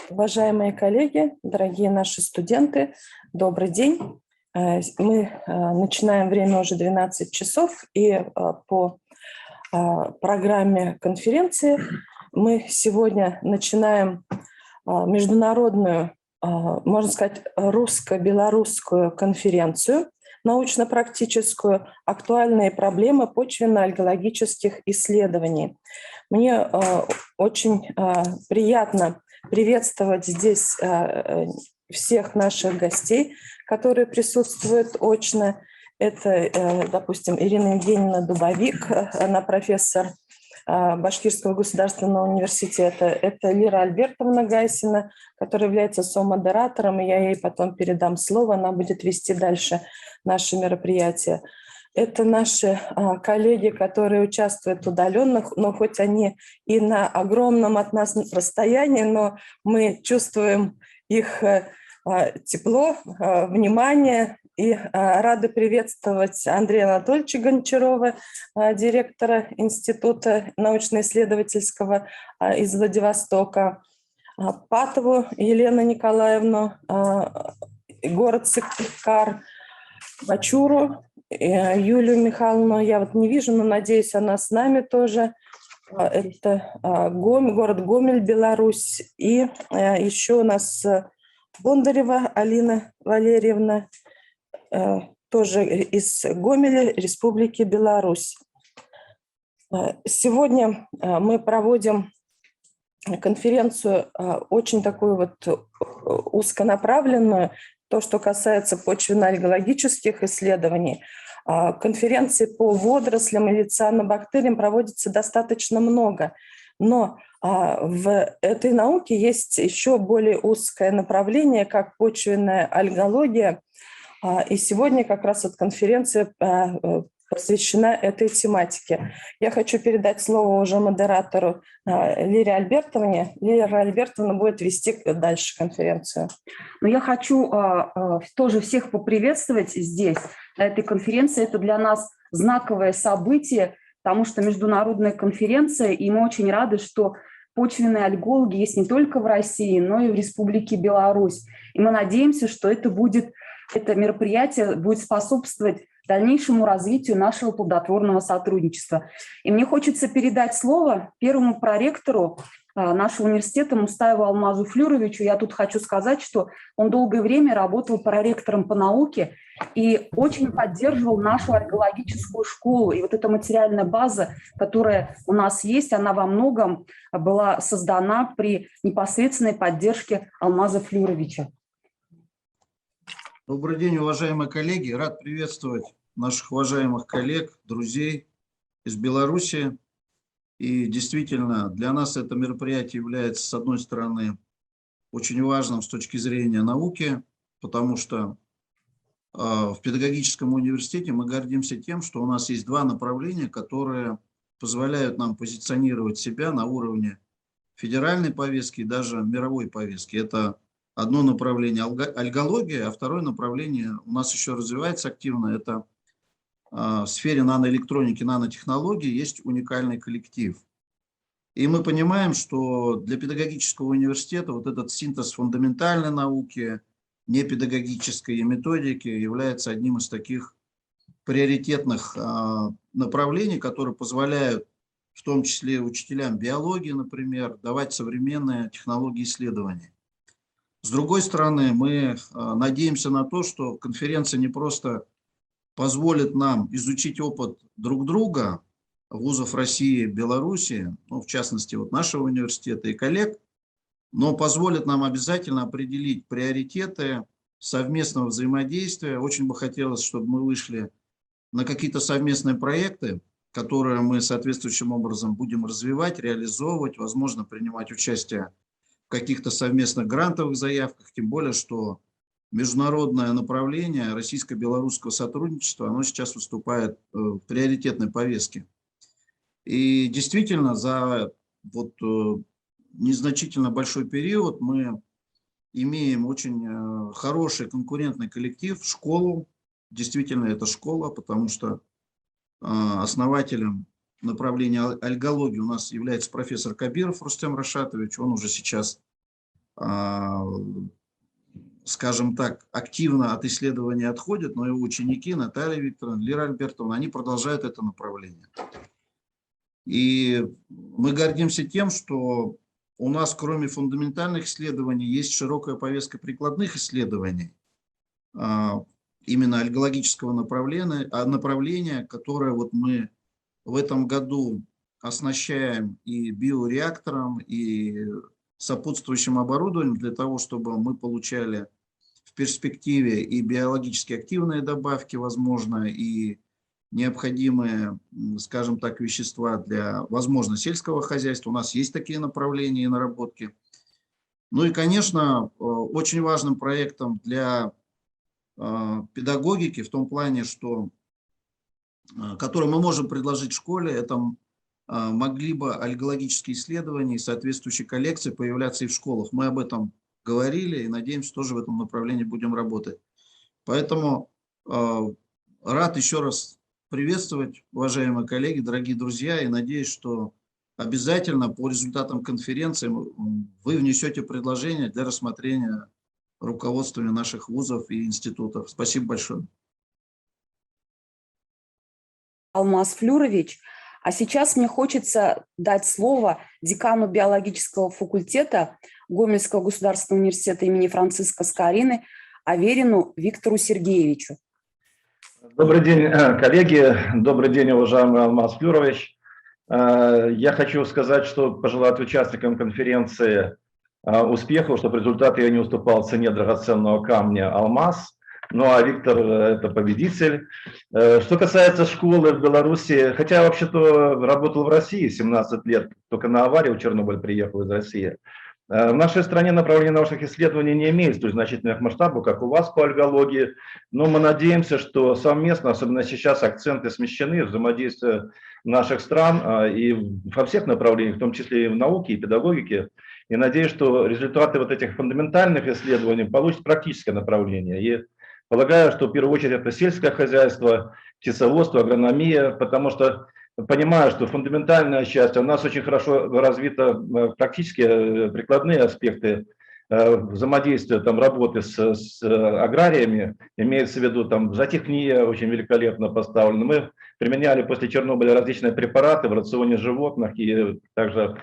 Уважаемые коллеги, дорогие наши студенты, добрый день. Мы начинаем, время уже 12 часов, и по программе конференции мы сегодня начинаем международную, можно сказать, русско-белорусскую конференцию научно-практическую «Актуальные проблемы почвенно-альгологических исследований». Мне очень приятно приветствовать здесь всех наших гостей, которые присутствуют очно. Это, допустим, Ирина Евгеньевна Дубовик, она профессор Башкирского государственного университета. Это Лира Альбертовна Гайсина, которая является сомодератором, и я ей потом передам слово, она будет вести дальше наше мероприятие. Это наши коллеги, которые участвуют удаленно, но хоть они и на огромном от нас расстоянии, но мы чувствуем их тепло, внимание и рады приветствовать Андрея Анатольевича Гончарова, директора Института научно-исследовательского из Владивостока, Патову Елену Николаевну, город Сыктывкар, Бачуру Юлию Михайловну, я вот не вижу, но надеюсь, она с нами тоже. Это город Гомель, Беларусь. И еще у нас Бондарева Алина Валерьевна, тоже из Гомеля, Республики Беларусь. Сегодня мы проводим конференцию очень такую вот узконаправленную, то, что касается почвенно-альгологических исследований. Конференций по водорослям и цианобактериям проводится достаточно много, но в этой науке есть еще более узкое направление, как почвенная альгология, и сегодня как раз эта конференция посвящена этой тематике. Я хочу передать слово уже модератору Лире Альбертовне. Лира Альбертовна будет вести дальше конференцию. Но я хочу тоже всех поприветствовать здесь, на этой конференции. Это для нас знаковое событие, потому что международная конференция, и мы очень рады, что почвенные альгологи есть не только в России, но и в Республике Беларусь. И мы надеемся, что это мероприятие будет способствовать дальнейшему развитию нашего плодотворного сотрудничества. И мне хочется передать слово первому проректору нашего университета Мустаеву Алмазу Флюровичу. Я тут хочу сказать, что он долгое время работал проректором по науке и очень поддерживал нашу альгологическую школу. И вот эта материальная база, которая у нас есть, она во многом была создана при непосредственной поддержке Алмаза Флюровича. Добрый день, уважаемые коллеги. Рад приветствовать наших уважаемых коллег, друзей из Беларуси. И действительно, для нас это мероприятие является, с одной стороны, очень важным с точки зрения науки, потому что в педагогическом университете мы гордимся тем, что у нас есть два направления, которые позволяют нам позиционировать себя на уровне федеральной повестки и даже мировой повестки. Это одно направление альгология, а второе направление у нас еще развивается активно. Это в сфере наноэлектроники, нанотехнологий есть уникальный коллектив. И мы понимаем, что для педагогического университета вот этот синтез фундаментальной науки, непедагогической методики является одним из таких приоритетных направлений, которые позволяют, в том числе учителям биологии, например, давать современные технологии исследований. С другой стороны, мы надеемся на то, что конференция не просто позволит нам изучить опыт друг друга, вузов России и Беларуси, ну, в частности, вот нашего университета и коллег, но позволит нам обязательно определить приоритеты совместного взаимодействия. Очень бы хотелось, чтобы мы вышли на какие-то совместные проекты, которые мы соответствующим образом будем развивать, реализовывать, возможно, принимать участие в каких-то совместных грантовых заявках, тем более, что международное направление российско-белорусского сотрудничества, оно сейчас выступает в приоритетной повестке. И действительно, за вот незначительно большой период мы имеем очень хороший конкурентный коллектив, школу. Действительно, это школа, потому что основателем направления альгологии у нас является профессор Кабиров Рустем Рашатович. Он уже сейчас скажем так, активно от исследования отходят, но его ученики, Наталья Викторовна, Лера Альбертовна, они продолжают это направление. И мы гордимся тем, что у нас, кроме фундаментальных исследований, есть широкая повестка прикладных исследований, именно альгологического направления, которое вот мы в этом году оснащаем и биореактором, и сопутствующим оборудованием для того, чтобы мы получали в перспективе и биологически активные добавки, возможно, и необходимые, скажем так, вещества для, возможно, сельского хозяйства. У нас есть такие направления и наработки. Ну и, конечно, очень важным проектом для педагогики в том плане, что, который мы можем предложить в школе, это могли бы альгологические исследования и соответствующие коллекции появляться и в школах. Мы об этом говорили и надеемся, тоже в этом направлении будем работать. Поэтому рад еще раз приветствовать, уважаемые коллеги, дорогие друзья, и надеюсь, что обязательно по результатам конференции вы внесете предложения для рассмотрения руководствами наших вузов и институтов. Спасибо большое. Алмаз Флюрович. А сейчас мне хочется дать слово декану биологического факультета Гомельского государственного университета имени Франциска Скорины Аверину Виктору Сергеевичу. Добрый день, коллеги. Добрый день, уважаемый Алмаз Флюрович. Я хочу сказать, что пожелать участникам конференции успехов, чтобы результаты я не уступал цене драгоценного камня алмаз. Ну а Виктор – это победитель. Что касается школы в Беларуси, хотя я вообще-то работал в России 17 лет, только на аварию в Чернобыль приехал из России. В нашей стране направление научных исследований не имеет столь значительных масштабов, как у вас по альгологии, но мы надеемся, что совместно, особенно сейчас, акценты смещены, взаимодействие наших стран и во всех направлениях, в том числе и в науке, и педагогике. И надеюсь, что результаты вот этих фундаментальных исследований получат практическое направление. И полагаю, что в первую очередь это сельское хозяйство, птицеводство, агрономия, потому что понимаю, что фундаментальная часть у нас очень хорошо развита, практически прикладные аспекты взаимодействия, там, работы с аграриями, имеется в виду там зоотехния очень великолепно поставлена. Мы применяли после Чернобыля различные препараты в рационе животных и также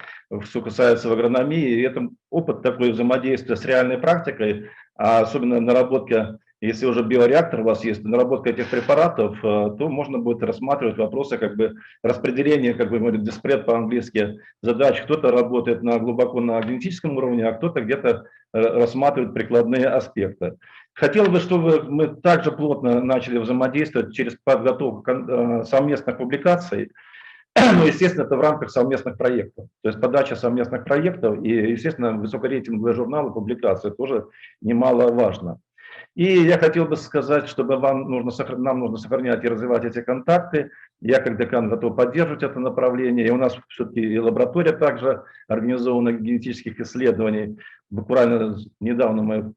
все касается в агрономии. И это опыт такой взаимодействия с реальной практикой, а особенно наработка. Если уже биореактор у вас есть, наработка этих препаратов, то можно будет рассматривать вопросы как бы распределения, как бы говорят, диспред по-английски, задач. Кто-то работает глубоко на генетическом уровне, а кто-то где-то рассматривает прикладные аспекты. Хотел бы, чтобы мы также плотно начали взаимодействовать через подготовку совместных публикаций. Ну, естественно, это в рамках совместных проектов. То есть подача совместных проектов и, естественно, высокорейтинговые журналы, публикации тоже немаловажно. И я хотел бы сказать, чтобы нам нужно сохранять и развивать эти контакты. Я как декан готов поддерживать это направление. И у нас все-таки и лаборатория также организована генетических исследований. Буквально недавно мы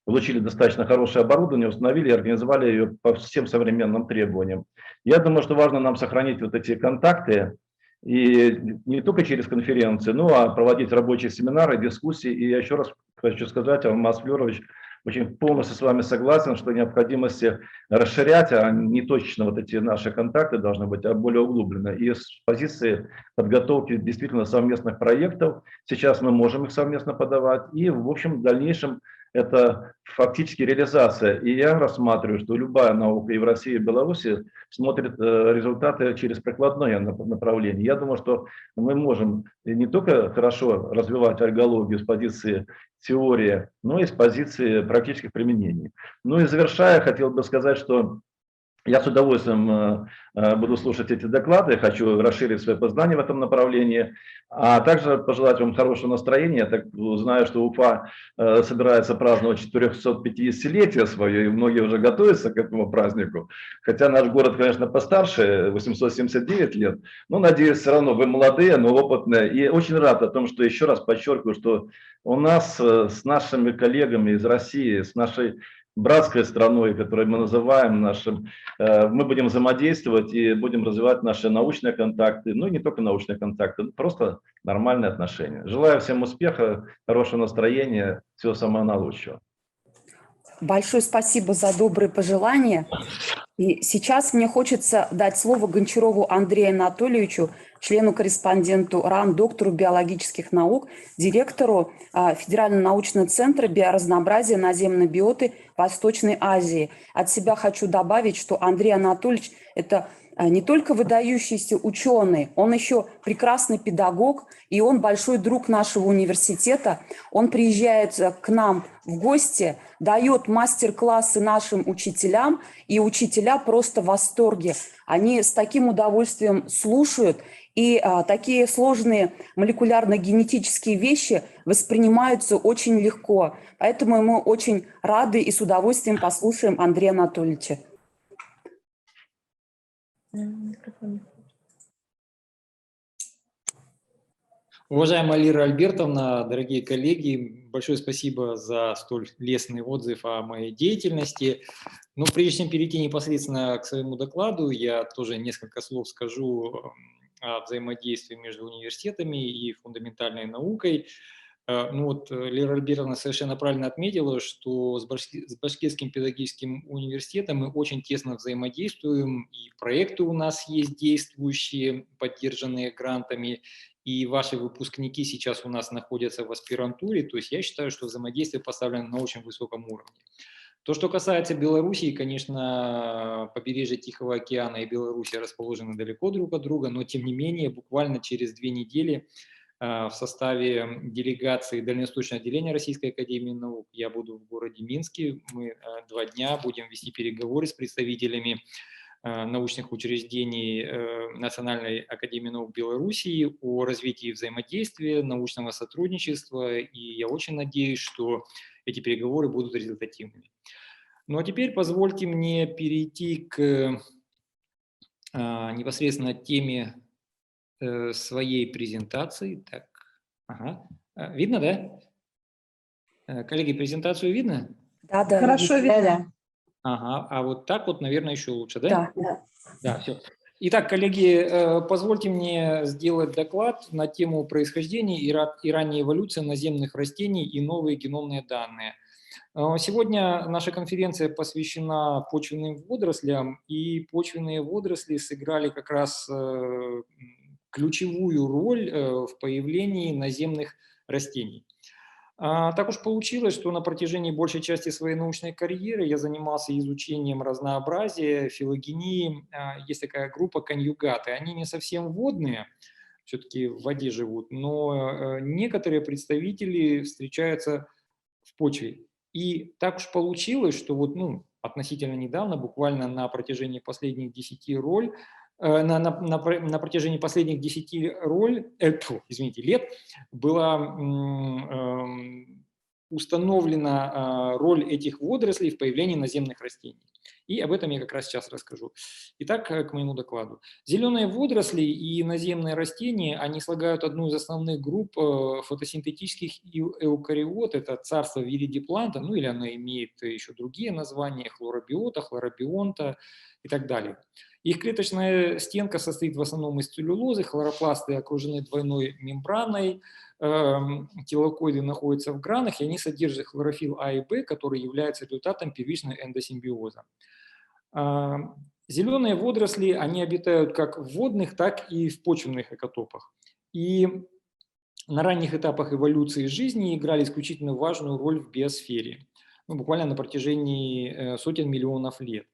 получили достаточно хорошее оборудование, установили и организовали ее по всем современным требованиям. Я думаю, что важно нам сохранить вот эти контакты. И не только через конференции, но а проводить рабочие семинары, дискуссии. И я еще раз хочу сказать, Алмаз Флюрович, очень полностью с вами согласен, что необходимости расширять, а не точечно вот эти наши контакты должны быть, а более углубленно. И с позиции подготовки действительно совместных проектов, сейчас мы можем их совместно подавать, и в общем в дальнейшем это фактически реализация. И я рассматриваю, что любая наука и в России, и в Беларуси смотрит результаты через прикладное направление. Я думаю, что мы можем не только хорошо развивать альгологию с позиции теории, но и с позиции практических применений. Ну и завершая, хотел бы сказать, что я с удовольствием буду слушать эти доклады, хочу расширить свои познания в этом направлении, а также пожелать вам хорошего настроения. Я так знаю, что Уфа собирается праздновать 450-летие свое, и многие уже готовятся к этому празднику. Хотя наш город, конечно, постарше, 879 лет, но, надеюсь, все равно вы молодые, но опытные. И очень рад о том, что еще раз подчеркиваю, что у нас с нашими коллегами из России, с нашей братской страной, которую мы называем нашим, мы будем взаимодействовать и будем развивать наши научные контакты, ну и не только научные контакты, просто нормальные отношения. Желаю всем успеха, хорошего настроения, всего самого наилучшего. Большое спасибо за добрые пожелания. И сейчас мне хочется дать слово Гончарову Андрею Анатольевичу, члену-корреспонденту РАН, доктору биологических наук, директору Федерального научного центра биоразнообразия наземной биоты Восточной Азии. От себя хочу добавить, что Андрей Анатольевич – это не только выдающийся ученый, он еще прекрасный педагог, и он большой друг нашего университета. Он приезжает к нам в гости, дает мастер-классы нашим учителям, и учителя просто в восторге. Они с таким удовольствием слушают, и такие сложные молекулярно-генетические вещи воспринимаются очень легко. Поэтому мы очень рады и с удовольствием послушаем Андрея Анатольевича. Уважаемая Лира Альбертовна, дорогие коллеги, большое спасибо за столь лестный отзыв о моей деятельности. Но прежде чем перейти непосредственно к своему докладу, я тоже несколько слов скажу о взаимодействии между университетами и фундаментальной наукой. Ну вот Лира Альбертовна совершенно правильно отметила, что с Башкирским педагогическим университетом мы очень тесно взаимодействуем, и проекты у нас есть действующие, поддержанные грантами, и ваши выпускники сейчас у нас находятся в аспирантуре, то есть я считаю, что взаимодействие поставлено на очень высоком уровне. То, что касается Белоруссии, конечно, побережье Тихого океана и Белоруссия расположены далеко друг от друга, но тем не менее буквально через 2 недели в составе делегации Дальневосточного отделения Российской академии наук я буду в городе Минске. Мы 2 дня будем вести переговоры с представителями научных учреждений Национальной академии наук Белоруссии о развитии взаимодействия, научного сотрудничества, и я очень надеюсь, что эти переговоры будут результативными. Ну а теперь позвольте мне перейти к непосредственно теме своей презентации. Так, ага. Видно, да? Коллеги, презентацию видно? Да, да. Хорошо видно. Ага, а вот так вот, наверное, еще лучше, да? Да. Да, все. Итак, коллеги, позвольте мне сделать доклад на тему происхождения и ранней эволюции наземных растений и новые геномные данные. Сегодня наша конференция посвящена почвенным водорослям, и почвенные водоросли сыграли как раз ключевую роль в появлении наземных растений. Так уж получилось, что на протяжении большей части своей научной карьеры я занимался изучением разнообразия, филогении. Есть такая группа конъюгаты. Они не совсем водные, все-таки в воде живут, но некоторые представители встречаются в почве. И так уж получилось, что вот, относительно недавно, буквально на протяжении последних 10 на протяжении последних 10 лет была установлена роль этих водорослей в появлении наземных растений. И об этом я как раз сейчас расскажу. Итак, к моему докладу. Зеленые водоросли и наземные растения, они слагают одну из основных групп фотосинтетических эукариот. Это царство виридипланта, или оно имеет еще другие названия: хлоробиота, хлоробионта и так далее. Их клеточная стенка состоит в основном из целлюлозы, хлоропласты окружены двойной мембраной, тилакоиды находятся в гранах, и они содержат хлорофилл А и Б, который является результатом первичного эндосимбиоза. Зеленые водоросли, они обитают как в водных, так и в почвенных экотопах. И на ранних этапах эволюции жизни играли исключительно важную роль в биосфере, буквально на протяжении сотен миллионов лет.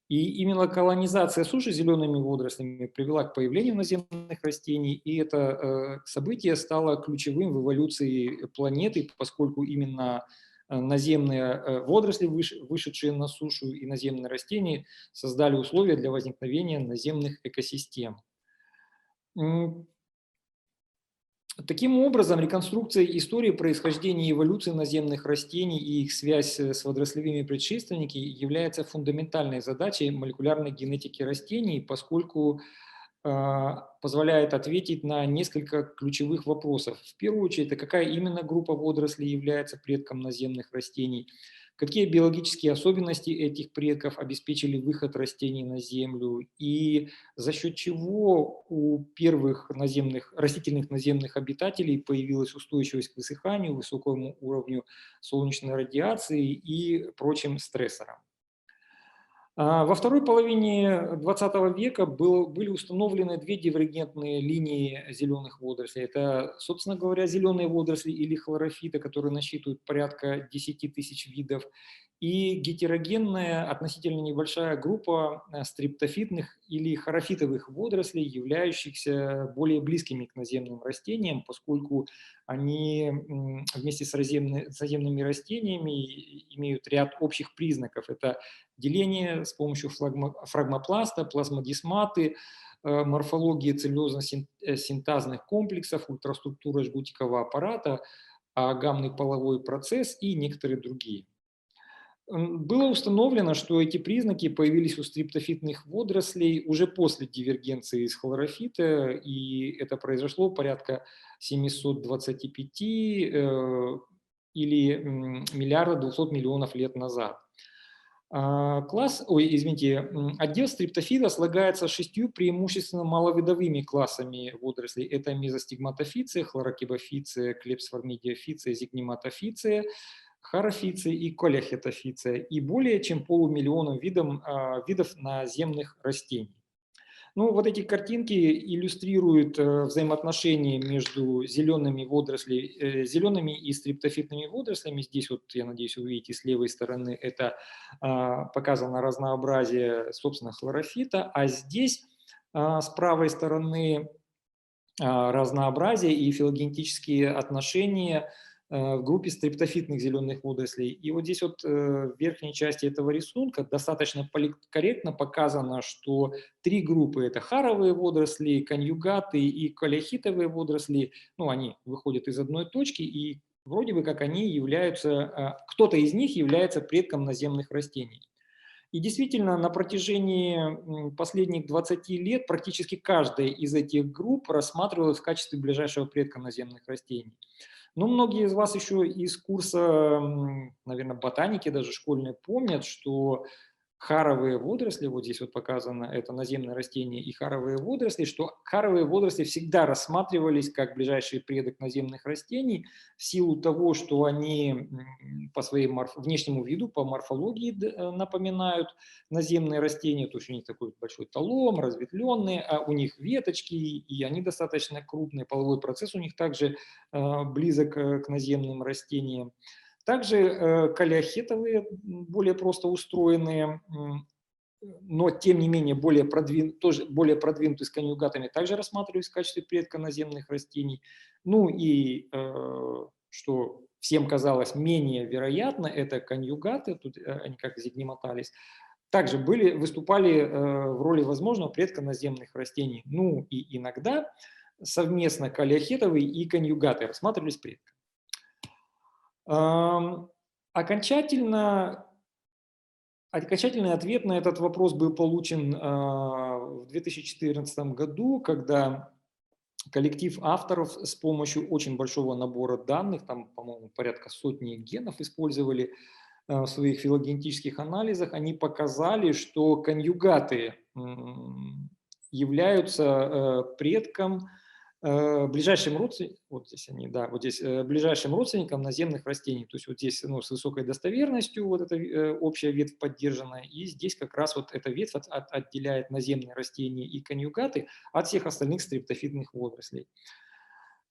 И именно колонизация суши зелеными водорослями привела к появлению наземных растений, и это событие стало ключевым в эволюции планеты, поскольку именно наземные водоросли, вышедшие на сушу, и наземные растения создали условия для возникновения наземных экосистем. Таким образом, реконструкция истории происхождения и эволюции наземных растений и их связь с водорослевыми предшественниками является фундаментальной задачей молекулярной генетики растений, поскольку позволяет ответить на несколько ключевых вопросов. В первую очередь, это какая именно группа водорослей является предком наземных растений, какие биологические особенности этих предков обеспечили выход растений на Землю и за счет чего у первых растительных наземных обитателей появилась устойчивость к высыханию, высокому уровню солнечной радиации и прочим стрессорам. Во второй половине 20 века были установлены две дивергентные линии зеленых водорослей. Это, собственно говоря, зеленые водоросли или хлорофиты, которые насчитывают порядка 10 тысяч видов, и гетерогенная, относительно небольшая группа стриптофитных или хорофитовых водорослей, являющихся более близкими к наземным растениям, поскольку они вместе с наземными растениями имеют ряд общих признаков. Это деление с помощью фрагмопласта, плазмодесматы, морфология целлюлозно-синтазных комплексов, ультраструктура жгутикового аппарата, гаммный половой процесс и некоторые другие. Было установлено, что эти признаки появились у стриптофитных водорослей уже после дивергенции из хлорофита, и это произошло порядка 725 или миллиарда 200 миллионов лет назад. Отдел стриптофита слагается 6 преимущественно маловидовыми классами водорослей. Это мезостигматофиция, хлорокибофиция, клепсформидиофиция, зигнематофиция, хорофиция и колехетофиция и более чем полумиллионом видов наземных растений. Ну, вот эти картинки иллюстрируют взаимоотношения между зелеными и стриптофитными водорослями. Здесь вот, я надеюсь, вы видите с левой стороны, это показано разнообразие, собственно, хлорофита, а здесь с правой стороны разнообразие и филогенетические отношения в группе стриптофитных зеленых водорослей. И вот здесь вот в верхней части этого рисунка достаточно корректно показано, что 3 группы – это харовые водоросли, конъюгаты и колехитовые водоросли. Ну, они выходят из одной точки, и вроде бы как они являются, кто-то из них является предком наземных растений. И действительно, на протяжении последних 20 лет практически каждая из этих групп рассматривалась в качестве ближайшего предка наземных растений. Но многие из вас еще из курса, наверное, ботаники даже школьной помнят, что харовые водоросли, вот здесь вот показано, это наземные растения и харовые водоросли, что харовые водоросли всегда рассматривались как ближайший предок наземных растений в силу того, что они по своему внешнему виду, по морфологии напоминают наземные растения, то есть у них такой большой талом, разветвленные, а у них веточки, и они достаточно крупные, половой процесс у них также близок к наземным растениям. Также колеохетовые, более просто устроенные, но тем не менее более продвинутые с конъюгатами, также рассматривались в качестве предка наземных растений. Ну и, что всем казалось менее вероятно, это конъюгаты, тут они как зигнематалис, также выступали в роли возможного предка наземных растений. Ну и иногда совместно колеохетовые и конъюгаты рассматривались предками. Окончательный ответ на этот вопрос был получен в 2014 году, когда коллектив авторов с помощью очень большого набора данных, там, по-моему, порядка сотни генов использовали в своих филогенетических анализах, они показали, что конъюгаты являются предком, ближайшим родственником, вот здесь они, да, вот здесь ближайшим родственником наземных растений. То есть вот здесь, ну, с высокой достоверностью вот эта общая ветвь поддержана, и здесь как раз вот эта ветвь отделяет наземные растения и конъюгаты от всех остальных стриптофитных водорослей.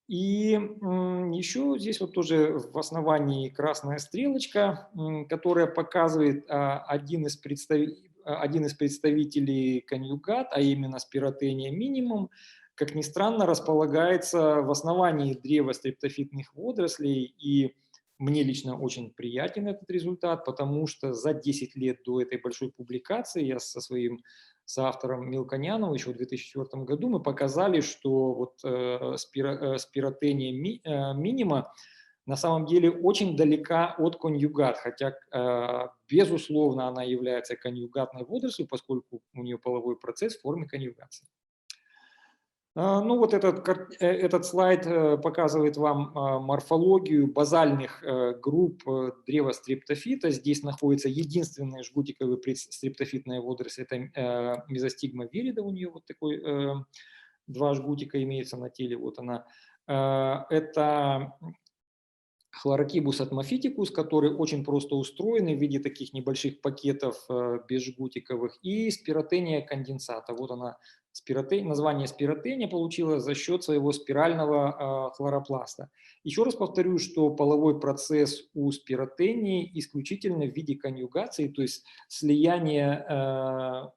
И еще здесь вот тоже в основании красная стрелочка, которая показывает один из представителей конъюгат, а именно спиротения минимум, как ни странно, располагается в основании древа стриптофитных водорослей, и мне лично очень приятен этот результат, потому что за 10 лет до этой большой публикации я со своим соавтором Мелконяном еще в 2004 году мы показали, что вот спиротения минима на самом деле очень далека от конъюгат, хотя, безусловно, она является конъюгатной водорослью, поскольку у нее половой процесс в форме конъюгации. Ну вот этот слайд показывает вам морфологию базальных групп древа стрептофита. Здесь находится единственная жгутиковая стрептофитная водоросль, это мезостигма вирида, у нее вот такой 2 жгутика имеется на теле, вот она. Это хлорокибус атмофитикус, который очень просто устроен в виде таких небольших пакетов безжгутиковых, и спиротения конденсата. Вот она, название спиротения получила за счет своего спирального хлоропласта. Еще раз повторю, что половой процесс у спиротении исключительно в виде конъюгации, то есть слияния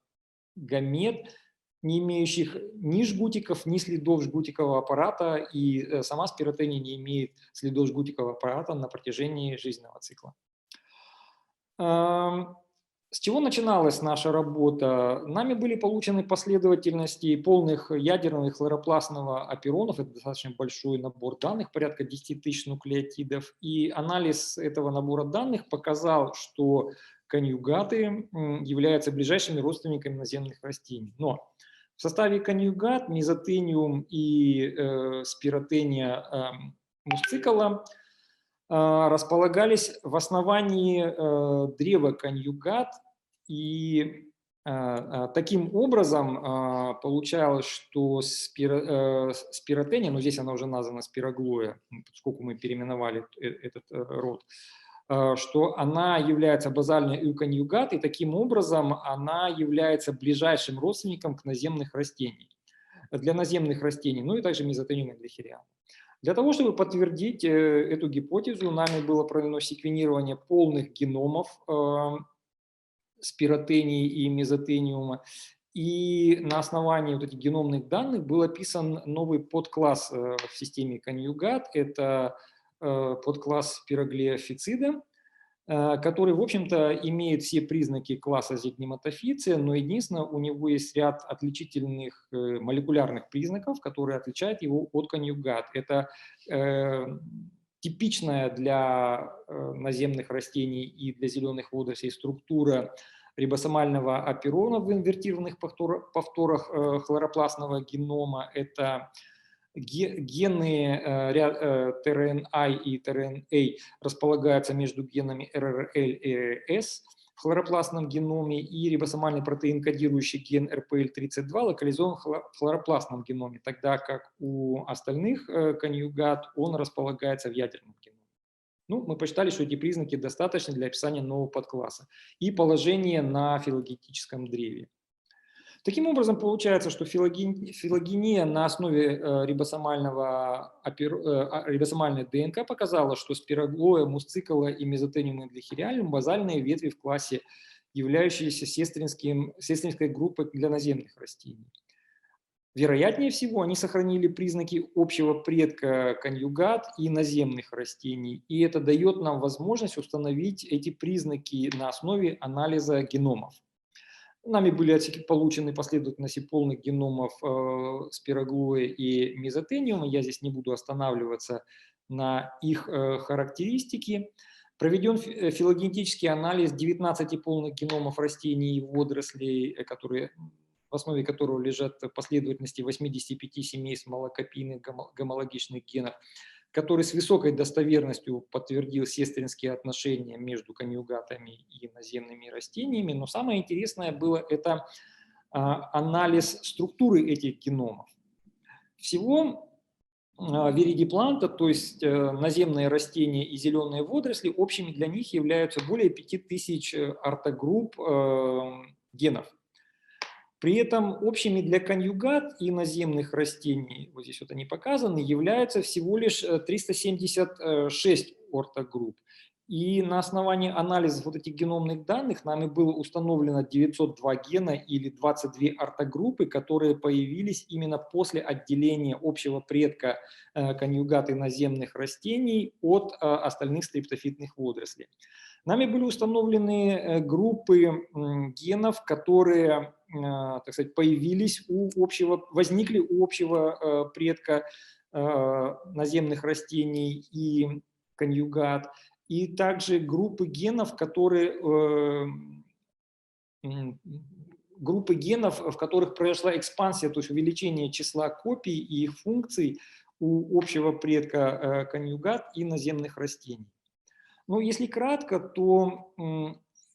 гамет, не имеющих ни жгутиков, ни следов жгутикового аппарата, и сама спиротения не имеет следов жгутикового аппарата на протяжении жизненного цикла. С чего начиналась наша работа? Нами были получены последовательности полных ядерных хлоропластного аперонов, это достаточно большой набор данных, порядка 10 тысяч нуклеотидов, и анализ этого набора данных показал, что конъюгаты являются ближайшими родственниками наземных растений. Но в составе конъюгат мезотениум и спиротения мусцикола располагались в основании древа конъюгат, и таким образом получалось, что спиротения, но здесь она уже названа спироглоя, поскольку мы переименовали этот род, что она является базальной эуконъюгат, и таким образом она является ближайшим родственником к наземных растений, для наземных растений, ну и также мезотениум эндохирианум. Для того, чтобы подтвердить эту гипотезу, нами было проведено секвенирование полных геномов спиротении и мезотениума, и на основании вот этих геномных данных был описан новый подкласс в системе конъюгат, это подкласс спироглеофицида, который, в общем-то, имеет все признаки класса зигнематофиция, но единственное, у него есть ряд отличительных молекулярных признаков, которые отличают его от конъюгат. Это типичная для наземных растений и для зеленых водорослей структура рибосомального аперона в инвертированных повторах хлоропластного генома. Это гены ТРНА и ТРНА располагаются между генами РРЛ и РС в хлоропластном геноме, и рибосомальный протеин, кодирующий ген РПЛ-32, локализован в хлоропластном геноме, тогда как у остальных конъюгат он располагается в ядерном геноме. Ну, мы посчитали, что эти признаки достаточны для описания нового подкласса и положения на филогенетическом древе. Таким образом, получается, что филогения на основе рибосомальной ДНК показала, что спироглоя, мусцикола и мезотениум эндохирианум – базальные ветви в классе, являющиеся сестринской группой для наземных растений. Вероятнее всего, они сохранили признаки общего предка конъюгат и наземных растений, и это дает нам возможность установить эти признаки на основе анализа геномов. Нами были получены последовательности полных геномов спироглои и мезотениума. Я здесь не буду останавливаться на их характеристике. Проведен филогенетический анализ 19 полных геномов растений и водорослей, в основе которого лежат последовательности 85 семейств малокопийных гомологичных генов, который с высокой достоверностью подтвердил сестринские отношения между конъюгатами и наземными растениями. Но самое интересное было это анализ структуры этих геномов. Всего виридипланта, то есть наземные растения и зеленые водоросли, общими для них являются более 5000 ортогрупп генов. При этом общими для конъюгат и наземных растений, вот здесь вот они показаны, являются всего лишь 376 ортогрупп. И на основании анализа вот этих геномных данных нами было установлено 902 гена или 22 ортогруппы, которые появились именно после отделения общего предка конъюгат и наземных растений от остальных стрептофитных водорослей. Нами были установлены группы генов, которые, так сказать, возникли у общего предка наземных растений и конъюгат, и также группы генов, группы генов, в которых произошла экспансия, то есть увеличение числа копий и их функций у общего предка конъюгат и наземных растений. Но если кратко, то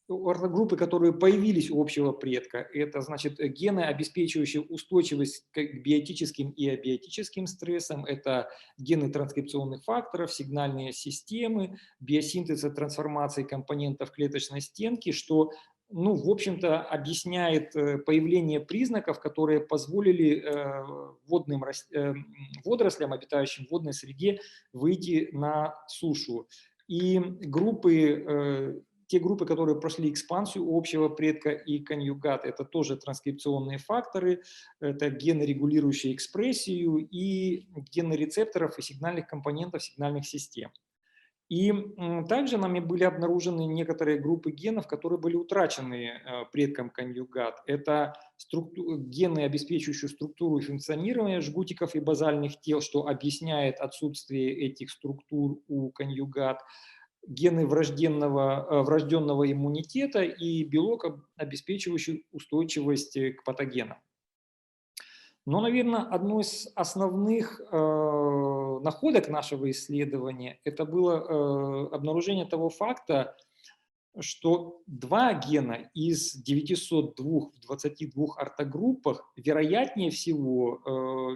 группы, которые появились у общего предка, это значит гены, обеспечивающие устойчивость к биотическим и абиотическим стрессам, это гены транскрипционных факторов, сигнальные системы, биосинтез и трансформации компонентов клеточной стенки, что, ну, в общем-то, объясняет появление признаков, которые позволили водорослям, обитающим в водной среде, выйти на сушу. И те группы, которые прошли экспансию общего предка и конъюгат, это тоже транскрипционные факторы, это гены, регулирующие экспрессию, и гены рецепторов и сигнальных компонентов сигнальных систем. И также нами были обнаружены некоторые группы генов, которые были утрачены предком конъюгат. Это гены, обеспечивающие структуру и функционирование жгутиков и базальных тел, что объясняет отсутствие этих структур у конъюгат, гены врожденного иммунитета и белок, обеспечивающий устойчивость к патогенам. Но, наверное, одной из основных находок нашего исследования это было обнаружение того факта, что 2 гена из 902 в 22 ортогруппах вероятнее всего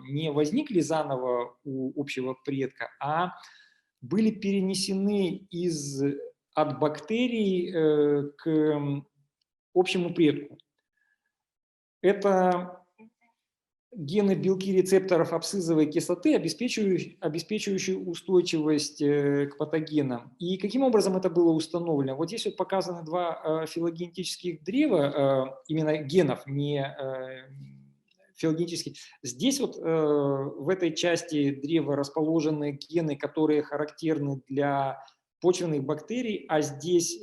не возникли заново у общего предка, а были перенесены от бактерий к общему предку. Это гены белки рецепторов абсцизовой кислоты, обеспечивающие устойчивость к патогенам. И каким образом это было установлено? Вот здесь вот показаны 2 филогенетических древа, именно генов, не филогенетических. Здесь вот в этой части древа расположены гены, которые характерны для почвенных бактерий, а здесь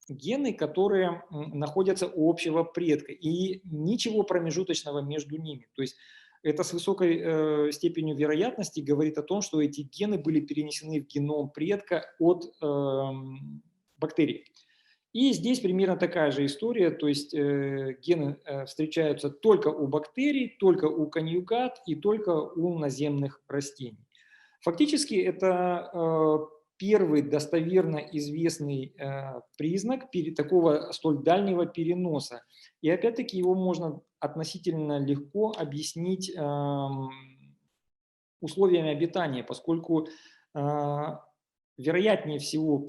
гены, которые находятся у общего предка, и ничего промежуточного между ними. То есть это с высокой степенью вероятности говорит о том, что эти гены были перенесены в геном предка от бактерий. И здесь примерно такая же история, то есть гены встречаются только у бактерий, только у конъюгат и только у наземных растений. Фактически это первый достоверно известный признак такого столь дальнего переноса. И опять-таки его можно относительно легко объяснить условиями обитания, поскольку вероятнее всего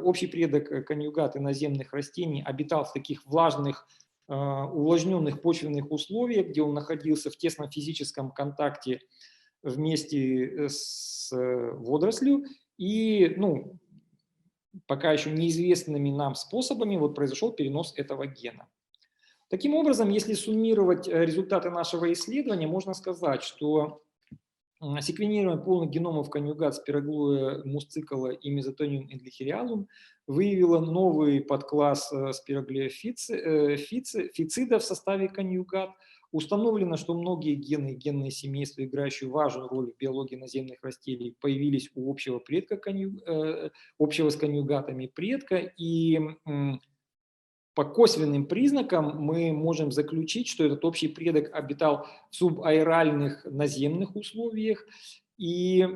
общий предок конъюгат и наземных растений обитал в таких влажных, увлажненных почвенных условиях, где он находился в тесном физическом контакте вместе с водорослью, и, ну, пока еще неизвестными нам способами вот произошел перенос этого гена. Таким образом, если суммировать результаты нашего исследования, можно сказать, что секвенирование полных геномов конъюгат спироглоя, мусцикла и мезотониум эндлихериалум выявило новый подкласс спироглеофицида в составе конъюгат. Установлено, что многие гены и генные семейства, играющие важную роль в биологии наземных растений, появились у общего предка, общего с конъюгатами предка, и по косвенным признакам мы можем заключить, что этот общий предок обитал в субаэральных наземных условиях и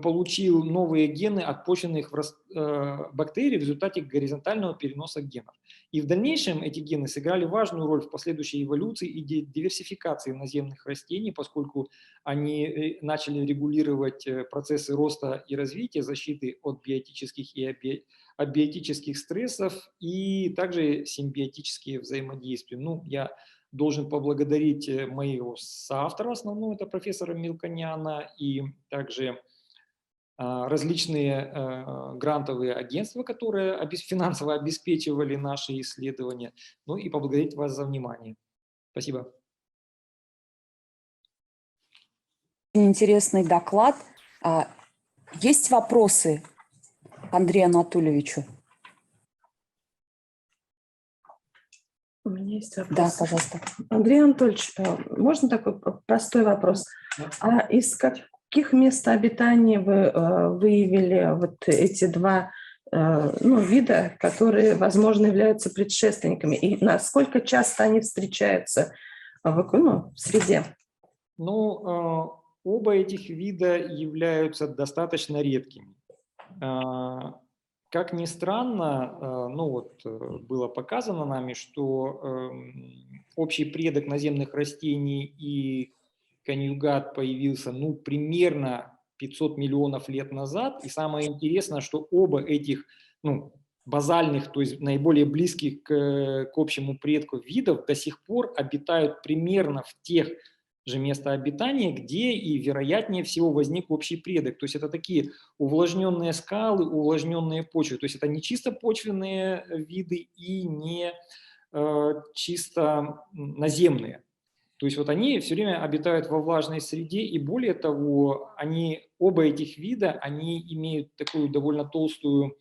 получил новые гены от почвенных бактерий в результате горизонтального переноса генов. И в дальнейшем эти гены сыграли важную роль в последующей эволюции и диверсификации наземных растений, поскольку они начали регулировать процессы роста и развития, защиты от биотических и абиотических стрессов и также симбиотические взаимодействия. Ну, я должен поблагодарить моего соавтора основного, это профессора Милконяна, и также различные грантовые агентства, которые финансово обеспечивали наши исследования. Ну и поблагодарить вас за внимание. Спасибо. Интересный доклад. Есть вопросы к Андрею Анатольевичу? У меня есть вопрос. Да, пожалуйста. Андрей Анатольевич, можно такой простой вопрос? А из каких мест обитания вы выявили вот эти 2 ну, вида, которые, возможно, являются предшественниками, и насколько часто они встречаются в среде? Ну, оба этих вида являются достаточно редкими. Как ни странно, ну вот было показано нами, что общий предок наземных растений и конъюгат появился, ну, примерно 500 миллионов лет назад. И самое интересное, что оба этих, ну, базальных, то есть наиболее близких к общему предку видов до сих пор обитают примерно в тех же места обитания, где и вероятнее всего возник общий предок. То есть это такие увлажненные скалы, увлажненные почвы. То есть это не чисто почвенные виды и не чисто наземные. То есть вот они все время обитают во влажной среде, и более того, оба этих вида, они имеют такую довольно толстую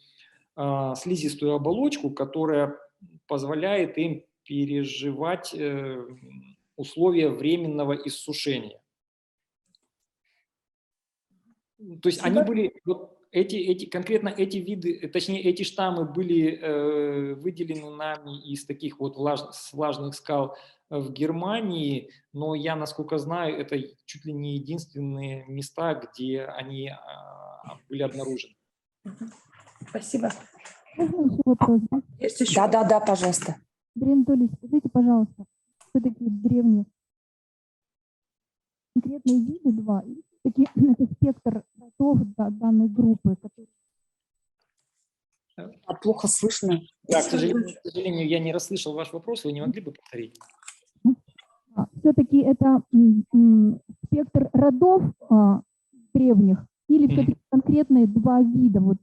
слизистую оболочку, которая позволяет им переживать условия временного иссушения. То есть они были, вот конкретно эти виды, точнее эти штаммы были выделены нами из таких вот влажных скал в Германии, но я, насколько знаю, это чуть ли не единственные места, где они были обнаружены. Спасибо. Можно еще вопрос? Есть еще? Да, пожалуйста. Андрей Анатольевич, скажите, пожалуйста, что такие древние конкретные виды два, и такие это спектр родов данной группы, которые... Плохо слышно. Да, к сожалению, я не расслышал ваш вопрос, вы не могли бы повторить? Все-таки это спектр родов древних, или все-таки конкретные два вида, вот,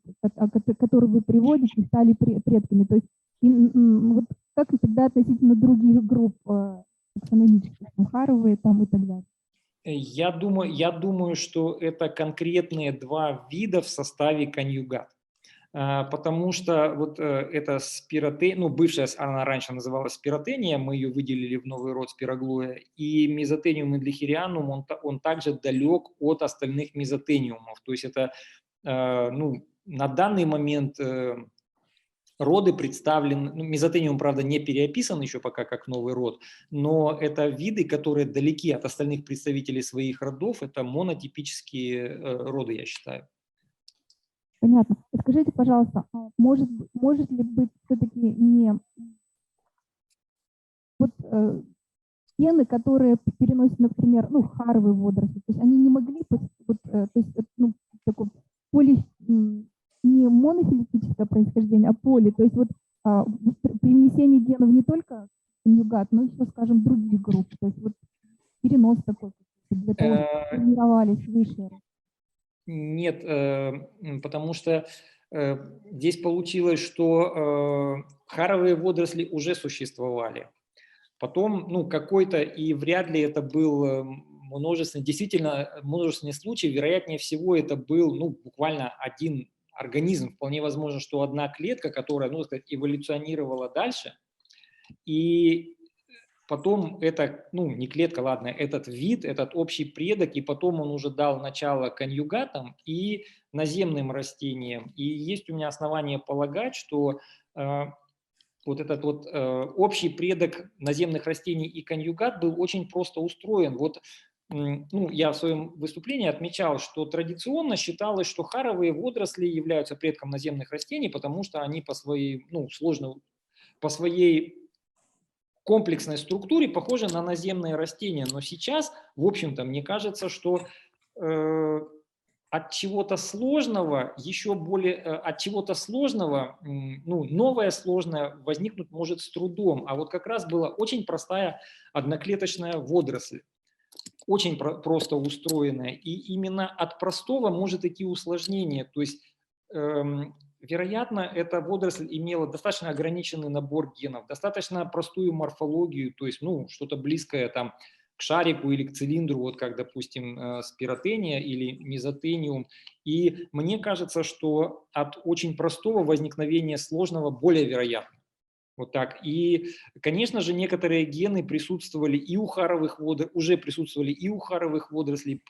которые вы приводите, стали предками? То есть вот как тогда относительно других групп таксономических, харовые там и так далее? Я думаю, что это конкретные два вида в составе конъюгат. Потому что вот эта спиротения, ну, бывшая, она раньше называлась спиротения, мы ее выделили в новый род спироглоя, и мезотениум индлихерианум, он также далек от остальных мезотениумов. То есть это, ну, на данный момент роды представлены, ну, мезотениум, правда, не переописан еще пока как новый род, но это виды, которые далеки от остальных представителей своих родов, это монотипические роды, я считаю. Понятно. Скажите, пожалуйста, может ли быть все-таки не вот гены, которые переносят, например, ну, харовые водоросли, то есть они не могли, вот, то есть, ну, такое не монофилетическое происхождение, а поли, то есть вот при внесении генов не только конъюгат, но еще, скажем, других групп, то есть вот перенос такой, для того, чтобы формировались выше. Нет, потому что здесь получилось, что харовые водоросли уже существовали. Потом, ну, какой-то, и вряд ли это был множественный случай, вероятнее всего это был, ну, буквально один организм. Вполне возможно, что одна клетка, которая, ну, так сказать, эволюционировала дальше, и потом это, ну, не клетка, ладно, этот вид, этот общий предок, и потом он уже дал начало конъюгатам и наземным растениям. И есть у меня основания полагать, что вот этот вот общий предок наземных растений и конъюгат был очень просто устроен. Вот, ну, я в своем выступлении отмечал, что традиционно считалось, что харовые водоросли являются предком наземных растений, потому что они по своей, ну, по своей комплексной структуре похожи на наземные растения. Но сейчас, в общем-то, мне кажется, что от чего-то сложного, ну, новое сложное возникнуть может с трудом. А вот как раз была очень простая одноклеточная водоросль, очень просто устроенная. И именно от простого может идти усложнение. То есть, вероятно, эта водоросль имела достаточно ограниченный набор генов, достаточно простую морфологию, то есть, ну, что-то близкое там к шарику или к цилиндру, вот как, допустим, спиротения или мезотениум. И мне кажется, что от очень простого возникновения сложного более вероятно. Вот так. И, конечно же, некоторые гены присутствовали и у харовых водорослей, уже присутствовали и у харовых водорослей,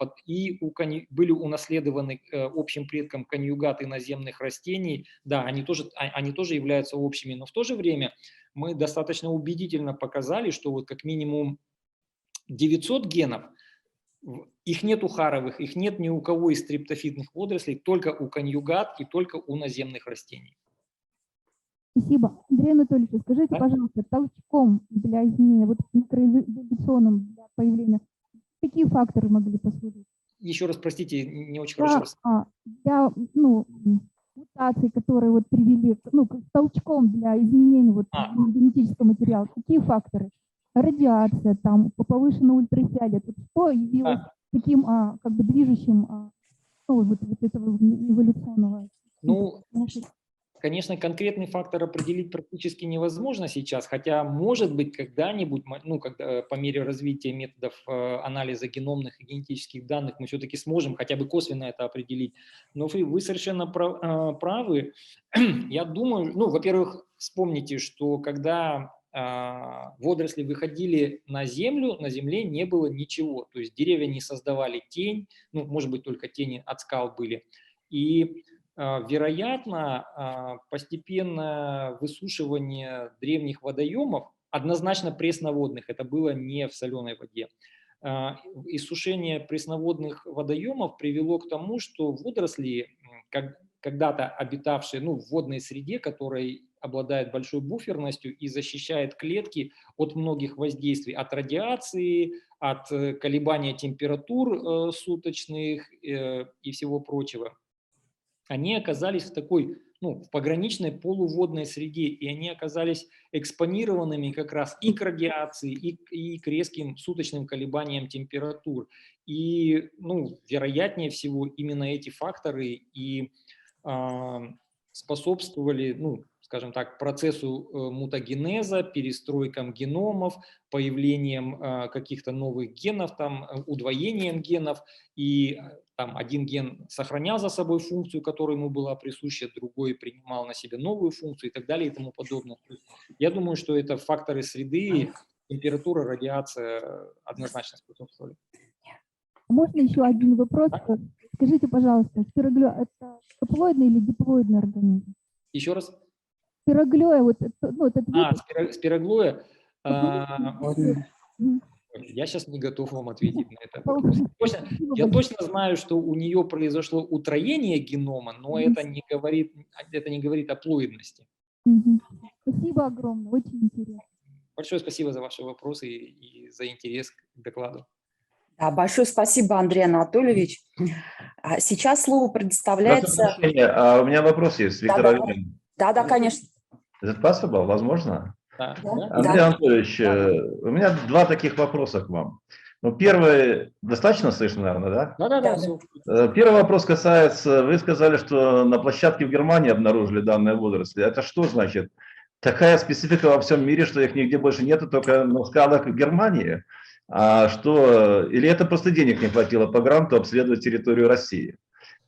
были унаследованы общим предком конъюгаты наземных растений. Да, они тоже являются общими, но в то же время мы достаточно убедительно показали, что вот как минимум 900 генов, их нет у харовых, их нет ни у кого из стрептофитных водорослей, только у конъюгат и только у наземных растений. Спасибо. Андрей Анатольевич, скажите, Да? пожалуйста, толчком для изменения, вот микроэволюционным для появления, какие факторы могли послужить? Еще раз, простите, не очень хорошо. Для мутаций, которые вот привели к толчком для изменения вот генетического материала, какие факторы? Радиация, там, повышенный ультрафиолет, вот что явилось таким как бы движущим вот этого эволюционного? Ну, конечно, конкретный фактор определить практически невозможно сейчас, хотя, может быть, когда-нибудь, когда по мере развития методов анализа геномных и генетических данных мы все-таки сможем хотя бы косвенно это определить. Но вы совершенно правы. Я думаю, во-первых, вспомните, что когда водоросли выходили на землю, на земле не было ничего, то есть деревья не создавали тень, может быть, только тени от скал были. И вероятно, постепенное высушивание древних водоемов, однозначно пресноводных, это было не в соленой воде, иссушение пресноводных водоемов привело к тому, что водоросли, когда-то обитавшие в водной среде, которая обладает большой буферностью и защищает клетки от многих воздействий, от радиации, от колебания температур суточных и всего прочего, они оказались в такой, в пограничной полуводной среде, и они оказались экспонированными как раз и к радиации, и к резким суточным колебаниям температур. И, вероятнее всего, именно эти факторы и способствовали, скажем так, процессу мутагенеза, перестройкам геномов, появлением каких-то новых генов, удвоением генов, и там один ген сохранял за собой функцию, которая ему была присуща, другой принимал на себя новую функцию и так далее и тому подобное. Я думаю, что это факторы среды, температура, радиация однозначно способствовали. Можно еще один вопрос? Скажите, пожалуйста, спироглёя – это хаплоидный или диплоидный организм? Еще раз? Спироглёя, этот вид. Спироглоя. Я сейчас не готов вам ответить на этот вопрос. Я точно знаю, что у нее произошло утроение генома, но это не говорит о плоидности. Спасибо огромное, очень интересно. Большое спасибо за ваши вопросы и за интерес к докладу. Да, большое спасибо, Андрей Анатольевич. Сейчас слово предоставляется... У меня вопрос есть, Виктор Олегович. Да, конечно. Is it possible? Возможно? Да. Андрей Анатольевич, у меня два таких вопроса к вам. Первый, достаточно слышно, наверное, да? Да. Первый вопрос касается, вы сказали, что на площадке в Германии обнаружили данные водоросли. Это что значит? Такая специфика во всем мире, что их нигде больше нету, только на скалах в Германии? Или это просто денег не хватило по гранту обследовать территорию России?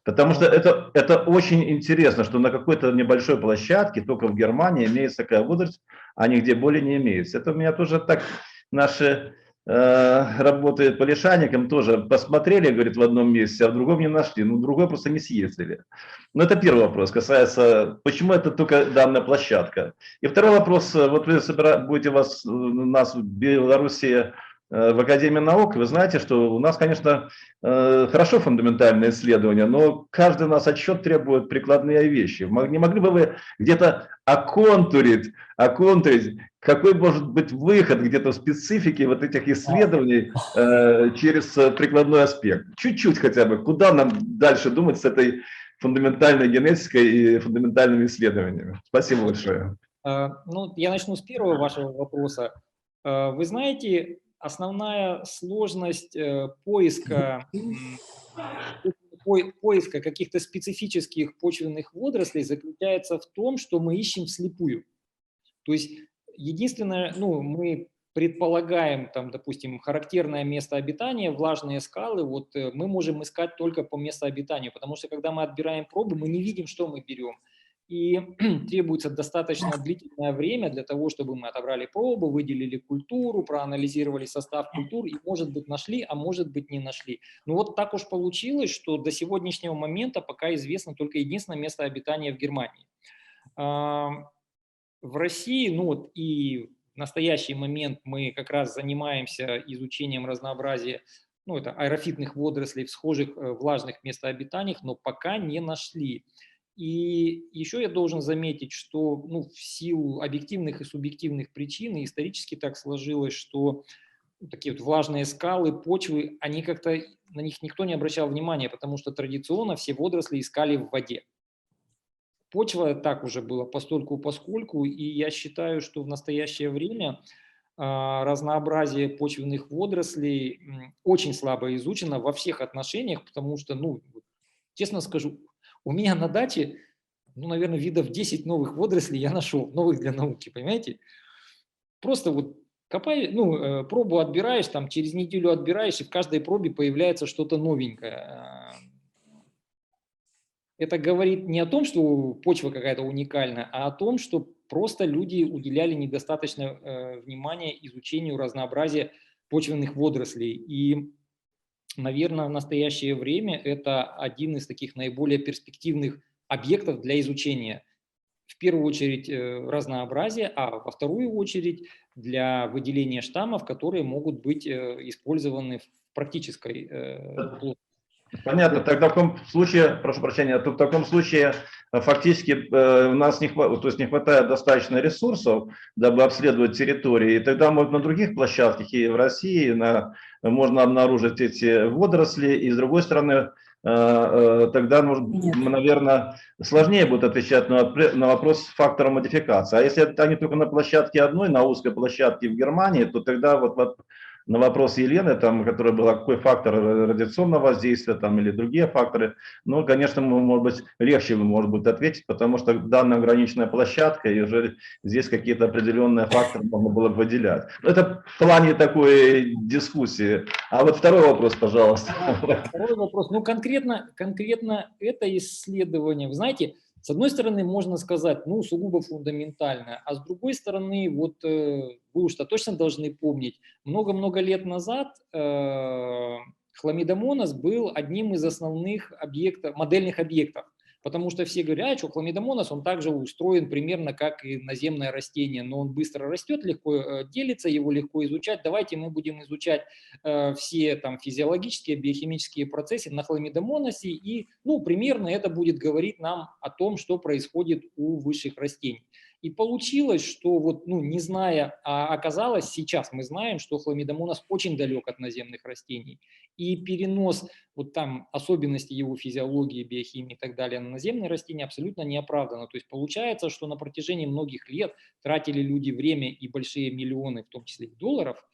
Потому что это очень интересно, что на какой-то небольшой площадке, только в Германии, имеется такая водоросль, а нигде более не имеется. Это у меня тоже так наши работы по лишайникам тоже посмотрели, говорит, в одном месте, а в другом не нашли. Другой просто не съездили. Но это первый вопрос, касается, почему это только данная площадка. И второй вопрос, вот вы будете у нас в Беларуси в Академии наук, вы знаете, что у нас, конечно, хорошо фундаментальное исследование, но каждый у нас отчет требует прикладные вещи. Не могли бы вы где-то оконтурить, какой может быть выход где-то в специфике вот этих исследований через прикладной аспект? Чуть-чуть хотя бы. Куда нам дальше думать с этой фундаментальной генетикой и фундаментальными исследованиями? Спасибо большое. Я начну с первого вашего вопроса. Вы знаете, основная сложность поиска каких-то специфических почвенных водорослей заключается в том, что мы ищем вслепую. То есть единственное, мы предполагаем, допустим, характерное место обитания, влажные скалы, мы можем искать только по местообитанию, потому что когда мы отбираем пробы, мы не видим, что мы берем. и требуется достаточно длительное время для того, чтобы мы отобрали пробу, выделили культуру, проанализировали состав культур и, может быть, нашли, а может быть, не нашли. Но вот так уж получилось, что до сегодняшнего момента пока известно только единственное место обитания в Германии. В России, ну вот и в настоящий момент мы как раз занимаемся изучением разнообразия, ну это аэрофитных водорослей в схожих влажных местообитаниях, но пока не нашли. И еще я должен заметить, что ну, в силу объективных и субъективных причин, и исторически так сложилось, что такие вот влажные скалы, почвы, они как-то, на них никто не обращал внимания, потому что традиционно все водоросли искали в воде. Почва так уже была постольку-поскольку, и я считаю, что в настоящее время разнообразие почвенных водорослей очень слабо изучено во всех отношениях, потому что, ну, честно скажу, у меня на даче, ну, наверное, видов 10 новых водорослей я нашел, новых для науки, понимаете? Просто вот копай, ну, пробу отбираешь, там через неделю отбираешь, и в каждой пробе появляется что-то новенькое. Это говорит не о том, что почва какая-то уникальная, а о том, что просто люди уделяли недостаточно внимания изучению разнообразия почвенных водорослей. И, наверное, в настоящее время это один из таких наиболее перспективных объектов для изучения. В первую очередь разнообразие, а во вторую очередь для выделения штаммов, которые могут быть использованы в практической плоскости. Понятно. Тогда в таком случае, прошу прощения, в таком случае фактически у нас не хватает достаточно ресурсов, дабы обследовать территории. И тогда на других площадках и в России можно обнаружить эти водоросли. И с другой стороны, тогда, наверное, сложнее будет отвечать на вопрос фактора модификации. А если это не только на площадке одной, на узкой площадке в Германии, то тогда вот на вопрос Елены, там, которая была, какой фактор радиационного воздействия там, или другие факторы, ну, конечно, может быть, легче может быть ответить, потому что данная ограниченная площадка, и уже здесь какие-то определенные факторы можно было бы выделять. Это в плане такой дискуссии. А вот второй вопрос, пожалуйста. Второй вопрос. Ну, конкретно это исследование, вы знаете, с одной стороны, можно сказать, ну, сугубо фундаментально, а с другой стороны, вот вы уж-то точно должны помнить, много-много лет назад хламидомонас был одним из основных объектов, модельных объектов, потому что все говорят, что хламидомонас, он также устроен примерно как и наземное растение, но он быстро растет, легко делится, его легко изучать. Давайте мы будем изучать все там физиологические, биохимические процессы на хламидомонасе, и, ну, примерно это будет говорить нам о том, что происходит у высших растений. И получилось, что вот, ну, не зная, а оказалось, сейчас мы знаем, что хламидомонас очень далек от наземных растений. И перенос вот там особенностей его физиологии, биохимии и так далее на наземные растения абсолютно не оправдано. То есть получается, что на протяжении многих лет тратили люди время и большие миллионы, в том числе и долларов,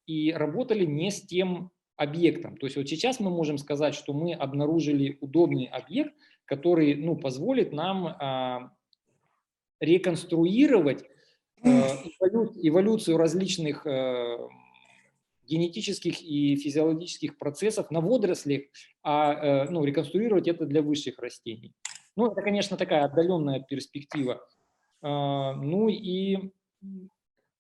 и работали не с тем объектом. То есть вот сейчас мы можем сказать, что мы обнаружили удобный объект, который, ну, позволит нам реконструировать эволюцию различных генетических и физиологических процессов на водорослях, ну, реконструировать это для высших растений. Ну, это, конечно, такая отдаленная перспектива. Ну и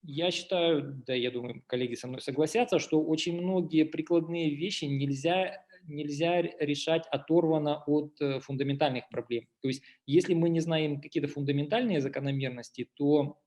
я считаю, да, я думаю, коллеги со мной согласятся, что очень многие прикладные вещи нельзя решать оторванно от фундаментальных проблем. То есть если мы не знаем какие-то фундаментальные закономерности, то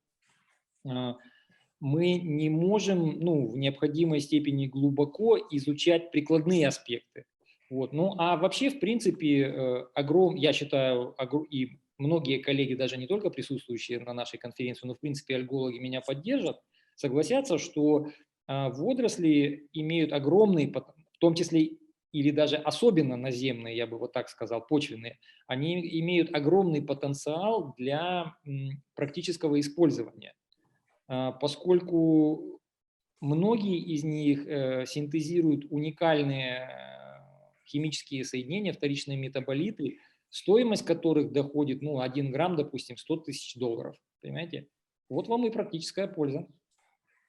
мы не можем, ну, в необходимой степени глубоко изучать прикладные аспекты. Вот. Ну, а вообще, в принципе, я считаю, и многие коллеги, даже не только присутствующие на нашей конференции, но, в принципе, альгологи меня поддержат, согласятся, что водоросли имеют огромный, в том числе или даже особенно наземные, я бы вот так сказал, почвенные, они имеют огромный потенциал для практического использования, поскольку многие из них синтезируют уникальные химические соединения, вторичные метаболиты, стоимость которых доходит, ну, 1 грамм, допустим, $100 000, понимаете? Вот вам и практическая польза.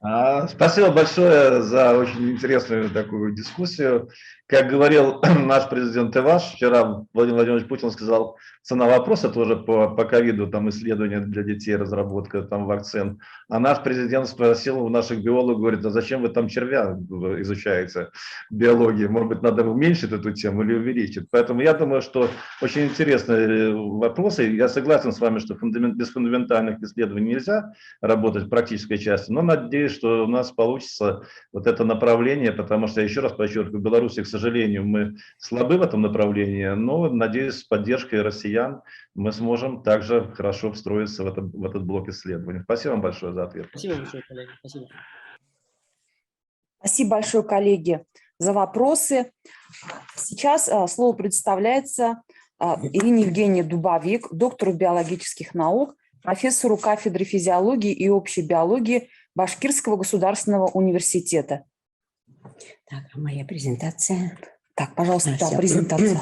Спасибо большое за очень интересную такую дискуссию. Как говорил наш президент Иваш, вчера Владимир Владимирович Путин сказал, цена вопроса тоже по ковиду, там исследования для детей, разработка там вакцин. А наш президент спросил у наших биологов, говорит, а зачем вы там червя изучаете биологии? Может быть, надо уменьшить эту тему или увеличить? Поэтому я думаю, что очень интересные вопросы. Я согласен с вами, что без фундаментальных исследований нельзя работать в практической части, но надеюсь, что у нас получится вот это направление, потому что, еще раз подчеркиваю, в Беларуси, к сожалению, мы слабы в этом направлении, но, надеюсь, с поддержкой россиян мы сможем также хорошо встроиться в этот блок исследований. Спасибо вам большое за ответ. Спасибо большое, коллеги. Спасибо. Спасибо большое, коллеги, за вопросы. Сейчас слово предоставляется Ирине Евгеньевне Дубовик, доктору биологических наук, профессору кафедры физиологии и общей биологии Башкирского государственного университета. Так, моя презентация. Так, пожалуйста, Всё. презентация.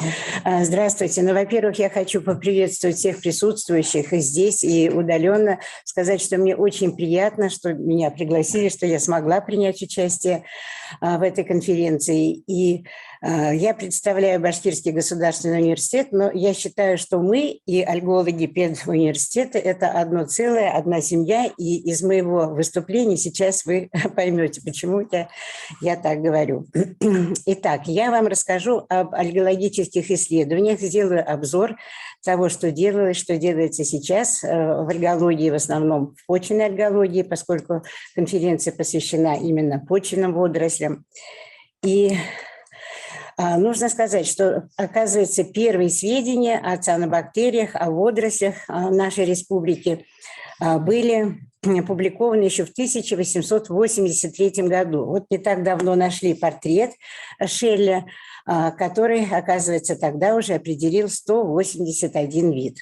Здравствуйте. Ну, во-первых, я хочу поприветствовать всех присутствующих и здесь, и удаленно. Сказать, что мне очень приятно, что меня пригласили, что я смогла принять участие в этой конференции. И я представляю Башкирский государственный университет, но я считаю, что мы и альгологи педуниверситета – это одно целое, одна семья. И из моего выступления сейчас вы поймете, почему я так говорю. Итак, я вам расскажу об альгологических исследованиях, сделаю обзор того, что делалось, что делается сейчас в альгологии, в основном в почвенной альгологии, поскольку конференция посвящена именно почвенным водорослям. И нужно сказать, что, оказывается, первые сведения о цианобактериях, о водорослях нашей республики были опубликованы еще в 1883 году. Вот не так давно нашли портрет Шелля, который, оказывается, тогда уже определил 181 вид.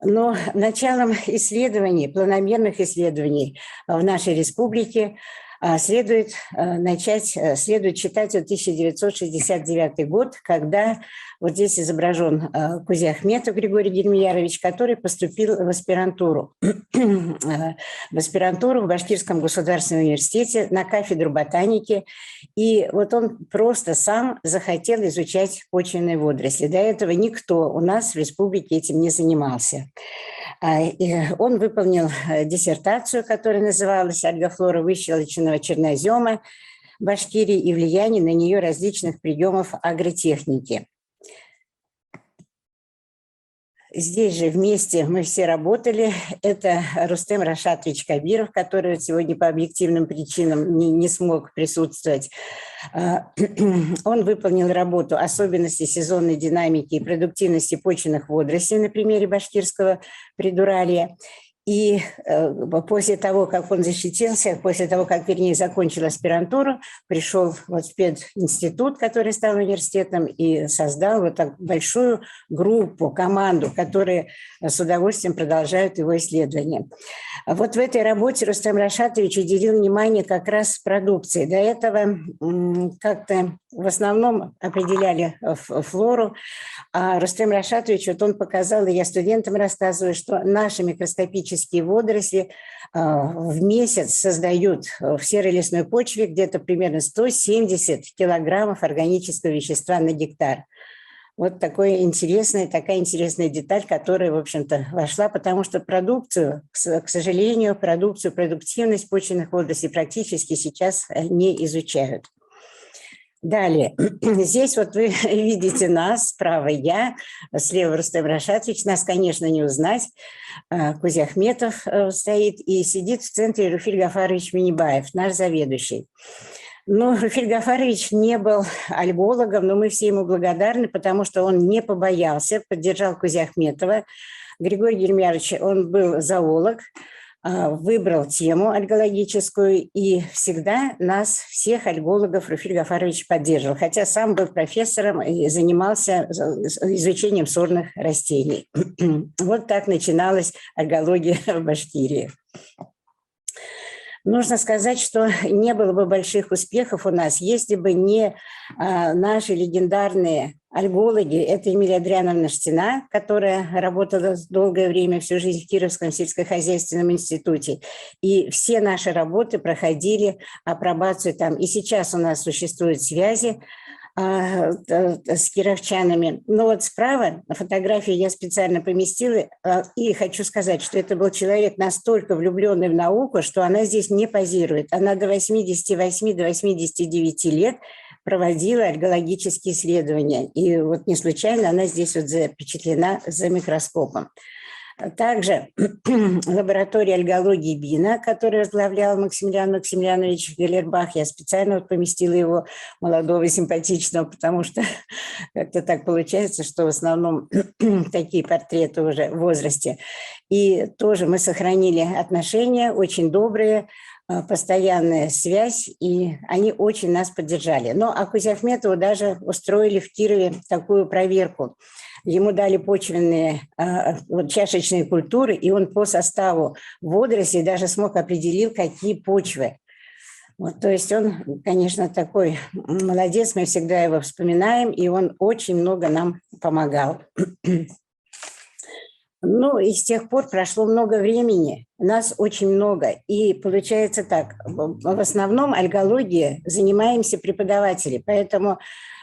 Но началом исследований, планомерных исследований в нашей республике следует читать 1969 год, когда вот здесь изображен Кузяхметов Григорий Гельмиярович, который поступил в аспирантуру в Башкирском государственном университете на кафедру ботаники. И вот он просто сам захотел изучать почвенные водоросли. До этого никто у нас в республике этим не занимался. Он выполнил диссертацию, которая называлась «Альгофлора выщелоченного чернозема Башкирии и влияние на нее различных приемов агротехники». Здесь же вместе мы все работали. Это Рустем Рашатович Кабиров, который сегодня по объективным причинам не смог присутствовать. Он выполнил работу «Особенности сезонной динамики и продуктивности почвенных водорослей» на примере башкирского предуралья. И после того, как он защитился, после того, как, вернее, закончил аспирантуру, пришел вот в пединститут, который стал университетом, и создал вот так большую группу, команду, которые с удовольствием продолжают его исследования. Вот в этой работе Рустем Рашатович уделил внимание как раз продукции. До этого как-то в основном определяли флору, а Рустем Рашатович, вот он показал, и я студентам рассказываю, что наши микроскопические водоросли в месяц создают в серой лесной почве где-то примерно 170 килограммов органического вещества на гектар. Вот такая интересная деталь, которая, в общем-то, вошла, потому что продукцию, к сожалению, продуктивность почвенных водорослей практически сейчас не изучают. Далее, здесь вот вы видите нас, справа я, слева Рустем Рашатович, нас, конечно, не узнать. Кузяхметов стоит и сидит в центре Руфиль Гафарович Минибаев, наш заведующий. Но Руфиль Гафарович не был альгологом, но мы все ему благодарны, потому что он не побоялся, поддержал Кузяхметова. Григорий Гельмиярович, он был зоолог, выбрал тему альгологическую, и всегда нас, всех альгологов, Руфиль Гафарович поддерживал, хотя сам был профессором и занимался изучением сорных растений. Вот так начиналась альгология в Башкирии. Нужно сказать, что не было бы больших успехов у нас, если бы не наши легендарные альгологи. Это Эмилия Адриановна Штина, которая работала долгое время, всю жизнь в Кировском сельскохозяйственном институте. И все наши работы проходили апробацию там. И сейчас у нас существуют связи с кировчанами. Но вот справа на фотографии я специально поместила, и хочу сказать, что это был человек настолько влюбленный в науку, что она здесь не позирует. Она до 88-89 лет проводила альгологические исследования. И вот не случайно она здесь вот запечатлена за микроскопом. Также лаборатория альгологии БИНа, которую возглавлял Максимилиан Максимилианович Галербах. Я специально вот поместила его, молодого, симпатичного, потому что как-то так получается, что в основном такие портреты уже в возрасте. И тоже мы сохранили отношения очень добрые, постоянная связь, и они очень нас поддержали. Но Акузе Ахметову даже устроили в Кирове такую проверку. Ему дали почвенные чашечные культуры, и он по составу водорослей даже смог определить, какие почвы. Вот, то есть он, конечно, такой молодец, мы всегда его вспоминаем, и он очень много нам помогал. Ну, и с тех пор прошло много времени, нас очень много. И получается так, в основном альгологией занимаемся преподаватели, поэтому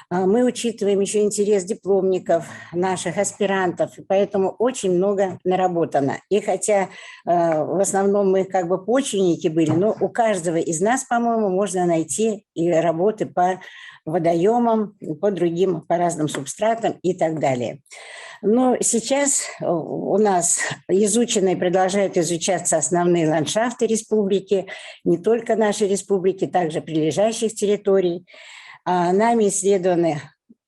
мы учитываем еще интерес дипломников, наших аспирантов, поэтому очень много наработано. И хотя в основном мы как бы почвенники были, но у каждого из нас, по-моему, можно найти и работы по водоемам, по другим, по разным субстратам и так далее. Но сейчас у нас изучены и продолжают изучаться основные ландшафты республики, не только нашей республики, также прилежащих территорий. Нами исследованы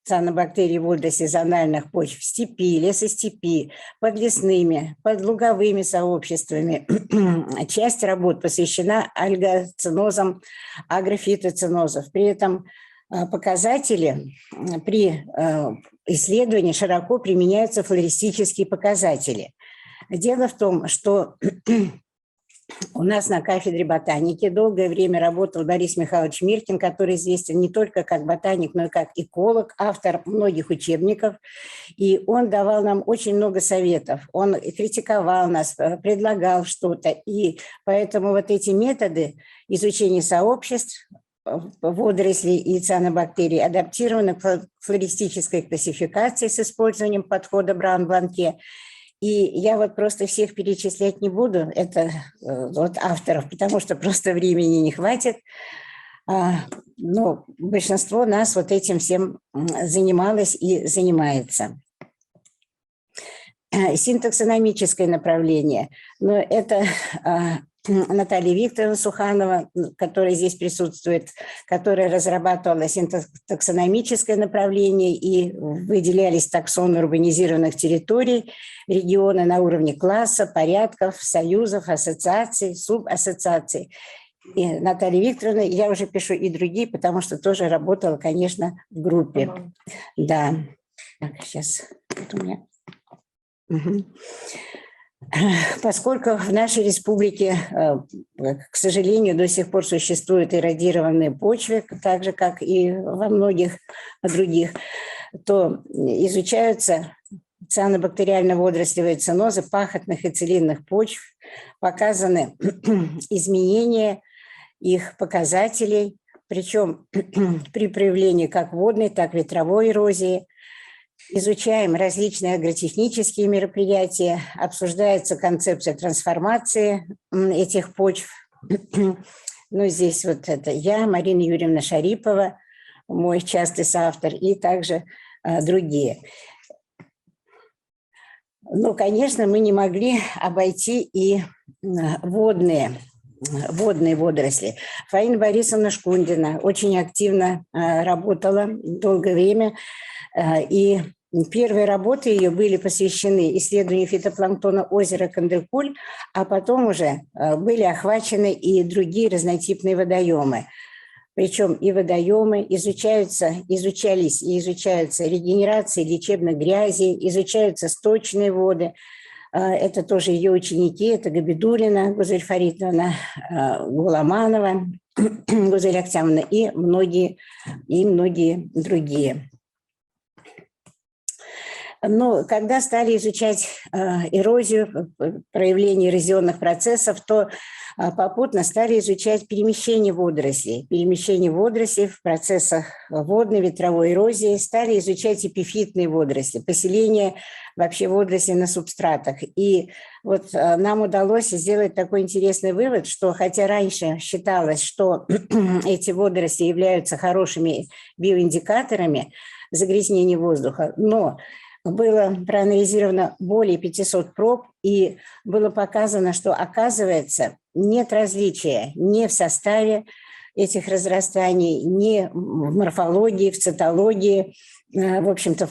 цианобактерии водорослей зональных почв в степи, лесостепи, под лесными, под луговыми сообществами. Часть работ посвящена альгоцинозам, агрофитоцинозов. При этом показатели при исследовании широко применяются флористические показатели. Дело в том, что у нас на кафедре ботаники долгое время работал Борис Михайлович Миркин, который известен не только как ботаник, но и как эколог, автор многих учебников. И он давал нам очень много советов. Он критиковал нас, предлагал что-то. И поэтому вот эти методы изучения сообществ, водорослей и цианобактерий адаптированы к флористической классификации с использованием подхода Браун-Бланке. И я вот просто всех перечислять не буду, это вот авторов, потому что просто времени не хватит. Но большинство нас вот этим всем занималось и занимается. Синтаксономическое направление, но это Наталья Викторовна Суханова, которая здесь присутствует, которая разрабатывала синтаксономическое направление, и выделялись таксоны урбанизированных территорий, регионы на уровне класса, порядков, союзов, ассоциаций, субассоциаций. И Наталья Викторовна, я уже пишу и другие, потому что тоже работала, конечно, в группе. Да. Так, сейчас. Вот у меня. Угу. Поскольку в нашей республике, к сожалению, до сих пор существуют эродированные почвы, так же, как и во многих других, то изучаются цианобактериально-водорослевые цинозы пахотных и целинных почв, показаны изменения их показателей, причем при проявлении как водной, так и ветровой эрозии. Изучаем различные агротехнические мероприятия, обсуждается концепция трансформации этих почв. Ну, здесь вот это я, Марина Юрьевна Шарипова, мой частый соавтор, и также другие. Ну, конечно, мы не могли обойти и водные водоросли. Фаина Борисовна Шкундина очень активно работала долгое время, и первые работы ее были посвящены исследованию фитопланктона озера Кандыкуль, а потом уже были охвачены и другие разнотипные водоемы. Причем и водоемы изучались и изучаются регенерации лечебных грязей, изучаются сточные воды. Это тоже ее ученики, это Габидуллина Гузель Фаритовна, Гуламанова Гузель Октябрьевна и многие другие. Но когда стали изучать эрозию, проявление эрозионных процессов, то попутно стали изучать перемещение водорослей. Перемещение водорослей в процессах водной, ветровой эрозии. Стали изучать эпифитные водоросли, поселение вообще водорослей на субстратах. И вот нам удалось сделать такой интересный вывод, что хотя раньше считалось, что эти водоросли являются хорошими биоиндикаторами загрязнения воздуха, но было проанализировано более 500 проб, и было показано, что, оказывается, нет различия ни в составе этих разрастаний, ни в морфологии, в цитологии. В общем-то,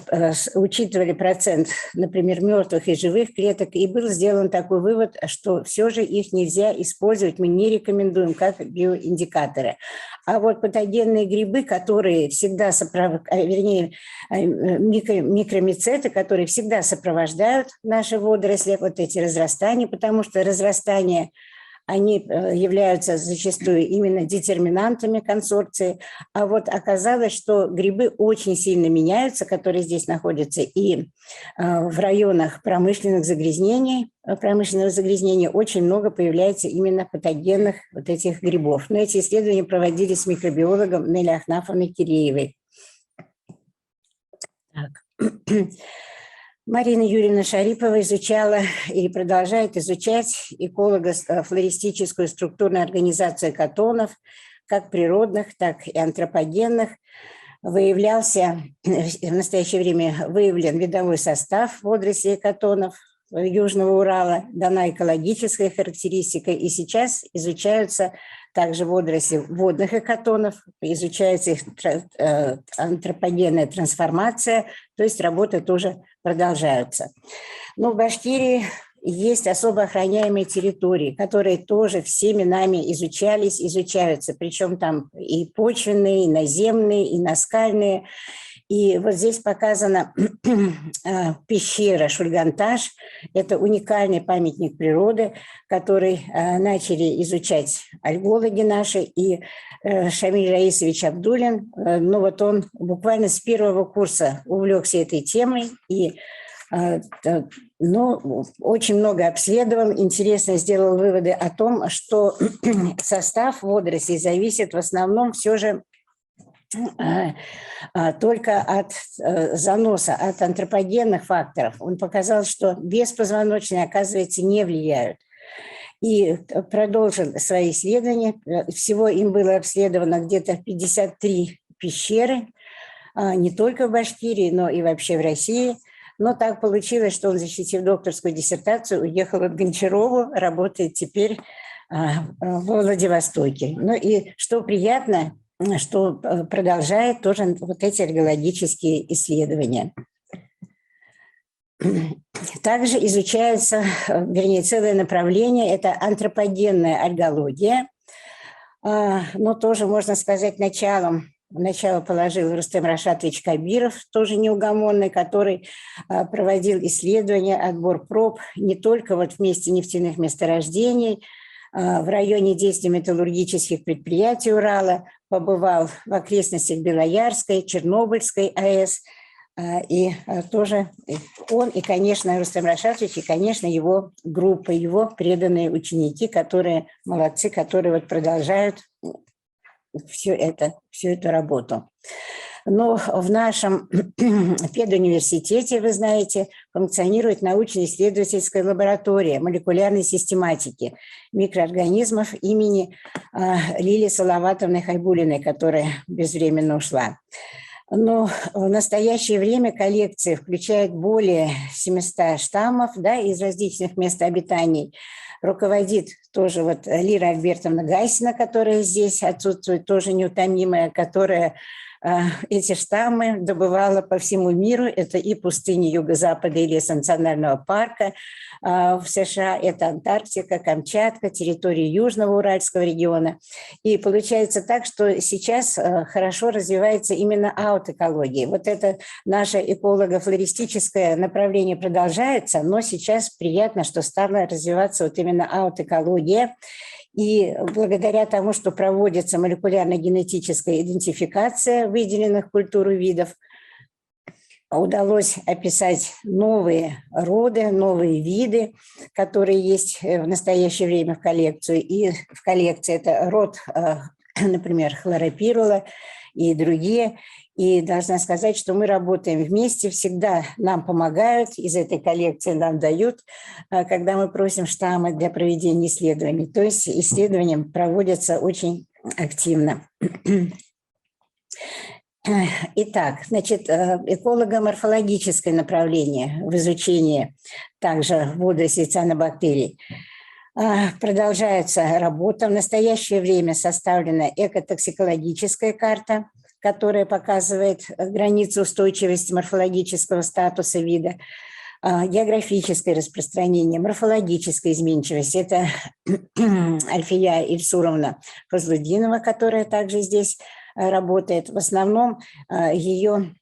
учитывали процент, например, мертвых и живых клеток, и был сделан такой вывод, что все же их нельзя использовать, мы не рекомендуем как биоиндикаторы. А вот патогенные грибы, которые всегда микромицеты, которые всегда сопровождают наши водоросли, вот эти разрастания, потому что разрастания, они являются зачастую именно детерминантами консорции. А вот оказалось, что грибы очень сильно меняются, которые здесь находятся, и в районах промышленного загрязнения очень много появляется именно патогенных вот этих грибов. Но эти исследования проводились с микробиологом Нелли Ахнафовной Киреевой. Так. Марина Юрьевна Шарипова изучала и продолжает изучать эколого-флористическую структурную организацию катонов, как природных, так и антропогенных. В настоящее время выявлен видовой состав водорослей катонов Южного Урала, дана экологическая характеристика, и сейчас изучаются также водоросли водных экотонов, изучается их антропогенная трансформация, то есть работы тоже продолжаются. Но в Башкирии есть особо охраняемые территории, которые тоже всеми нами изучались, изучаются, причем там и почвенные, и наземные, и наскальные. И вот здесь показана пещера Шульганташ. Это уникальный памятник природы, который начали изучать археологи наши. И Шамиль Раисович Абдуллин, ну вот он буквально с первого курса увлекся этой темой и очень много обследовал, интересно сделал выводы о том, что состав водорослей зависит в основном все же только от заноса, от антропогенных факторов. Он показал, что беспозвоночные, оказывается, не влияют. И продолжил свои исследования. Всего им было обследовано где-то 53 пещеры, не только в Башкирии, но и вообще в России. Но так получилось, что он, защитив докторскую диссертацию, уехал в Гончарову, работает теперь в Владивостоке. Ну и что приятно, что продолжает тоже вот эти археологические исследования. Также изучается, вернее, целое направление, это антропогенная археология, но тоже, можно сказать, начало положил Рустем Рашатович Кабиров, тоже неугомонный, который проводил исследования, отбор проб не только вот в месте нефтяных месторождений, в районе действия металлургических предприятий Урала, побывал в окрестностях Белоярской, Чернобыльской АЭС, и тоже он, и, конечно, Рустем Рашатович, и, конечно, его группа, его преданные ученики, которые молодцы, которые вот продолжают всю эту работу. Но в нашем педуниверситете, вы знаете, функционирует научно-исследовательская лаборатория молекулярной систематики микроорганизмов имени Лилии Салаватовны Хайбуллиной, которая безвременно ушла. Но в настоящее время коллекция включает более 700 штаммов, да, из различных мест обитаний. Руководит тоже вот Лира Альбертовна Гайсина, которая здесь отсутствует, тоже неутомимая, которая эти штаммы добывала по всему миру. Это и пустыни Юго-Запада и леса национального парка в США, это Антарктика, Камчатка, территории Южного Уральского региона. И получается так, что сейчас хорошо развивается именно аутоэкология. Вот это наше эколого-флористическое направление продолжается, но сейчас приятно, что стала развиваться вот именно аутоэкология. И благодаря тому, что проводится молекулярно-генетическая идентификация выделенных культур и видов, удалось описать новые роды, новые виды, которые есть в настоящее время в коллекции. И в коллекции это род, например, хлоропирула и другие. И должна сказать, что мы работаем вместе, всегда нам помогают, из этой коллекции нам дают, когда мы просим штаммы для проведения исследований. То есть исследования проводятся очень активно. Итак, значит, эколого-морфологическое направление в изучении также водорослей и цианобактерий. Продолжается работа. В настоящее время составлена экотоксикологическая карта, которая показывает границы устойчивости морфологического статуса вида, географическое распространение, морфологическая изменчивость. Это Альфия Ильсуровна Фазлудинова, которая также здесь работает. В основном ее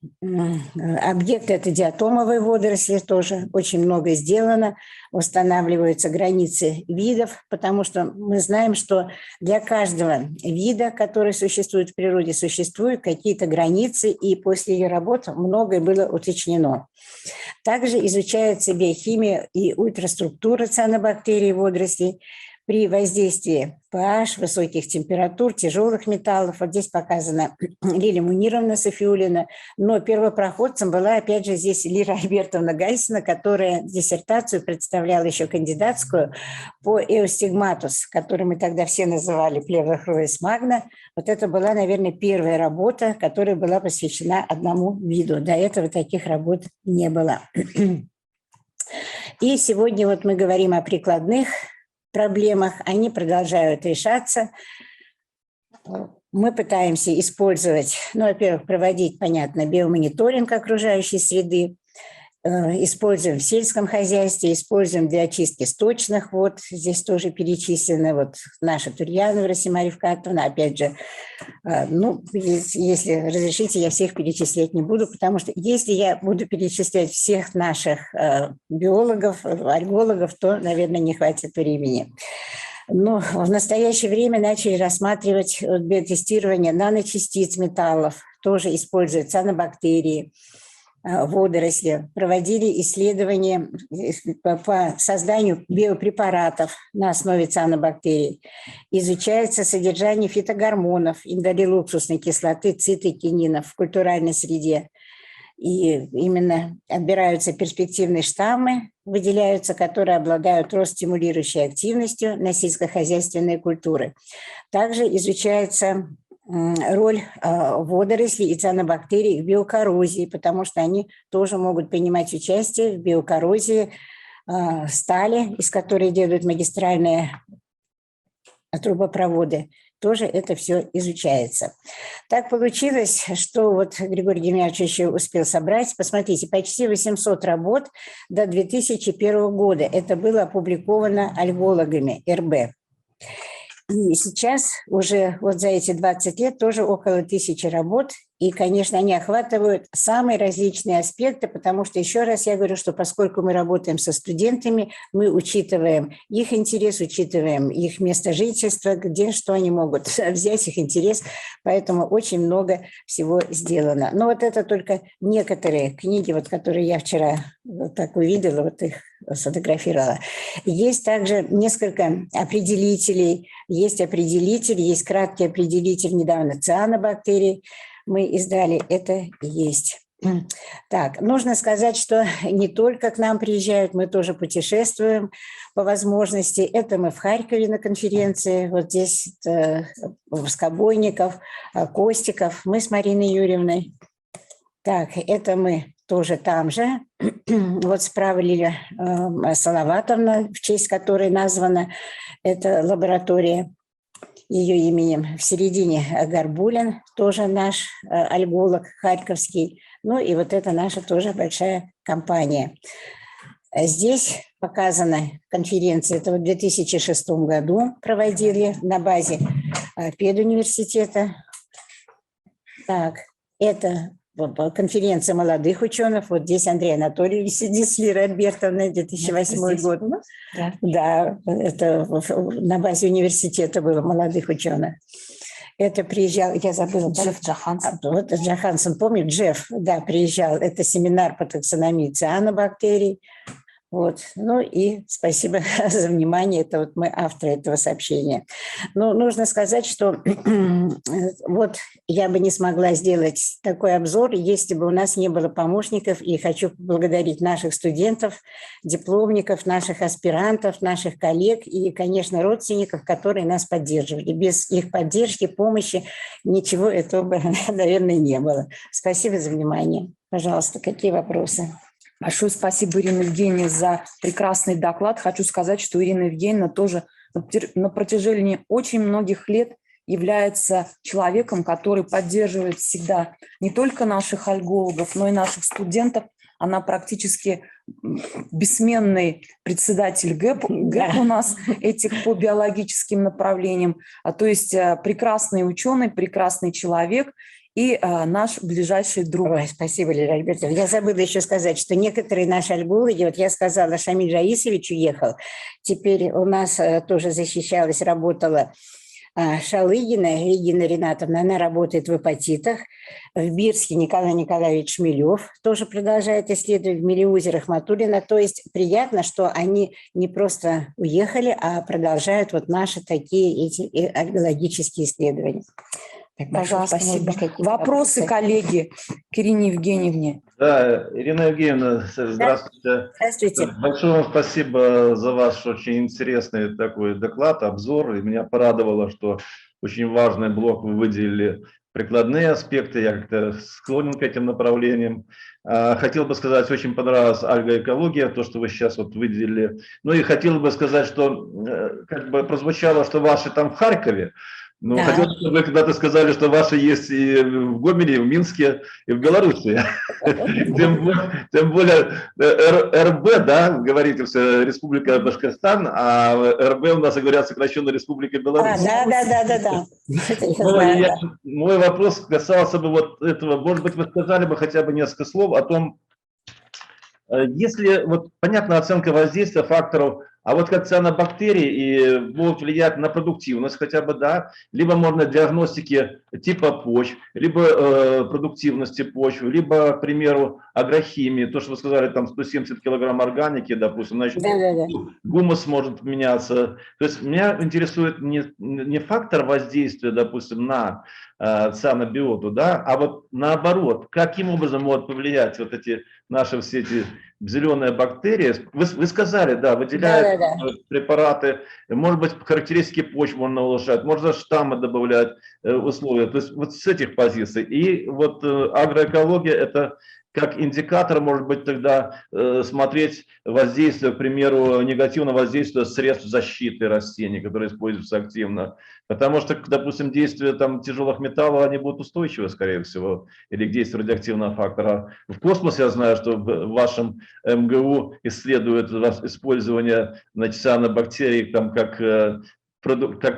объект – это диатомовые водоросли, тоже очень много сделано. Устанавливаются границы видов, потому что мы знаем, что для каждого вида, который существует в природе, существуют какие-то границы, и после ее работы многое было уточнено. Также изучается биохимия и ультраструктура цианобактерий и водорослей при воздействии pH, высоких температур, тяжелых металлов. Вот здесь показана Лилия Мунировна Софиуллина, но первопроходцем была, опять же, здесь Лира Альбертовна Гайсина, которая диссертацию представляла еще кандидатскую по эустигматус, который мы тогда все называли плеврохроис магна. Вот это была, наверное, первая работа, которая была посвящена одному виду. До этого таких работ не было. И сегодня вот мы говорим о прикладных проблемах, они продолжают решаться. Мы пытаемся использовать, ну, во-первых, проводить, понятно, биомониторинг окружающей среды, используем в сельском хозяйстве, используем для очистки сточных вод. Здесь тоже перечислены вот наша Турьянова Расима Рифкатовна. Опять же, ну, если разрешите, я всех перечислять не буду, потому что если я буду перечислять всех наших биологов, альгологов, то, наверное, не хватит времени. Но в настоящее время начали рассматривать биотестирование наночастиц металлов, тоже используют цианобактерии, водоросли, проводили исследования по созданию биопрепаратов на основе цианобактерий. Изучается содержание фитогормонов, индолилуксусной кислоты, цитокининов в культуральной среде. И именно отбираются перспективные штаммы, выделяются, которые обладают ростстимулирующей активностью на сельскохозяйственные культуры. Также изучается роль водорослей и цианобактерий в биокоррозии, потому что они тоже могут принимать участие в биокоррозии стали, из которой делают магистральные трубопроводы. Тоже это все изучается. Так получилось, что вот Григорий Демьянович еще успел собрать. Посмотрите, почти 800 работ до 2001 года. Это было опубликовано альгологами РБ. И сейчас уже вот за эти 20 лет тоже около 1000 работ. И, конечно, они охватывают самые различные аспекты, потому что, еще раз я говорю, что поскольку мы работаем со студентами, мы учитываем их интерес, учитываем их место жительства, где что они могут взять, их интерес. Поэтому очень много всего сделано. Но вот это только некоторые книги, вот, которые я вчера вот так увидела, вот их сфотографировала. Есть также несколько определителей. Есть определитель, есть краткий определитель недавно цианобактерий. Мы издали, это есть. Так, нужно сказать, что не только к нам приезжают, мы тоже путешествуем по возможности. Это мы в Харькове на конференции, вот здесь Скобойников, Костиков, мы с Мариной Юрьевной. Так, это мы тоже там же. Вот справа Лилия Салаватовна, в честь которой названа эта лаборатория. ее именем в середине Горбулин, тоже наш альголог харьковский. Ну и вот это наша тоже большая компания. Здесь показана конференция, это в 2006 году проводили на базе педуниверситета. Так, это конференция молодых ученых. Вот здесь Андрей Анатольевич сидит с Лирой Альбертовной, 2008 год. Да, это на базе университета было молодых ученых. Это приезжал, я забыла. Джефф Джохансон. Вот Джохансон, помню, Джефф, да, приезжал. Это семинар по таксономии цианобактерий. Вот. Ну и спасибо за внимание. Это вот мы авторы этого сообщения. Ну, нужно сказать, что вот я бы не смогла сделать такой обзор, если бы у нас не было помощников. И хочу поблагодарить наших студентов, дипломников, наших аспирантов, наших коллег и, конечно, родственников, которые нас поддерживали. Без их поддержки, помощи ничего этого бы, наверное, не было. Спасибо за внимание. Пожалуйста, какие вопросы? Большое спасибо, Ирина Евгеньевна, за прекрасный доклад. Хочу сказать, что Ирина Евгеньевна тоже на протяжении очень многих лет является человеком, который поддерживает всегда не только наших альгологов, но и наших студентов. Она практически бессменный председатель ГЭП у нас этих по биологическим направлениям. То есть прекрасный ученый, прекрасный человек и наш ближайший друг. Ой, спасибо, Лера Альбертовна. Я забыла еще сказать, что некоторые наши альгологи, вот я сказала, Шамиль Раисович уехал, теперь у нас тоже защищалась, работала Шалыгина, Регина Ринатовна, она работает в гепатитах. В Бирске Николай Николаевич Шмелев тоже продолжает исследовать, в Мелиузе Рахматуллина. То есть приятно, что они не просто уехали, а продолжают вот наши такие эти альгологические исследования. Так, пожалуйста, спасибо. Вопросы, коллеги, к Ирине Евгеньевне. Да, Ирина Евгеньевна, здравствуйте. Здравствуйте. Большое вам спасибо за ваш очень интересный такой доклад, обзор. И меня порадовало, что очень важный блок вы выделили прикладные аспекты. Я как-то склонен к этим направлениям. Хотел бы сказать, очень понравилась альгоэкология, то, что вы сейчас вот выделили. Ну и хотел бы сказать, что как бы прозвучало, что ваши там в Харькове. Ну, да. Хотел, чтобы вы когда-то сказали, что ваши есть и в Гомеле, и в Минске, и в Беларуси. Тем более РБ, да, говорите, Республика Башкортостан, а РБ у нас, говорят, сокращенно Республика Беларусь. Да. Мой вопрос касался бы вот этого. Может быть, вы сказали бы хотя бы несколько слов о том, если, вот, понятно, оценка воздействия факторов, а вот как цианобактерии и будут влиять на продуктивность хотя бы, да, либо можно диагностики типа почв, либо продуктивности почв, либо, к примеру, агрохимии, то, что вы сказали, там 170 килограмм органики, допустим, значит, гумус может меняться. То есть меня интересует не фактор воздействия, допустим, на цианобиоту, да, а вот наоборот, каким образом могут повлиять вот эти наши все эти зеленые бактерии. Вы сказали, да, выделяют препараты, может быть, характеристики почв можно улучшать, можно штаммы добавлять, условия. То есть вот с этих позиций. И вот агроэкология – это как индикатор, может быть, тогда смотреть воздействие, к примеру, негативного воздействия средств защиты растений, которые используются активно. Потому что, допустим, действия там тяжелых металлов, они будут устойчивы, скорее всего, или к действию радиоактивного фактора. В космосе я знаю, что в вашем МГУ исследуют использование цианобактерий там как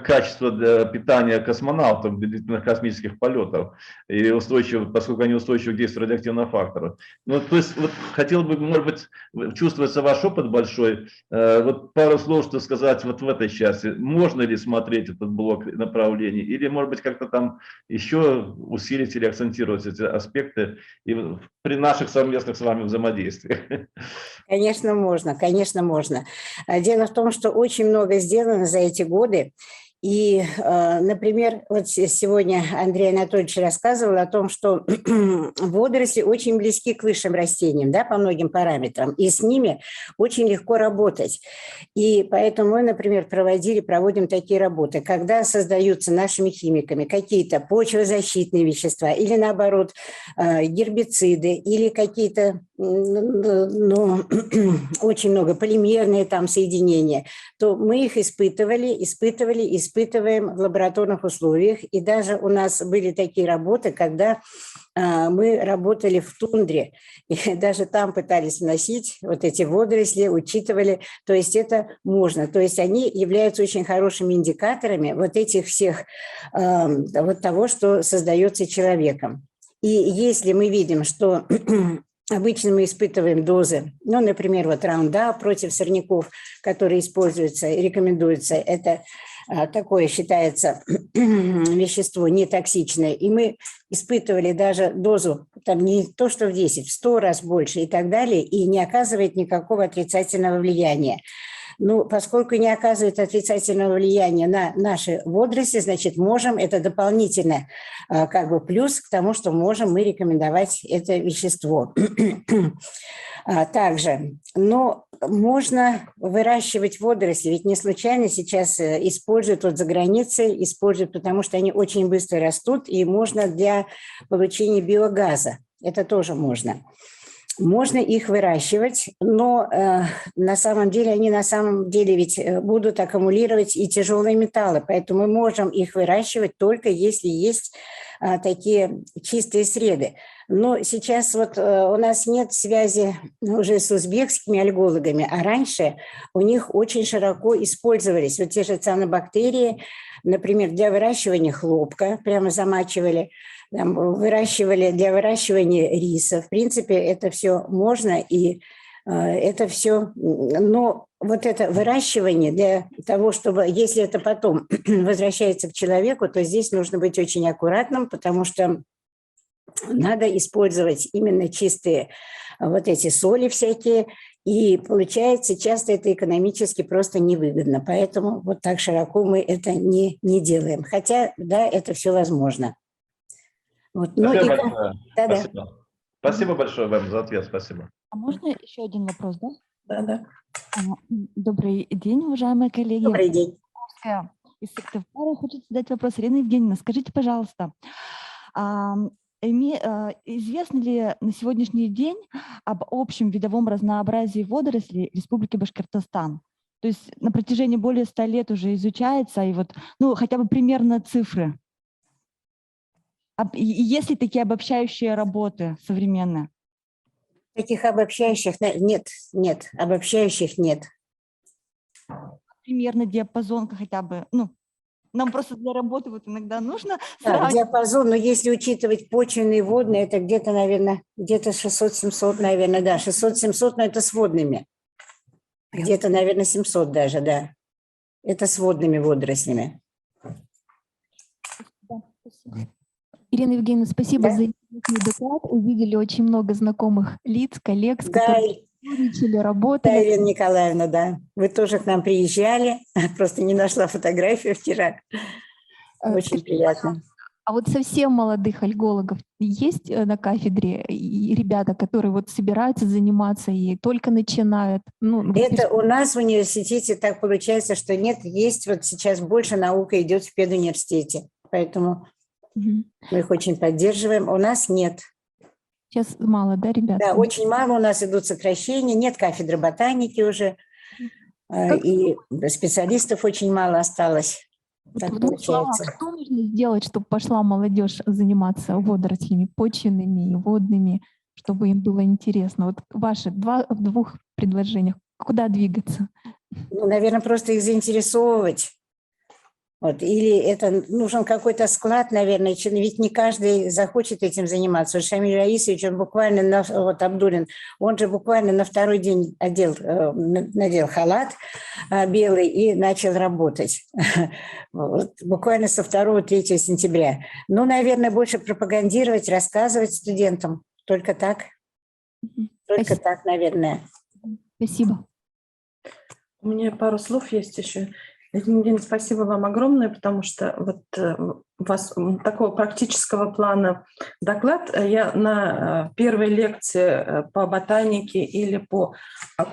качество для питания космонавтов для длительных космических полетов, и устойчиво, поскольку они устойчивы к действию радиоактивного фактора. Ну, то есть, вот, хотел бы, может быть, чувствуется ваш опыт большой, вот пару слов, что сказать вот в этой части. Можно ли смотреть этот блок направлений, или, может быть, как-то там еще усилить или акцентировать эти аспекты и при наших совместных с вами взаимодействиях? Конечно, можно, конечно, можно. Дело в том, что очень много сделано за эти годы. И, например, вот сегодня Андрей Анатольевич рассказывал о том, что водоросли очень близки к высшим растениям, да, по многим параметрам, и с ними очень легко работать. И поэтому мы, например, проводим такие работы, когда создаются нашими химиками какие-то почвозащитные вещества или, наоборот, гербициды или какие-то, очень много полимерные там соединения, то мы их испытывали, испытываем в лабораторных условиях. И даже у нас были такие работы, когда мы работали в тундре, и даже там пытались вносить вот эти водоросли, учитывали, то есть это можно. То есть они являются очень хорошими индикаторами вот этих всех, вот того, что создается человеком. И если мы видим, что обычно мы испытываем дозы, ну, например, вот Roundup против сорняков, которые используются и рекомендуются, это такое считается вещество нетоксичное, и мы испытывали даже дозу, там не то что в 10, в 100 раз больше и так далее, и не оказывает никакого отрицательного влияния. Ну, поскольку не оказывает отрицательного влияния на наши водоросли, значит, можем, это дополнительно как бы плюс к тому, что можем мы рекомендовать это вещество. Также, но можно выращивать водоросли, ведь не случайно сейчас используют вот за границей, используют, потому что они очень быстро растут, и можно для получения биогаза, это тоже можно. Можно их выращивать, но на самом деле они ведь будут аккумулировать и тяжелые металлы, поэтому мы можем их выращивать только если есть такие чистые среды. Но сейчас вот у нас нет связи уже с узбекскими альгологами, а раньше у них очень широко использовались вот те же цианобактерии, например, для выращивания хлопка, прямо замачивали, выращивали для выращивания риса. В принципе, это все можно, и это все, но вот это выращивание для того, чтобы, если это потом возвращается к человеку, то здесь нужно быть очень аккуратным, потому что надо использовать именно чистые вот эти соли всякие, и получается, часто это экономически просто невыгодно, поэтому вот так широко мы это не делаем. Хотя, да, это все возможно. Вот. Спасибо большое. Да-да. Спасибо. Спасибо большое вам за ответ. Спасибо. А можно еще один вопрос, да? Да. Добрый день, уважаемые коллеги. Добрый день. Из Сыктывкара хочет задать вопрос. Ирина Евгеньевна, скажите, пожалуйста, известно ли на сегодняшний день об общем видовом разнообразии водорослей Республики Башкортостан? То есть на протяжении более 100 лет уже изучается, и вот, ну, хотя бы примерно цифры. Есть ли такие обобщающие работы современные? Таких обобщающих нет, обобщающих нет. Примерно диапазон хотя бы, ну, нам просто для работы вот иногда нужно. Да, диапазон, но если учитывать почвенные и водные, это где-то, наверное, где-то 600-700, наверное, да, 600-700, но это с водными. Где-то, наверное, 700 даже, да. Это с водными водорослями. Да, спасибо. Ирина Евгеньевна, спасибо за интересный доклад. Увидели очень много знакомых лиц, коллег, с которыми сотрудничали, работали. Да, Ирина Николаевна, да. Вы тоже к нам приезжали. Просто не нашла фотографию вчера. Очень приятно. А вот совсем молодых альгологов есть на кафедре и ребята, которые вот собираются заниматься и только начинают? Ну, это у нас в университете так получается, что нет, есть вот сейчас больше наука идет в педуниверситете. Поэтому мы их очень поддерживаем. У нас нет. Сейчас мало, да, ребята? Да, очень мало. У нас идут сокращения. Нет кафедры ботаники уже. И специалистов очень мало осталось. Так получается. Что нужно сделать, чтобы пошла молодежь заниматься водорослями, почвенными и водными, чтобы им было интересно? Вот ваши в двух предложениях. Куда двигаться? Ну, наверное, просто их заинтересовывать. Вот. Или это нужен какой-то склад, наверное, ведь не каждый захочет этим заниматься. Шамиль Раисович, он буквально, вот Абдулин, он же буквально на второй день надел халат белый и начал работать. Вот. Буквально со 2-3 сентября. Ну, наверное, больше пропагандировать, рассказывать студентам. Только так. Только так, наверное. Спасибо. У меня пару слов есть еще. Евгения, спасибо вам огромное, потому что вот у вас такого практического плана доклад. Я на первой лекции по ботанике или по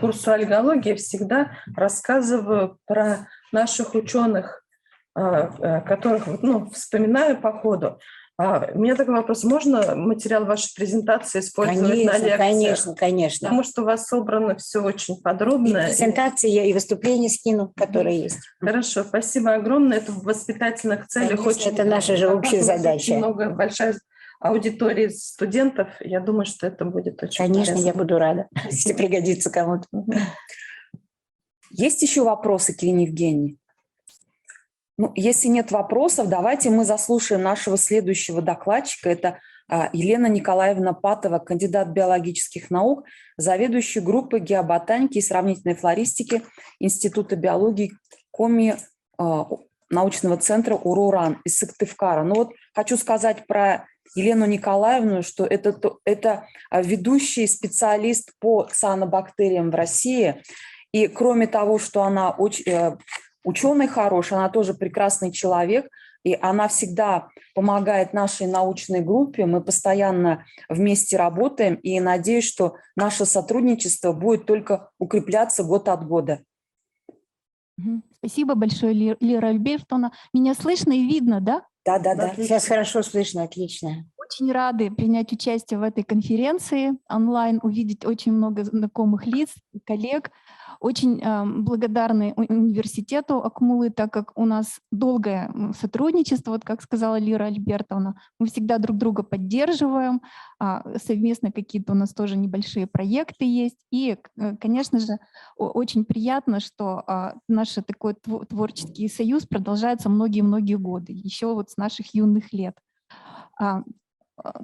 курсу альгологии всегда рассказываю про наших ученых, которых вспоминаю по ходу. У меня такой вопрос. Можно материал вашей презентации использовать на лекциях? Конечно, конечно. Потому что у вас собрано все очень И подробно. презентации я и выступления скину, которые есть. Хорошо, спасибо огромное. Это в воспитательных целях. Конечно, это наша же общая У нас задача. Очень много, большая аудитория студентов. Я думаю, что это будет очень Конечно, полезно. я буду рада, если пригодится кому-то. Есть еще вопросы к Ирине Евгеньевне? Ну, если нет вопросов, давайте мы заслушаем нашего следующего докладчика. Это Елена Николаевна Патова, кандидат биологических наук, заведующий группой геоботаники и сравнительной флористики Института биологии КОМИ научного центра УРУРАН из Сыктывкара. Ну вот хочу сказать про Елену Николаевну, что это ведущий специалист по цианобактериям в России. И кроме того, что она ученый хороший, она тоже прекрасный человек, и она всегда помогает нашей научной группе. Мы постоянно вместе работаем, и надеюсь, что наше сотрудничество будет только укрепляться год от года. Спасибо большое, Лера Альбертовна. Меня слышно и видно, да? Да. Сейчас хорошо слышно, отлично. Очень рады принять участие в этой конференции онлайн, увидеть очень много знакомых лиц, коллег. Очень благодарны университету Акмулы, так как у нас долгое сотрудничество, вот как сказала Лера Альбертовна. Мы всегда друг друга поддерживаем, совместно какие-то у нас тоже небольшие проекты есть. И, конечно же, очень приятно, что наш такой творческий союз продолжается многие-многие годы, еще вот с наших юных лет.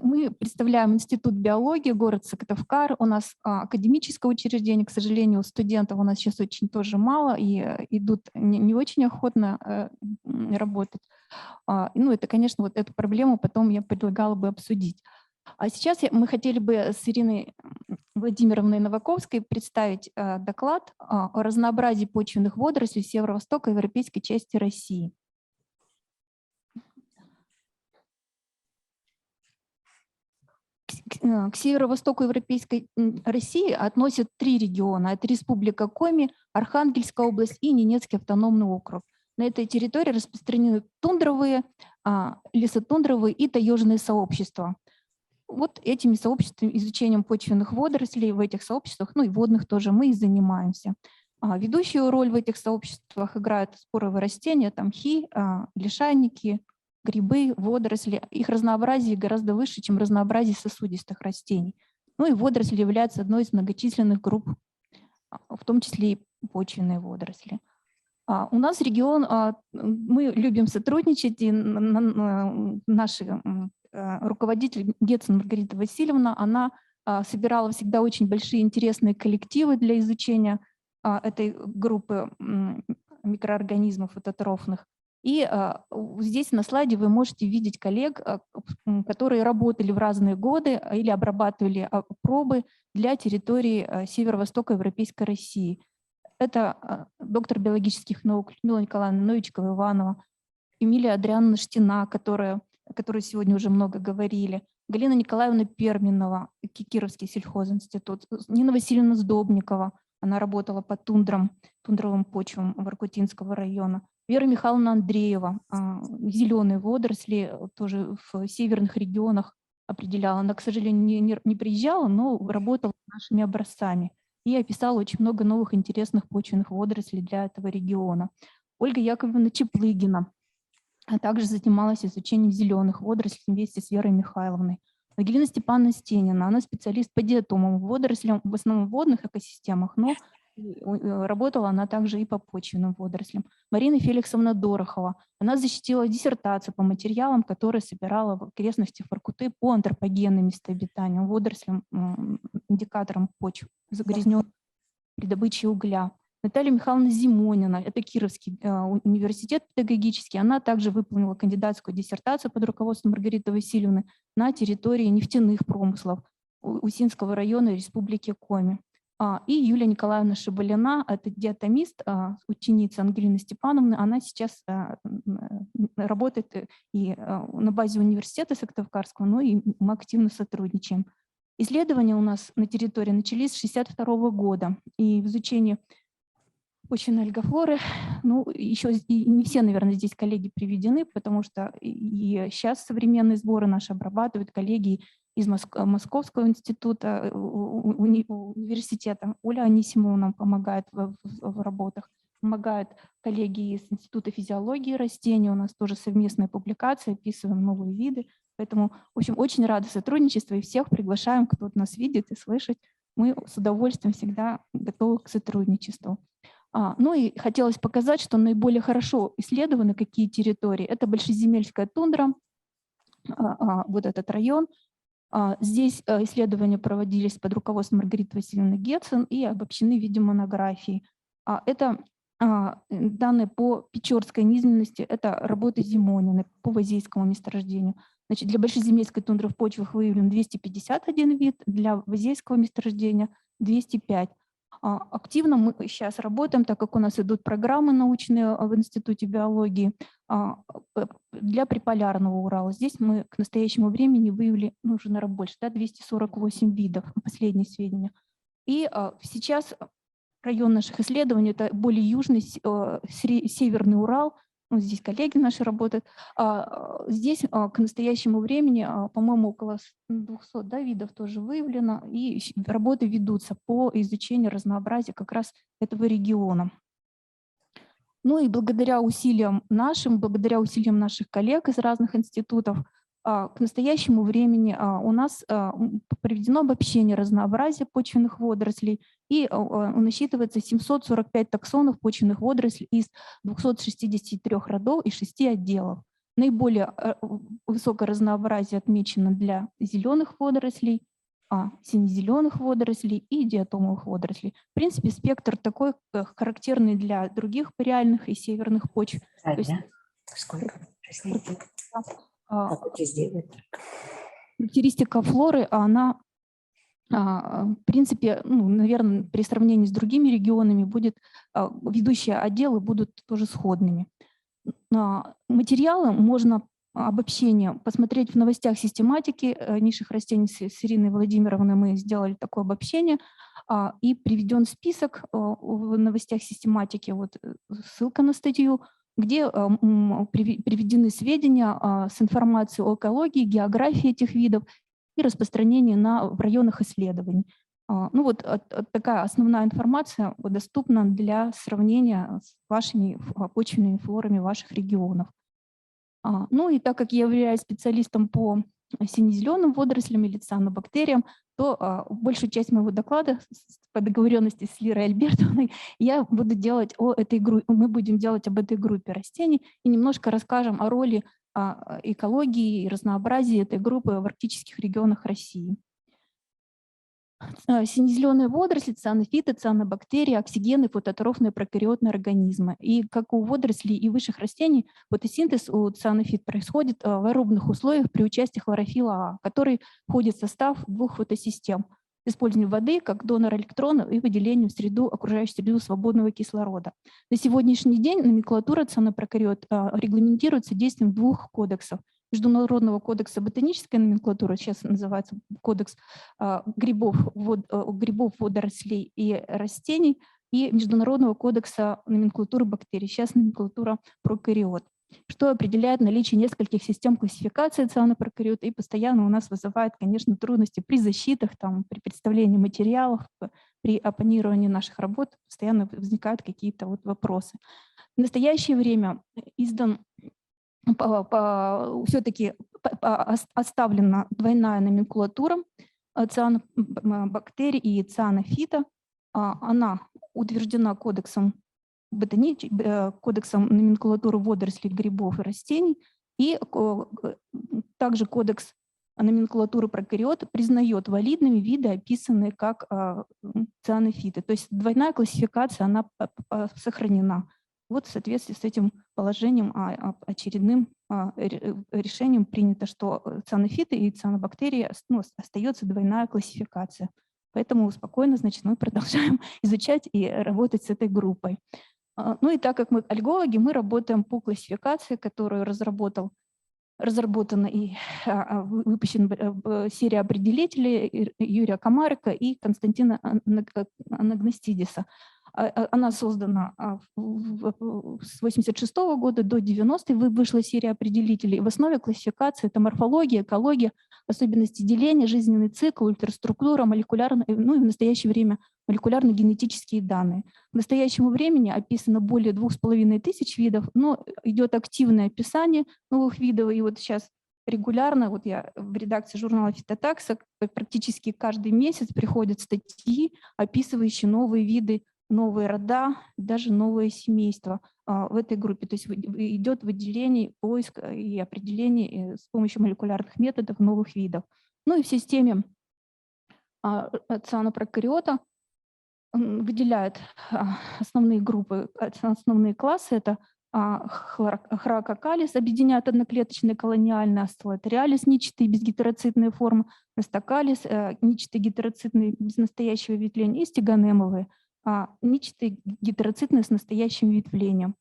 Мы представляем Институт биологии, город Сыктывкар. У нас академическое учреждение, к сожалению, студентов у нас сейчас очень тоже мало и идут не очень охотно работать. Ну, это, конечно, вот эту проблему потом я предлагала бы обсудить. А сейчас мы хотели бы с Ириной Владимировной Новаковской представить доклад о разнообразии почвенных водорослей северо-востока европейской части России. К северо-востоку европейской России относят 3 региона. Это Республика Коми, Архангельская область и Ненецкий автономный округ. На этой территории распространены тундровые, лесотундровые и таежные сообщества. Вот этими сообществами, изучением почвенных водорослей в этих сообществах, ну и водных тоже, мы и занимаемся. Ведущую роль в этих сообществах играют споровые растения, там мхи, лишайники, грибы, водоросли. Их разнообразие гораздо выше, чем разнообразие сосудистых растений. Ну и водоросли являются одной из многочисленных групп, в том числе и почвенные водоросли. У нас регион, мы любим сотрудничать, и наш руководитель Гетцен Маргарита Васильевна, она собирала всегда очень большие интересные коллективы для изучения этой группы микроорганизмов фототрофных. И здесь на слайде вы можете видеть коллег, которые работали в разные годы или обрабатывали пробы для территории северо-востока европейской России. Это доктор биологических наук Людмила Николаевна Новичкова-Иванова, Эмилия Адриановна Штина, о которой сегодня уже много говорили, Галина Николаевна Перминова, Кировский сельхозинститут, Нина Васильевна Сдобникова, она работала по тундровым почвам Воркутинского района, Вера Михайловна Андреева, зеленые водоросли, тоже в северных регионах определяла. Она, к сожалению, не приезжала, но работала с нашими образцами и описала очень много новых интересных почвенных водорослей для этого региона. Ольга Яковлевна Чеплыгина также занималась изучением зеленых водорослей вместе с Верой Михайловной. Ангелина Степановна Стенина, она специалист по диатомовым водорослям, в основном в водных экосистемах, но работала она также и по почвенным водорослям. Марина Феликсовна Дорохова, она защитила диссертацию по материалам, которые собирала в окрестностях Воркуты по антропогенным местообитаниям, водорослям, индикаторам почв, загрязненных при добыче угля. Наталья Михайловна Зимонина, это Кировский университет педагогический, она также выполнила кандидатскую диссертацию под руководством Маргариты Васильевны на территории нефтяных промыслов Усинского района Республики Коми. И Юлия Николаевна Шабалина, это диатомист, ученица Ангелины Степановны, она сейчас работает и на базе университета Сыктывкарского, но и мы активно сотрудничаем. Исследования у нас на территории начались с 1962 года, и в изучении почвенной альгофлоры. Ну, еще и не все, наверное, здесь коллеги приведены, потому что и сейчас современные сборы наши обрабатывают коллеги из Московского института, университета. Оля Анисимова нам помогает в работах. Помогают коллеги из Института физиологии растений. У нас тоже совместная публикация, описываем новые виды. Поэтому, в общем, очень рады сотрудничеству и всех приглашаем, кто нас видит и слышит. Мы с удовольствием всегда готовы к сотрудничеству. Ну и хотелось показать, что наиболее хорошо исследованы какие территории. Это Большеземельская тундра, вот этот район. Здесь исследования проводились под руководством Маргариты Васильевны Гетцен и обобщены в виде монографии. Это данные по Печорской низменности, это работы Зимонина по Вазейскому месторождению. Значит, для Большеземельской тундры в почвах выявлен 251 вид, для Вазейского месторождения 205. Активно мы сейчас работаем, так как у нас идут программы научные в Институте биологии для приполярного Урала. Здесь мы к настоящему времени выявили, ну, уже, наверное, больше, да, 248 видов, последние сведения. И сейчас район наших исследований – это более южный, северный Урал. Вот здесь коллеги наши работают. Здесь к настоящему времени, по-моему, около 200, да, видов тоже выявлено, и работы ведутся по изучению разнообразия как раз этого региона. Ну и благодаря усилиям нашим наших коллег из разных институтов, к настоящему времени у нас проведено обобщение разнообразия почвенных водорослей, и насчитывается 745 таксонов почвенных водорослей из 263 родов и 6 отделов. Наиболее высокое разнообразие отмечено для зеленых водорослей, сине-зеленых водорослей и диатомовых водорослей. В принципе, спектр такой характерный для других реальных и северных почв. Да, То есть, сколько? Как это сделать? Характеристика флоры, она, в принципе, ну, наверное, при сравнении с другими регионами будет, ведущие отделы будут тоже сходными. Материалы можно обобщение посмотреть в новостях систематики низших растений с Ириной Владимировной. Мы сделали такое обобщение, и приведен список в новостях систематики, вот ссылка на статью, где приведены сведения с информацией о экологии, географии этих видов и распространении в районах исследований. Ну вот такая основная информация доступна для сравнения с вашими почвенными флорами ваших регионов. Ну и так как я являюсь специалистом по сине-зеленым водорослям или цианобактериям, то большую часть моего доклада по договоренности с Лирой Альбертовной я буду делать мы будем делать об этой группе растений и немножко расскажем о роли экологии и разнообразии этой группы в арктических регионах России. Сине-зеленые водоросли, цианофиты, цианобактерии, оксигены, фототрофные прокариотные организмы. И как у водорослей и высших растений, фотосинтез у цианофит происходит в аэробных условиях при участии хлорофилла А, который входит в состав двух фотосистем с использованием воды как донора электронов и выделением в среду, окружающую среду свободного кислорода. На сегодняшний день номенклатура цианопрокариот регламентируется действием двух кодексов. Международного кодекса ботанической номенклатуры, сейчас называется кодекс грибов, водорослей и растений, и Международного кодекса номенклатуры бактерий, сейчас номенклатура прокариот, что определяет наличие нескольких систем классификации цианопрокариота и постоянно у нас вызывает, конечно, трудности при защитах, при представлении материалов, при оппонировании наших работ, постоянно возникают какие-то вот вопросы. В настоящее время издан все-таки оставлена двойная номенклатура цианобактерий и цианофита. Она утверждена кодексом номенклатуры водорослей, грибов и растений. И также кодекс номенклатуры прокариот признает валидными виды, описанные как цианофиты. То есть двойная классификация, она сохранена. Вот в соответствии с этим положением очередным решением принято, что цианофиты и цианобактерии остается двойная классификация. Поэтому спокойно, значит, мы продолжаем изучать и работать с этой группой. Ну и так как мы альгологи, мы работаем по классификации, которую разработана и выпущена серия определителей Юрия Комарика и Константина Анагностидиса. Она создана с 1986 года до 90-х, вышла серия определителей. В основе классификации это морфология, экология, особенности деления, жизненный цикл, ультраструктура, молекулярная, ну и в настоящее время молекулярно-генетические данные. К настоящему времени описано более 2500 видов, но идет активное описание новых видов, и вот сейчас регулярно, вот я в редакции журнала «Фитотакса» практически каждый месяц приходят статьи, описывающие новые виды, новые рода, даже новые семейства в этой группе. То есть идет выделение, поиск и определение с помощью молекулярных методов новых видов. Ну и в системе цианопрокариота выделяют основные группы, основные классы. Это Хракокалис объединяют одноклеточные колониальные, астеллатериалис, ничатые безгетероцитные формы, Астакалис, ничатые гетероцитные без настоящего ветвления, и стеганемовые, ничатые гетероцитные с настоящим ветвлением.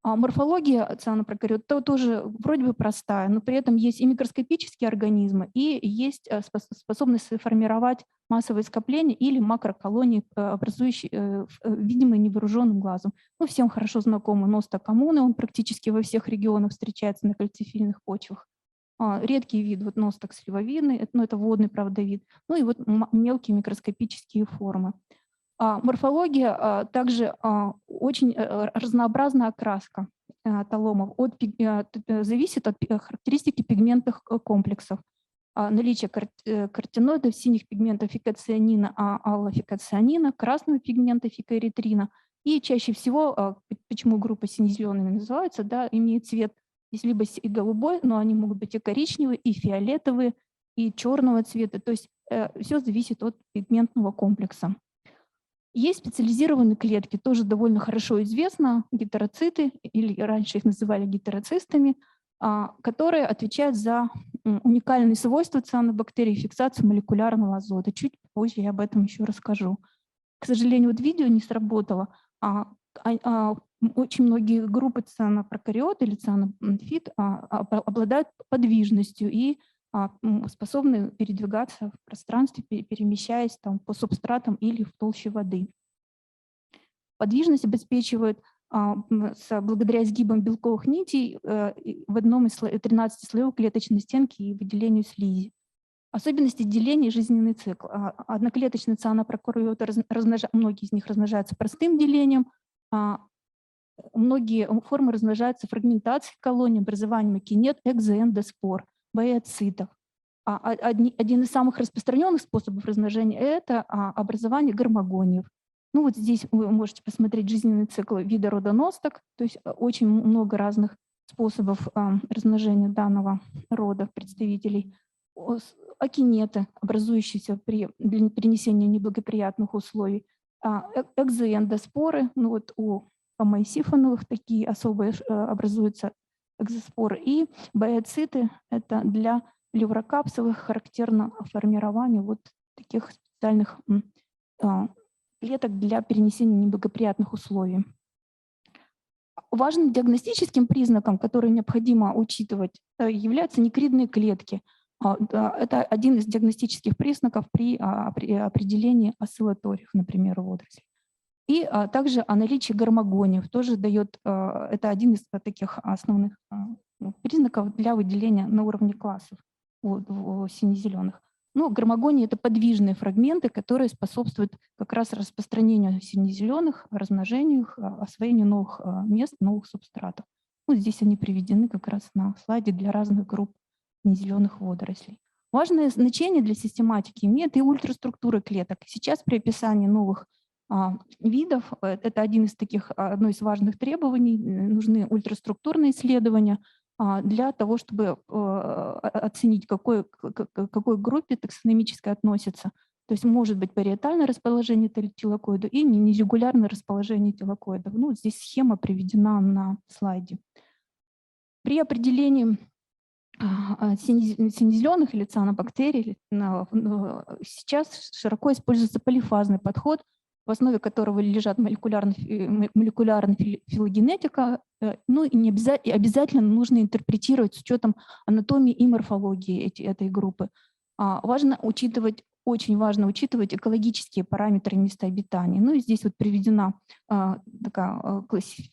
Морфология цианопрокариота тоже вроде бы простая, но при этом есть и микроскопические организмы, и есть способность формировать массовые скопления или макроколонии, образующие видимые невооруженным глазом. Ну, всем хорошо знакомы ностокоммуны, он практически во всех регионах встречается на кальцифильных почвах. Редкий вид, вот носток сливовидный, но это водный, правда, вид. Ну и вот мелкие микроскопические формы. Морфология также очень разнообразная окраска таломов, зависит от характеристики пигментных комплексов. Наличие каротиноидов, синих пигментов фикоцианина, аллофикоцианина, красного пигмента фикоэритрина. И чаще всего, почему группа сине-зелеными называется, да, имеет цвет здесь либо и голубой, но они могут быть и коричневые, и фиолетовые, и черного цвета. То есть все зависит от пигментного комплекса. Есть специализированные клетки, тоже довольно хорошо известно, гетероциты, или раньше их называли гетероцистами, которые отвечают за уникальные свойства цианобактерий, фиксацию молекулярного азота. Чуть позже я об этом еще расскажу. К сожалению, вот видео не сработало. Очень многие группы цианопрокариот или цианофит обладают подвижностью и способны передвигаться в пространстве, перемещаясь там по субстратам или в толще воды. Подвижность обеспечивает благодаря изгибам белковых нитей в одном из 13 слоев клеточной стенки и выделению слизи. Особенности деления и жизненный цикл. Одноклеточные цианопрокариоты, многие из них размножаются простым делением, многие формы размножаются фрагментацией колоний, образованием кинет, экзоэндоспор, баеоцитов. Один из самых распространенных способов размножения – это образование гармогониев. Ну вот здесь вы можете посмотреть жизненный цикл вида родоносток, то есть очень много разных способов размножения данного рода представителей. Акинеты, образующиеся при перенесении неблагоприятных условий. Экзоэндоспоры, ну вот у гомоисифоновых такие особые образуются экзоспоры. И баеоциты – это для плеврокапсовых характерно формирование вот таких специальных клеток для перенесения неблагоприятных условий. Важным диагностическим признаком, который необходимо учитывать, являются некридные клетки. Это один из диагностических признаков при определении осциллаториев, например, в водорослей. И также наличие гармогониев тоже дает, это один из таких основных признаков для выделения на уровне классов у сине-зеленых. Ну, гармогонии – это подвижные фрагменты, которые способствуют как раз распространению сине-зеленых, размножению их, освоению новых мест, новых субстратов. Ну, здесь они приведены как раз на слайде для разных групп сине-зеленых водорослей. Важное значение для систематики имеет и ультраструктура клеток. Сейчас при описании новых видов, это одно из важных требований, нужны ультраструктурные исследования для того, чтобы оценить, к какой группе таксономической относится. То есть может быть париетальное расположение тилакоидов и нерегулярное расположение тилакоидов. Ну, здесь схема приведена на слайде. При определении сине-зеленых или цианобактерий сейчас широко используется полифазный подход, в основе которого лежат молекулярная филогенетика, ну и обязательно нужно интерпретировать с учетом анатомии и морфологии этой группы. Важно учитывать очень важно учитывать экологические параметры места обитания. Ну и здесь вот приведена такая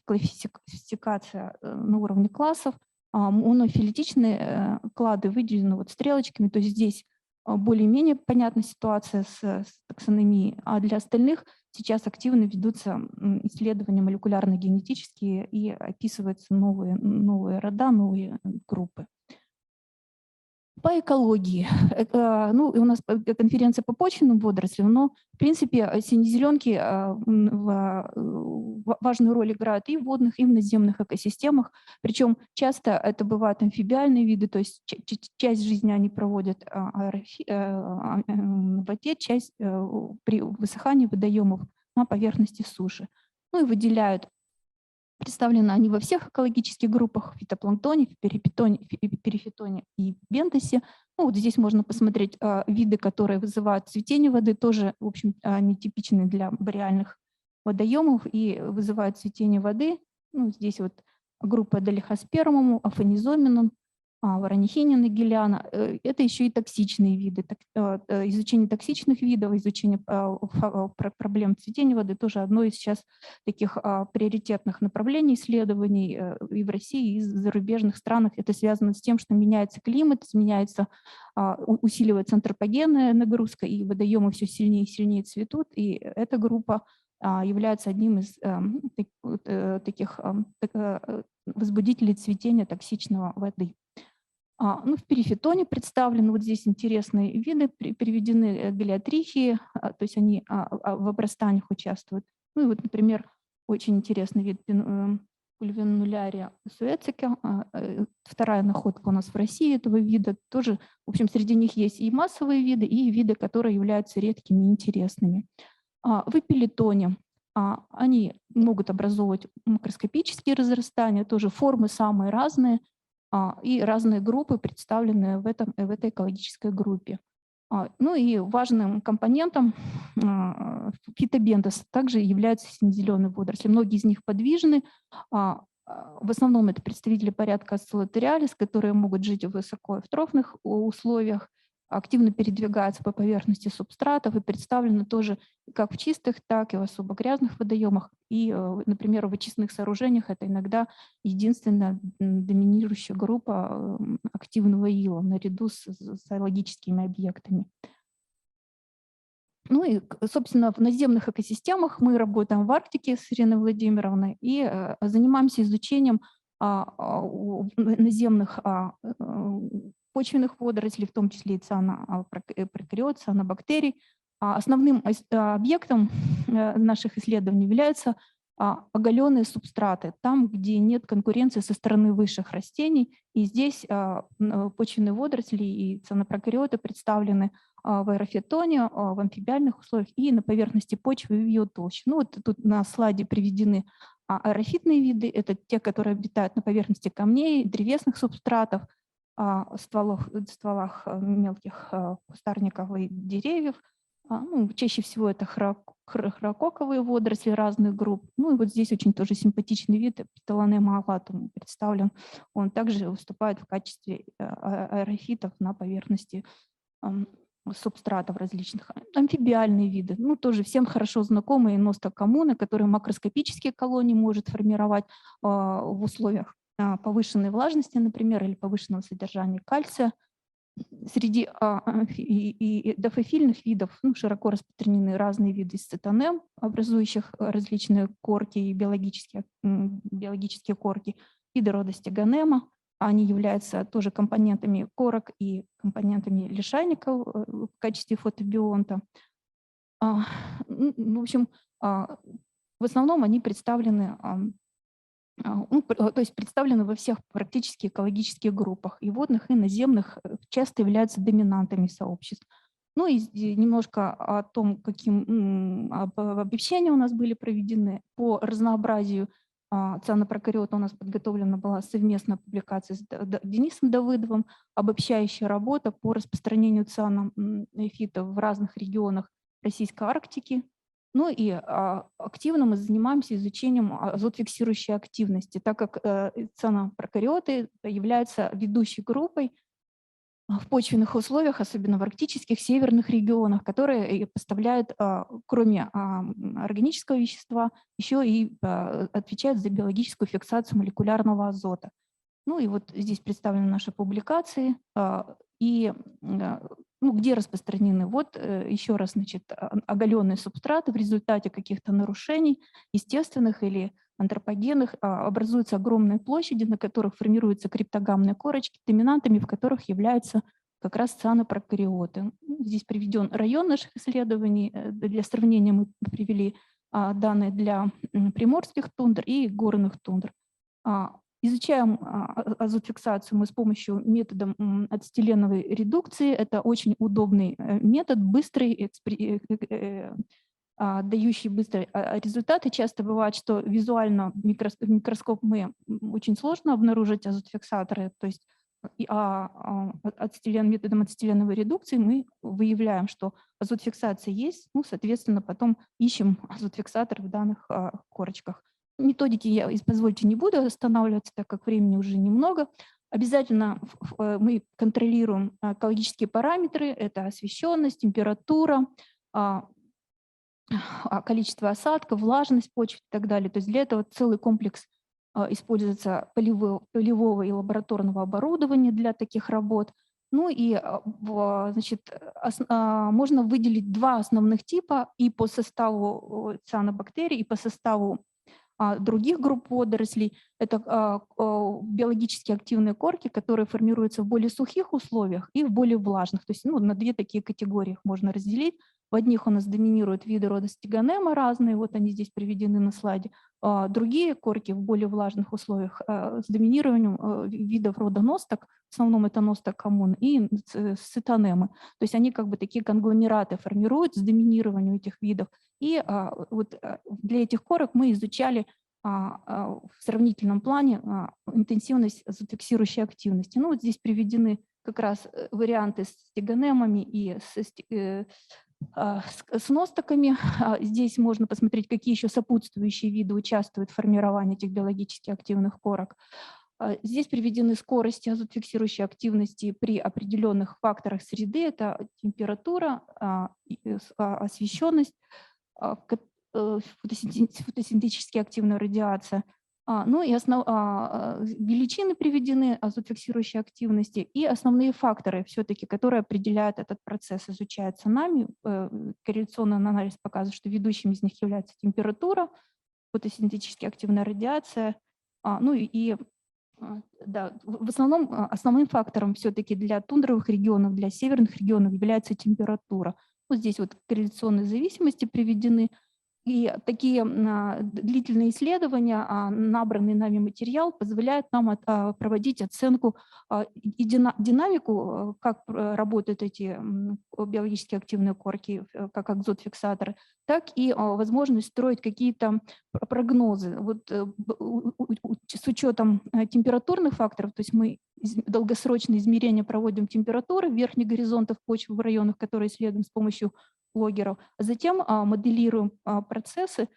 классификация на уровне классов. Монофилетичные клады выделены вот стрелочками, то есть здесь более-менее понятна ситуация с таксономией, а для остальных сейчас активно ведутся исследования молекулярно-генетические и описываются новые рода, новые группы. По экологии. Ну, и у нас конференция по почвенным водорослям, но, в принципе, сине-зеленки важную роль играют и в водных, и в наземных экосистемах. Причем часто это бывают амфибиальные виды, то есть часть жизни они проводят в воде, часть при высыхании водоемов на поверхности суши. Ну и выделяют. Представлены они во всех экологических группах: в фитопланктоне, в перифитоне и бентосе. Ну, вот здесь можно посмотреть виды, которые вызывают цветение воды, тоже, в общем, они типичны для бореальных водоемов и вызывают цветение воды. Ну, здесь вот группа Долихоспермум, Афонизоминум, Воронихинин и Гелиана. Это еще и токсичные виды. Изучение токсичных видов, изучение проблем цветения воды тоже одно из сейчас таких приоритетных направлений исследований и в России, и в зарубежных странах. Это связано с тем, что меняется климат, усиливается антропогенная нагрузка, и водоемы все сильнее и сильнее цветут. И эта группа является одним из таких возбудителей цветения токсичного воды. Ну, в перифитоне представлены вот здесь интересные виды, приведены галиотрихии, то есть они в обрастаниях участвуют. Ну и вот, например, очень интересный вид Пульвинулярия суэцика, вторая находка у нас в России этого вида. Тоже, в общем, среди них есть и массовые виды, и виды, которые являются редкими и интересными. В эпилетоне они могут образовывать макроскопические разрастания, тоже формы самые разные, и разные группы представлены в этой экологической группе. Ну и важным компонентом фитобентоса также являются сине-зеленые водоросли. Многие из них подвижны. В основном это представители порядка Осциллатериалис, которые могут жить в высокоэвтрофных условиях, активно передвигаются по поверхности субстратов и представлены тоже как в чистых, так и в особо грязных водоемах. И, например, в очистных сооружениях это иногда единственная доминирующая группа активного ила наряду с зоологическими объектами. Ну и, собственно, в наземных экосистемах мы работаем в Арктике с Ириной Владимировной и занимаемся изучением наземных почвенных водорослей, в том числе и цианопрокариот, цианобактерий. Основным объектом наших исследований являются оголенные субстраты, там, где нет конкуренции со стороны высших растений. И здесь почвенные водоросли и цианопрокариоты представлены в аэрофитоне, в амфибиальных условиях и на поверхности почвы и в ее толще. Ну вот тут на слайде приведены аэрофитные виды, это те, которые обитают на поверхности камней, древесных субстратов, стволах мелких кустарников и деревьев. Ну, чаще всего это хрококовые водоросли разных групп. Ну и вот здесь очень тоже симпатичный вид, Петалонема алатум представлен. Он также выступает в качестве аэрофитов на поверхности субстратов различных. Амфибиальные виды, ну тоже всем хорошо знакомые ностокоммуны, которые макроскопические колонии может формировать в условиях повышенной влажности, например, или повышенного содержания кальция. Среди дофофильных видов широко распространены разные виды цитонем, образующих различные корки и биологические корки, виды рода стегонема. Они являются тоже компонентами корок и компонентами лишайников в качестве фотобионта. В общем, в основном они представлены то есть представлены во всех практически экологических группах, и водных, и наземных, часто являются доминантами сообществ. Ну и немножко о том, каким обобщения у нас были проведены. По разнообразию цианопрокариота у нас подготовлена была совместная публикация с Денисом Давыдовым, обобщающая работа по распространению цианофитов в разных регионах Российской Арктики. Ну и активно мы занимаемся изучением азотфиксирующей активности, так как цианопрокариоты являются ведущей группой в почвенных условиях, особенно в арктических, северных регионах, которые поставляют, кроме органического вещества, еще и отвечают за биологическую фиксацию молекулярного азота. Ну и вот здесь представлены наши публикации, и где распространены. Вот еще раз, значит, оголенные субстраты в результате каких-то нарушений, естественных или антропогенных, образуются огромные площади, на которых формируются криптогамные корочки, доминантами в которых являются как раз цианопрокариоты. Здесь приведен район наших исследований. Для сравнения мы привели данные для приморских тундр и горных тундр. Изучаем азотфиксацию мы с помощью метода ацетиленовой редукции. Это очень удобный метод, быстрый, дающий быстрые результаты. Часто бывает, что визуально в микроскоп мы очень сложно обнаружить азотфиксаторы, то есть методом ацетиленовой редукции мы выявляем, что азотфиксация есть, ну, соответственно, потом ищем азотфиксатор в данных корочках. Методики я, позвольте, не буду останавливаться, так как времени уже немного. Обязательно мы контролируем экологические параметры, это освещенность, температура, количество осадков, влажность почвы и так далее. То есть для этого целый комплекс используется полевого и лабораторного оборудования для таких работ. Ну и, значит, можно выделить два основных типа и по составу цианобактерий, и по составу других групп водорослей. Это биологически активные корки, которые формируются в более сухих условиях и в более влажных. То есть на две такие категории их можно разделить. В одних у нас доминируют виды рода стегонема разные, вот они здесь приведены на слайде. Другие корки в более влажных условиях с доминированием видов рода носток, в основном это носток коммун, и цитонемы. То есть они как бы такие конгломераты формируют с доминированием этих видов. И вот для этих корок мы изучали в сравнительном плане интенсивность азотфиксирующей активности. Ну вот здесь приведены как раз варианты с стегонемами и с ностоками. Здесь можно посмотреть, какие еще сопутствующие виды участвуют в формировании этих биологически активных корок. Здесь приведены скорости азотфиксирующей активности при определенных факторах среды. Это температура, освещенность, фотосинтетически активная радиация. Ну и величины приведены азотфиксирующей активности и основные факторы все-таки, которые определяют этот процесс, изучаются нами. Корреляционный анализ показывает, что ведущим из них является температура, фотосинтетически активная радиация. Ну и да, в основном основным фактором все-таки для тундровых регионов, для северных регионов является температура. Вот здесь вот корреляционные зависимости приведены. И такие длительные исследования, набранный нами материал, позволяют нам проводить оценку и динамику, как работают эти биологически активные корки, как азотфиксаторы, так и возможность строить какие-то прогнозы. Вот с учетом температурных факторов, то есть мы долгосрочные измерения проводим температуры верхних горизонтов почвы в районах, которые исследуем с помощью логеров, а затем моделируем процессы,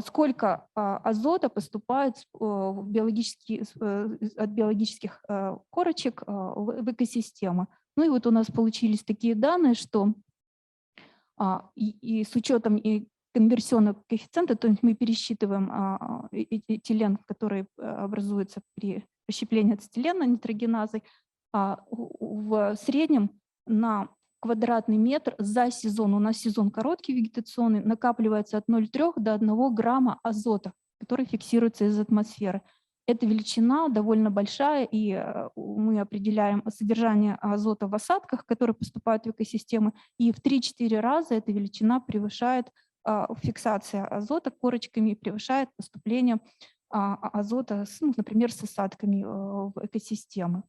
сколько азота поступает от биологических корочек в экосистему. Ну и вот у нас получились такие данные, что и с учетом конверсионного коэффициента, то есть мы пересчитываем этилен, который образуется при расщеплении ацетилена нитрогеназой, в среднем на квадратный метр за сезон, у нас сезон короткий вегетационный, накапливается от 0,3 до 1 грамма азота, который фиксируется из атмосферы. Эта величина довольно большая, и мы определяем содержание азота в осадках, которые поступают в экосистемы, и в 3-4 раза эта величина превышает фиксация азота корочками, превышает поступление азота, например, с осадками в экосистемы.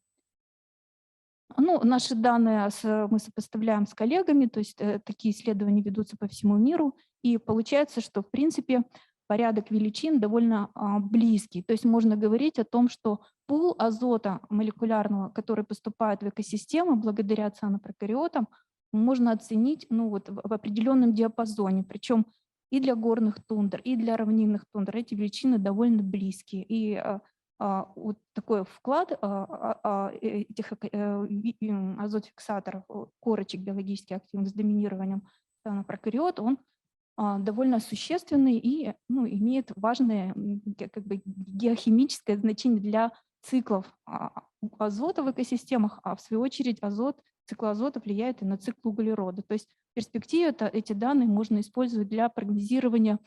Ну, наши данные мы сопоставляем с коллегами, то есть такие исследования ведутся по всему миру, и получается, что, в принципе, порядок величин довольно близкий. То есть можно говорить о том, что пул азота молекулярного, который поступает в экосистему благодаря цианопрокариотам, можно оценить в определенном диапазоне, причем и для горных тундр, и для равнинных тундр эти величины довольно близкие. И вот такой вклад этих азотфиксаторов, корочек биологически активных с доминированием прокариот, он довольно существенный и имеет важное как бы геохимическое значение для циклов азота в экосистемах, а в свою очередь цикл азота влияет и на цикл углерода. То есть в перспективе эти данные можно использовать для прогнозирования,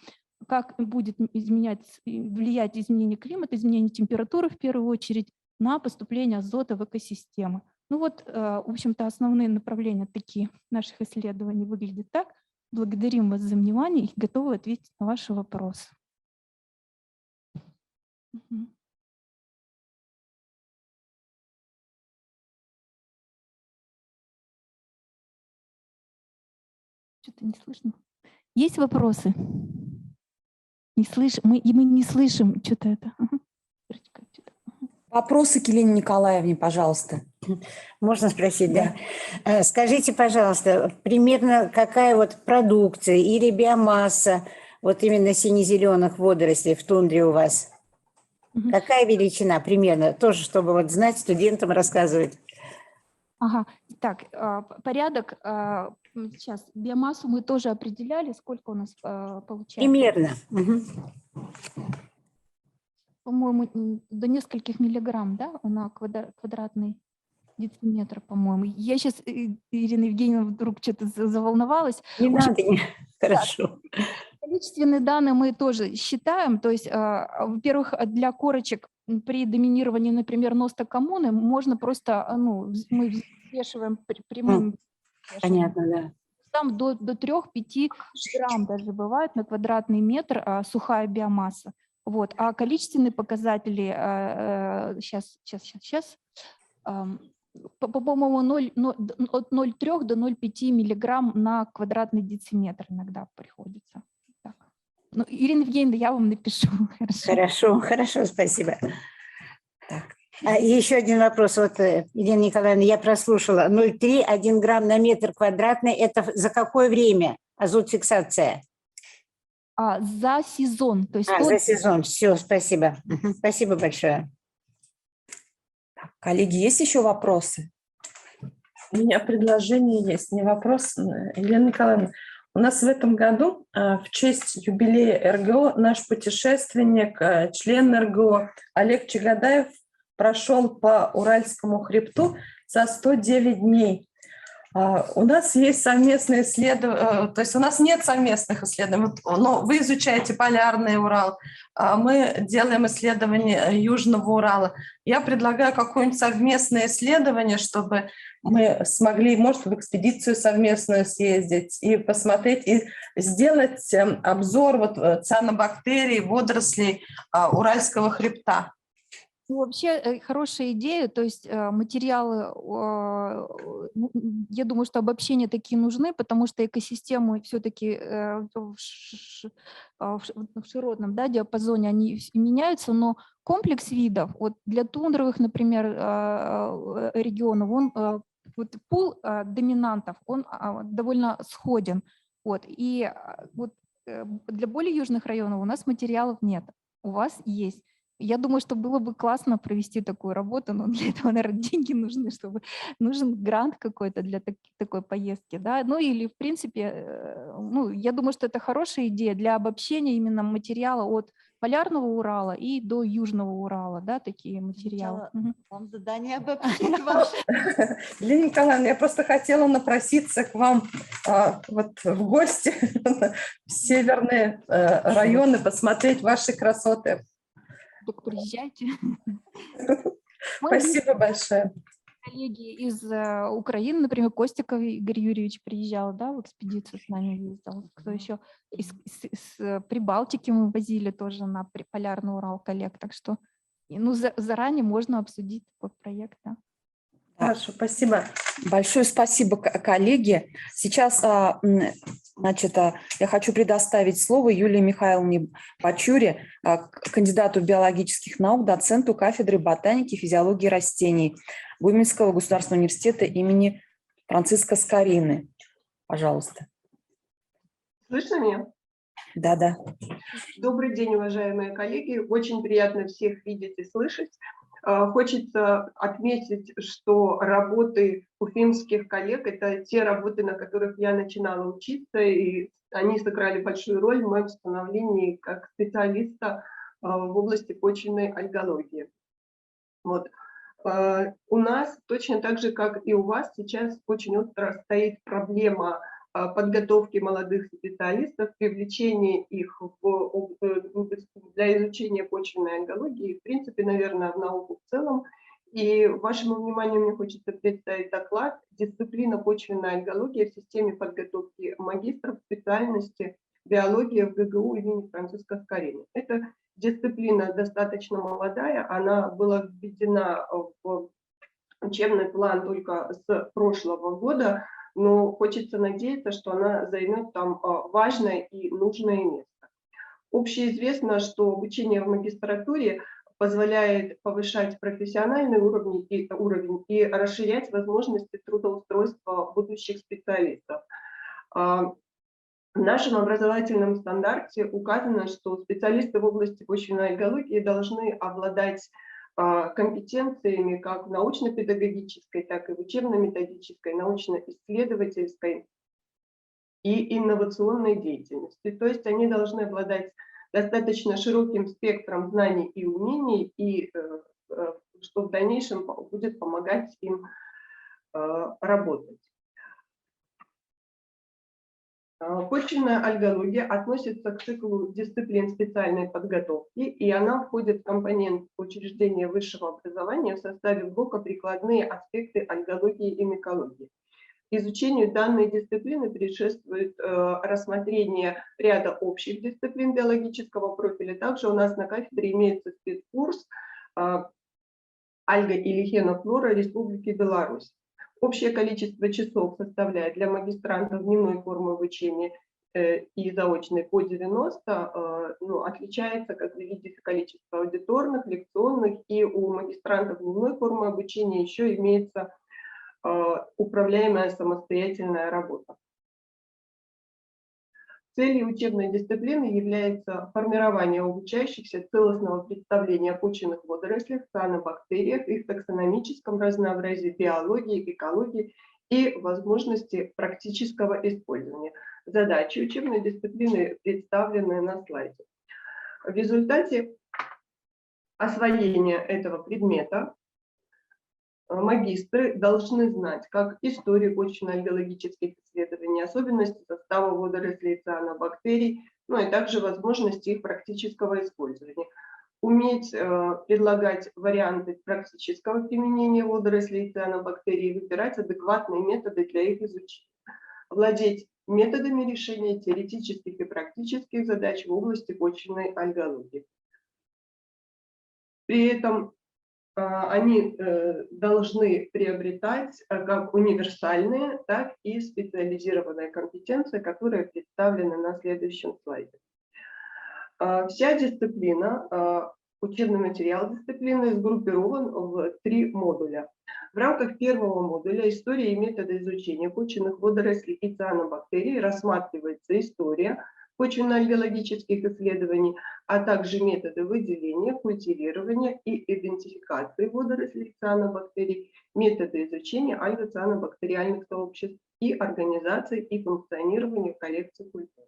как будет влиять изменение климата, изменение температуры в первую очередь на поступление азота в экосистемы. Ну вот, в общем-то, основные направления такие наших исследований выглядят так. Благодарим вас за внимание и готовы ответить на ваши вопросы. Что-то не слышно. Есть вопросы? Не слышим. Мы не слышим что-то это. Вопросы к Елене Николаевне, пожалуйста. Можно спросить, да? Скажите, пожалуйста, примерно какая вот продукция или биомасса вот именно сине-зеленых водорослей в тундре у вас? Какая величина примерно? Тоже, чтобы вот знать, студентам рассказывать. Ага, так, порядок. Сейчас биомассу мы тоже определяли, сколько у нас получается. Примерно. По-моему, до нескольких миллиграмм, да, на квадратный дециметр, по-моему. Я сейчас, Ирина Евгеньевна, вдруг что-то заволновалась. Не надо, хорошо. Количественные данные мы тоже считаем, то есть, во-первых, для корочек при доминировании, например, носта коммуны можно просто, мы взвешиваем прямым. Понятно, да. Там до 3-5 грамм даже бывает на квадратный метр сухая биомасса. Вот. А количественные показатели, сейчас, по-моему, от 0,3 до 0,5 миллиграмм на квадратный дециметр иногда приходится. Так. Ну, Ирина Евгеньевна, я вам напишу. Хорошо, спасибо. Так. И еще один вопрос. Вот, Елена Николаевна, я прослушала. 0,3-1 грамм на метр квадратный. Это за какое время азотфиксация? За сезон. То есть за сезон. Все, спасибо. Спасибо большое. Коллеги, есть еще вопросы? У меня предложение есть, не вопрос. Елена Николаевна, у нас в этом году в честь юбилея РГО наш путешественник, член РГО Олег Чагадаев прошел по Уральскому хребту за 109 дней. У нас есть совместные исследования, то есть у нас нет совместных исследований, но вы изучаете полярный Урал, мы делаем исследования Южного Урала. Я предлагаю какое-нибудь совместное исследование, чтобы мы смогли, может, в экспедицию совместную съездить и посмотреть, и сделать обзор цианобактерий, водорослей Уральского хребта. Вообще хорошая идея, то есть материалы, я думаю, что обобщения такие нужны, потому что экосистемы все-таки в широтном диапазоне они меняются, но комплекс видов, вот для тундровых, например, регионов, пул доминантов, он довольно сходен. И для более южных районов у нас материалов нет, у вас есть. Я думаю, что было бы классно провести такую работу, но для этого, наверное, деньги нужны, нужен грант какой-то для такой поездки, да, или, в принципе, я думаю, что это хорошая идея для обобщения именно материала от полярного Урала и до Южного Урала, да, такие материалы. Вам задание обобщить ваше. Елена Николаевна, я просто хотела напроситься к вам в гости в северные районы, посмотреть ваши красоты. Так приезжайте. Спасибо большое. Коллеги из Украины, например, Костиков Игорь Юрьевич приезжал, да, в экспедицию с нами ездил. Кто еще? Из Прибалтики мы возили тоже на полярный Урал коллег. Так что заранее можно обсудить такой проект. Да. Хорошо, спасибо. Большое спасибо, коллеги. Сейчас, я хочу предоставить слово Юлии Михайловне Бачуре, кандидату биологических наук, доценту кафедры ботаники и физиологии растений Гомельского государственного университета имени Франциска Скорины. Пожалуйста. Слышно меня? Да. Добрый день, уважаемые коллеги. Очень приятно всех видеть и слышать. Хочется отметить, что работы уфимских коллег – это те работы, на которых я начинала учиться, и они сыграли большую роль в моем становлении как специалиста в области почвенной альгологии. Вот. У нас точно так же, как и у вас, сейчас очень остро стоит проблема подготовки молодых специалистов, привлечения их для изучения почвенной альгологии, в принципе, наверное, в науку в целом. И вашему вниманию мне хочется представить доклад «Дисциплина почвенная альгология в системе подготовки магистров специальности биология в ГГУ имени Франциска Скорини». Это дисциплина достаточно молодая, она была введена в учебный план только с прошлого года, но хочется надеяться, что она займет там важное и нужное место. Общеизвестно, что обучение в магистратуре позволяет повышать профессиональный уровень и расширять возможности трудоустройства будущих специалистов. В нашем образовательном стандарте указано, что специалисты в области почвенной альгологии должны обладать компетенциями как в научно-педагогической, так и в учебно-методической, научно-исследовательской и инновационной деятельности. То есть они должны обладать достаточно широким спектром знаний и умений, и что в дальнейшем будет помогать им работать. Почвенная альгология относится к циклу дисциплин специальной подготовки, и она входит в компонент учреждения высшего образования в составе блока «Прикладные аспекты альгологии и микологии». Изучению данной дисциплины предшествует рассмотрение ряда общих дисциплин биологического профиля. Также у нас на кафедре имеется спецкурс «Альга и лихенофлора Республики Беларусь». Общее количество часов составляет для магистрантов дневной формы обучения и заочной по 90, отличается, как вы видите, количество аудиторных, лекционных, и у магистрантов дневной формы обучения еще имеется управляемая самостоятельная работа. Целью учебной дисциплины является формирование у обучающихся целостного представления о почвенных водорослях, цианобактериях, их таксономическом разнообразии, биологии, экологии и возможности практического использования. Задачи учебной дисциплины представлены на слайде. В результате освоения этого предмета магистры должны знать как историю почвенно-биологических исследований, особенности состава водорослей и цианобактерий, и также возможности их практического использования. Уметь предлагать варианты практического применения водорослей и цианобактерий, выбирать адекватные методы для их изучения. Владеть методами решения теоретических и практических задач в области почвенной альгологии. При этом они должны приобретать как универсальные, так и специализированные компетенции, которые представлены на следующем слайде. Вся дисциплина, учебный материал дисциплины сгруппирован в 3 модуля. В рамках первого модуля «История и методы изучения почвенных водорослей и цианобактерий» рассматривается история почвенно-биологических исследований, а также методы выделения, культивирования и идентификации водорослей цианобактерий, методы изучения альгоцианобактериальных сообществ и организации и функционирования коллекций культур.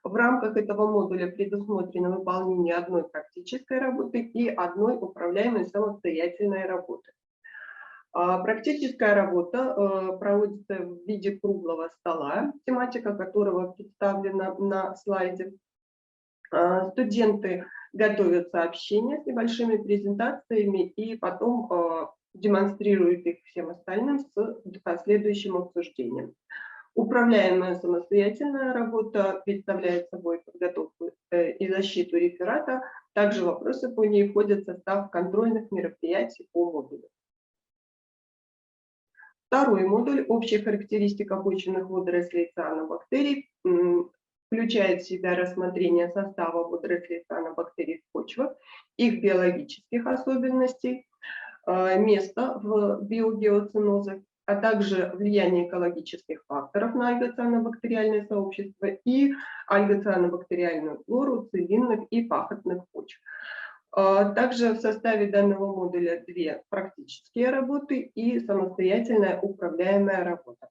В рамках этого модуля предусмотрено выполнение одной практической работы и одной управляемой самостоятельной работы. Практическая работа проводится в виде круглого стола, тематика которого представлена на слайде. Студенты готовят сообщения с небольшими презентациями и потом демонстрируют их всем остальным с последующим обсуждением. Управляемая самостоятельная работа представляет собой подготовку и защиту реферата. Также вопросы по ней входят в состав контрольных мероприятий по модулю. Второй модуль «Общая характеристика почвенных водорослей и цианобактерий» включает в себя рассмотрение состава водорослей и цианобактерий в почвах, их биологических особенностей, места в биогеоценозах а также влияние экологических факторов на альгоцианобактериальное сообщество и альгоцианобактериальную флору целинных и пахотных почв. Также в составе данного модуля 2 практические работы и самостоятельная управляемая работа.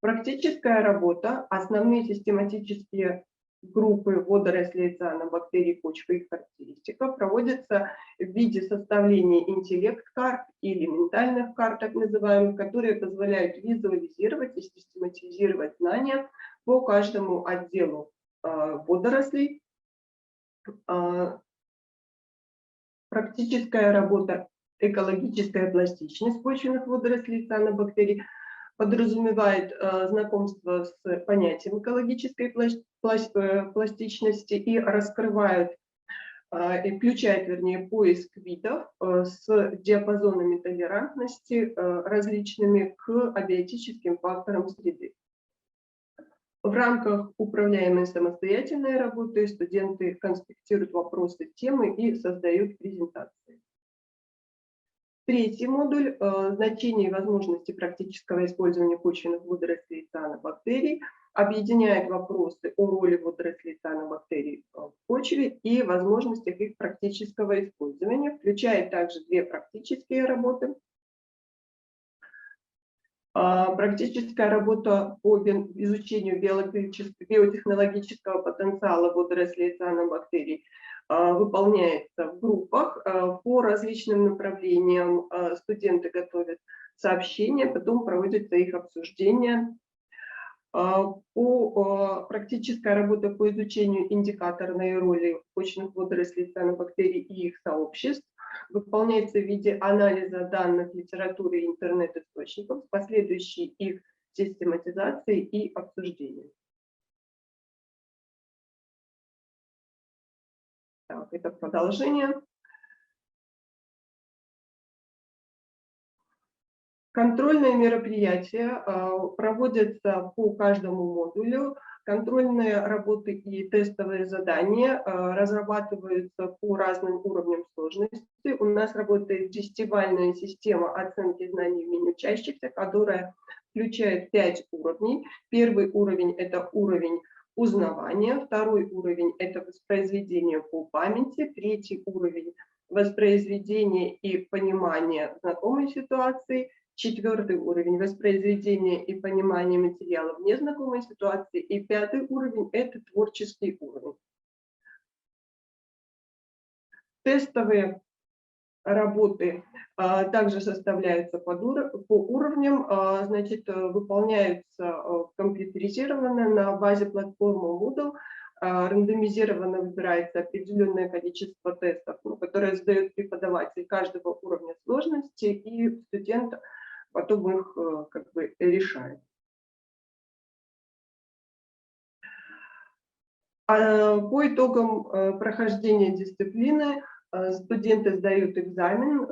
Практическая работа, основные систематические группы водорослей, цианобактерий, почвы и характеристика проводятся в виде составления интеллект-карт или ментальных карт, так называемых, которые позволяют визуализировать и систематизировать знания по каждому отделу водорослей. Практическая работа, экологическая пластичность почвенных водорослей, цианобактерий подразумевает знакомство с понятием экологической пластичности и раскрывает, и включает, вернее, поиск видов с диапазонами толерантности различными к абиотическим факторам среды. В рамках управляемой самостоятельной работы студенты конспектируют вопросы темы и создают презентации. Третий модуль «Значение и возможности практического использования почвенных водорослей и цианобактерий» объединяет вопросы о роли водорослей и цианобактерий в почве и возможностях их практического использования, включает также 2 практические работы. Практическая работа по изучению биотехнологического потенциала водорослей и цианобактерий выполняется в группах по различным направлениям. Студенты готовят сообщения, потом проводятся их обсуждения. Практическая работа по изучению индикаторной роли почвенных водорослей, цианобактерий и их сообществ выполняется в виде анализа данных литературы и интернет-источников с последующей их систематизацией и обсуждением. Так, это продолжение. Контрольные мероприятия проводятся по каждому модулю. Контрольные работы и тестовые задания разрабатываются по разным уровням сложности. У нас работает 10-бальная система оценки знаний и умений учащихся, которая включает 5 уровней. Первый уровень – это уровень узнавания, второй уровень – это воспроизведение по памяти, третий уровень – воспроизведение и понимание знакомой ситуации, четвертый уровень – воспроизведение и понимание материала в незнакомой ситуации, и пятый уровень – это творческий уровень. Тестовые работы также составляются по уровням, значит, выполняются компьютеризированно на базе платформы Moodle, рандомизированно выбирается определенное количество тестов, которые задает преподаватель каждого уровня сложности, и студент потом их как бы решает. По итогам прохождения дисциплины студенты сдают экзамен,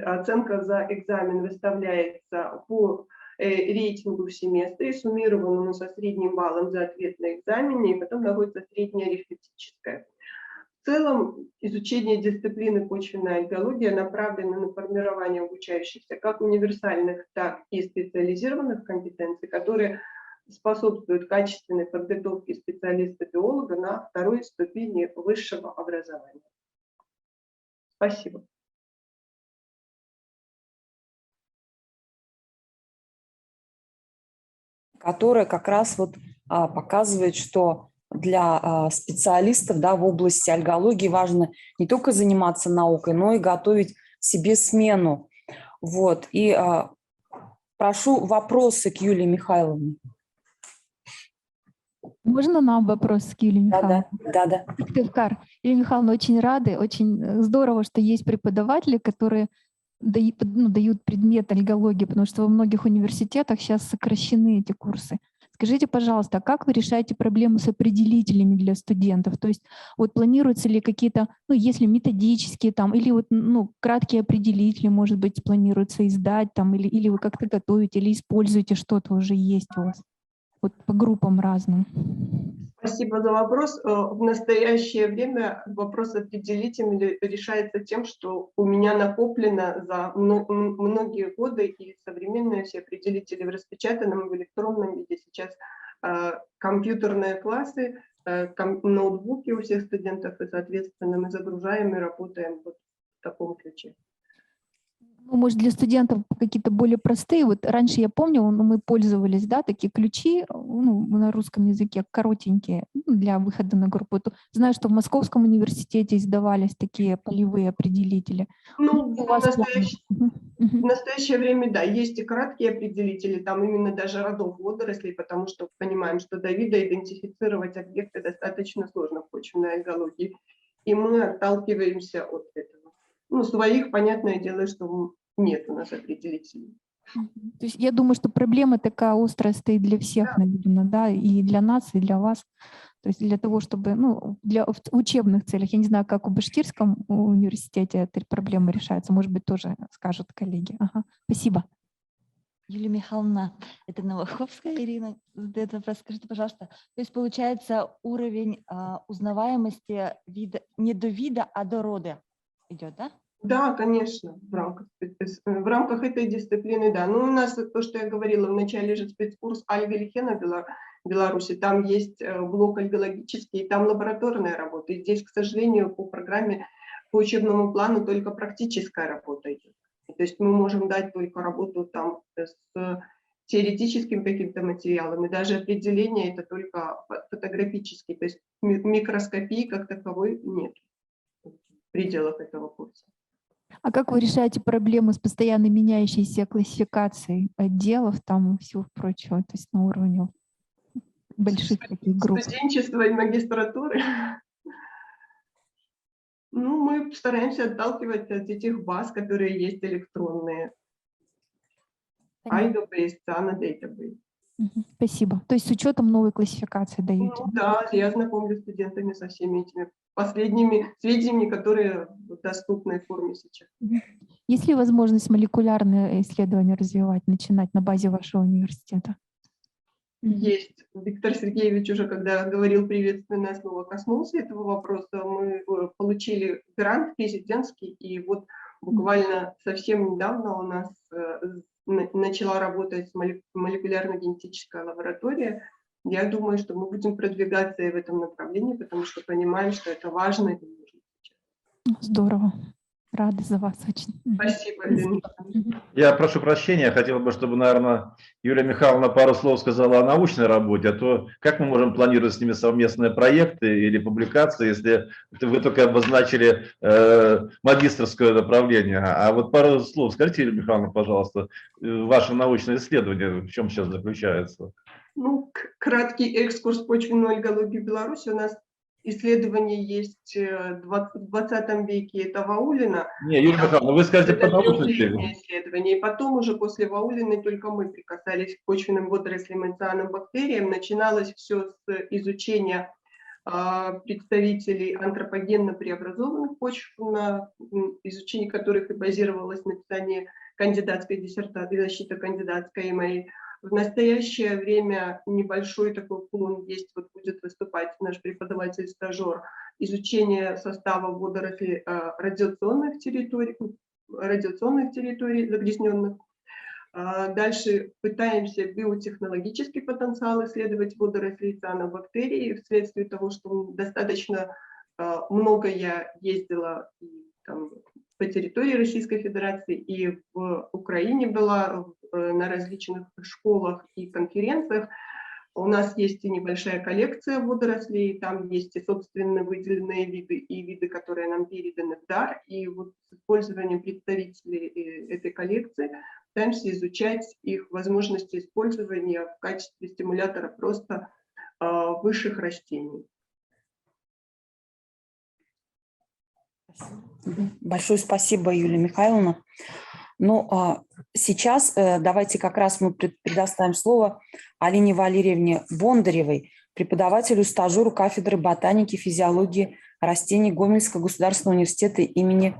оценка за экзамен выставляется по рейтингу в семестре, суммированному со средним баллом за ответ на экзамене, и потом находится средняя арифметическая. В целом, изучение дисциплины почвенная альгология направлено на формирование обучающихся как универсальных, так и специализированных компетенций, которые способствуют качественной подготовке специалиста-биолога на второй ступени высшего образования. Спасибо. Которая как раз вот показывает, что для специалистов, да, в области альгологии важно не только заниматься наукой, но и готовить себе смену. Вот. И прошу вопросы к Юлии Михайловне. Можно нам вопрос к Юлии Михайловне? Да. Юлия Михайловна, очень рады, очень здорово, что есть преподаватели, которые дают предмет альгологии, потому что во многих университетах сейчас сокращены эти курсы. Скажите, пожалуйста, а как вы решаете проблему с определителями для студентов? То есть вот планируются ли какие-то, если методические там, или вот, краткие определители, может быть, планируется издать там, или вы как-то готовите, или используете что-то уже есть у вас? вот по группам разным? Спасибо за вопрос. В настоящее время вопрос определителей решается тем, что у меня накоплено за многие годы, и современные все определители в распечатанном и в электронном виде сейчас компьютерные классы, ноутбуки у всех студентов, и, соответственно, мы загружаем и работаем вот в таком ключе. Ну, может, для студентов какие-то более простые. Вот раньше я помню, ну, мы пользовались, да, такие ключи, ну, на русском языке, коротенькие, ну, для выхода на группу. Знаю, что в Московском университете издавались такие полевые определители. Ну, У вас в настоящее время, да, есть и краткие определители, там именно даже родов водорослей, потому что понимаем, что до вида идентифицировать объекты достаточно сложно в почвенной экологии, и мы отталкиваемся от этого. Ну, своих, понятное дело, что нет у нас определителей. То есть я думаю, что проблема такая острая стоит для всех, наверное, да, и для нас, и для вас. То есть для того, чтобы, ну, в учебных целях, я не знаю, как в Башкирском университете эта проблема решается, может быть, тоже скажут коллеги. Ага. Спасибо. Юлия Михайловна, это Новоховская Ирина задает вопрос. Скажите, пожалуйста, то есть получается уровень узнаваемости вида, не до вида, а до рода идет, да? Да, конечно, в рамках этой дисциплины, да. Ну, у нас то, что я говорила, в начале же спецкурс Альга-Лихена в Беларуси, там есть блок альгологический, там лабораторная работа. И здесь, к сожалению, по программе, по учебному плану только практическая работа идет. То есть мы можем дать только работу там с теоретическим каким-то материалом, и даже определение это только фотографический, то есть микроскопии как таковой нет в пределах этого курса. А как вы решаете проблемы с постоянно меняющейся классификацией отделов там и всего прочего, то есть на уровне больших таких групп? Студенчество и магистратуры. Ну, мы стараемся отталкиваться от этих баз, которые есть электронные. Альга-бейс, Цана, Database. Спасибо. То есть с учетом новой классификации даете? Ну, да, я знакомлю студентами со всеми этими последними сведениями, которые доступны в форме сейчас. Есть ли возможность молекулярные исследования развивать, начинать на базе вашего университета? Есть. Виктор Сергеевич уже, когда говорил приветственное слово, коснулся этого вопроса. Мы получили грант президентский, и вот буквально совсем недавно у нас начала работать молекулярно-генетическая лаборатория. Я думаю, что мы будем продвигаться и в этом направлении, потому что понимаем, что это важно и нужно. Здорово. Рада за вас очень. Спасибо, Елена. Я прошу прощения, хотел бы, чтобы, наверное, Юлия Михайловна пару слов сказала о научной работе, а то как мы можем планировать с ними совместные проекты или публикации, если вы только обозначили магистерское направление. А вот пару слов скажите, Юлия Михайловна, пожалуйста, ваше научное исследование, в чем сейчас заключается? Ну, краткий экскурс в почвенную альгологию Беларуси. У нас исследование есть в 20 веке, это Ваулина. Не, Юлия Михайловна, вы скажете по научной теме. Исследование. И потом уже после Ваулиной только мы прикасались к почвенным водорослям и цианным бактериям. Начиналось все с изучения представителей антропогенно преобразованных почв, на изучении которых и базировалось написание кандидатской диссертации, защита кандидатской моей. В настоящее время небольшой такой уклон есть, вот будет выступать наш преподаватель-стажер, изучение состава водорослей радиационных территорий загрязненных. Дальше пытаемся биотехнологический потенциал исследовать водорослей, цианобактерий. Вследствие того, что достаточно много я ездила там, по территории Российской Федерации и в Украине была на различных школах и конференциях. У нас есть и небольшая коллекция водорослей, там есть и собственно выделенные виды, и виды, которые нам переданы в дар. И вот с использованием представителей этой коллекции пытаемся изучать их возможности использования в качестве стимулятора просто высших растений. Большое спасибо, Юлия Михайловна. Ну, сейчас давайте как раз мы предоставим слово Алине Валерьевне Бондаревой, преподавателю-стажеру кафедры ботаники и физиологии растений Гомельского государственного университета имени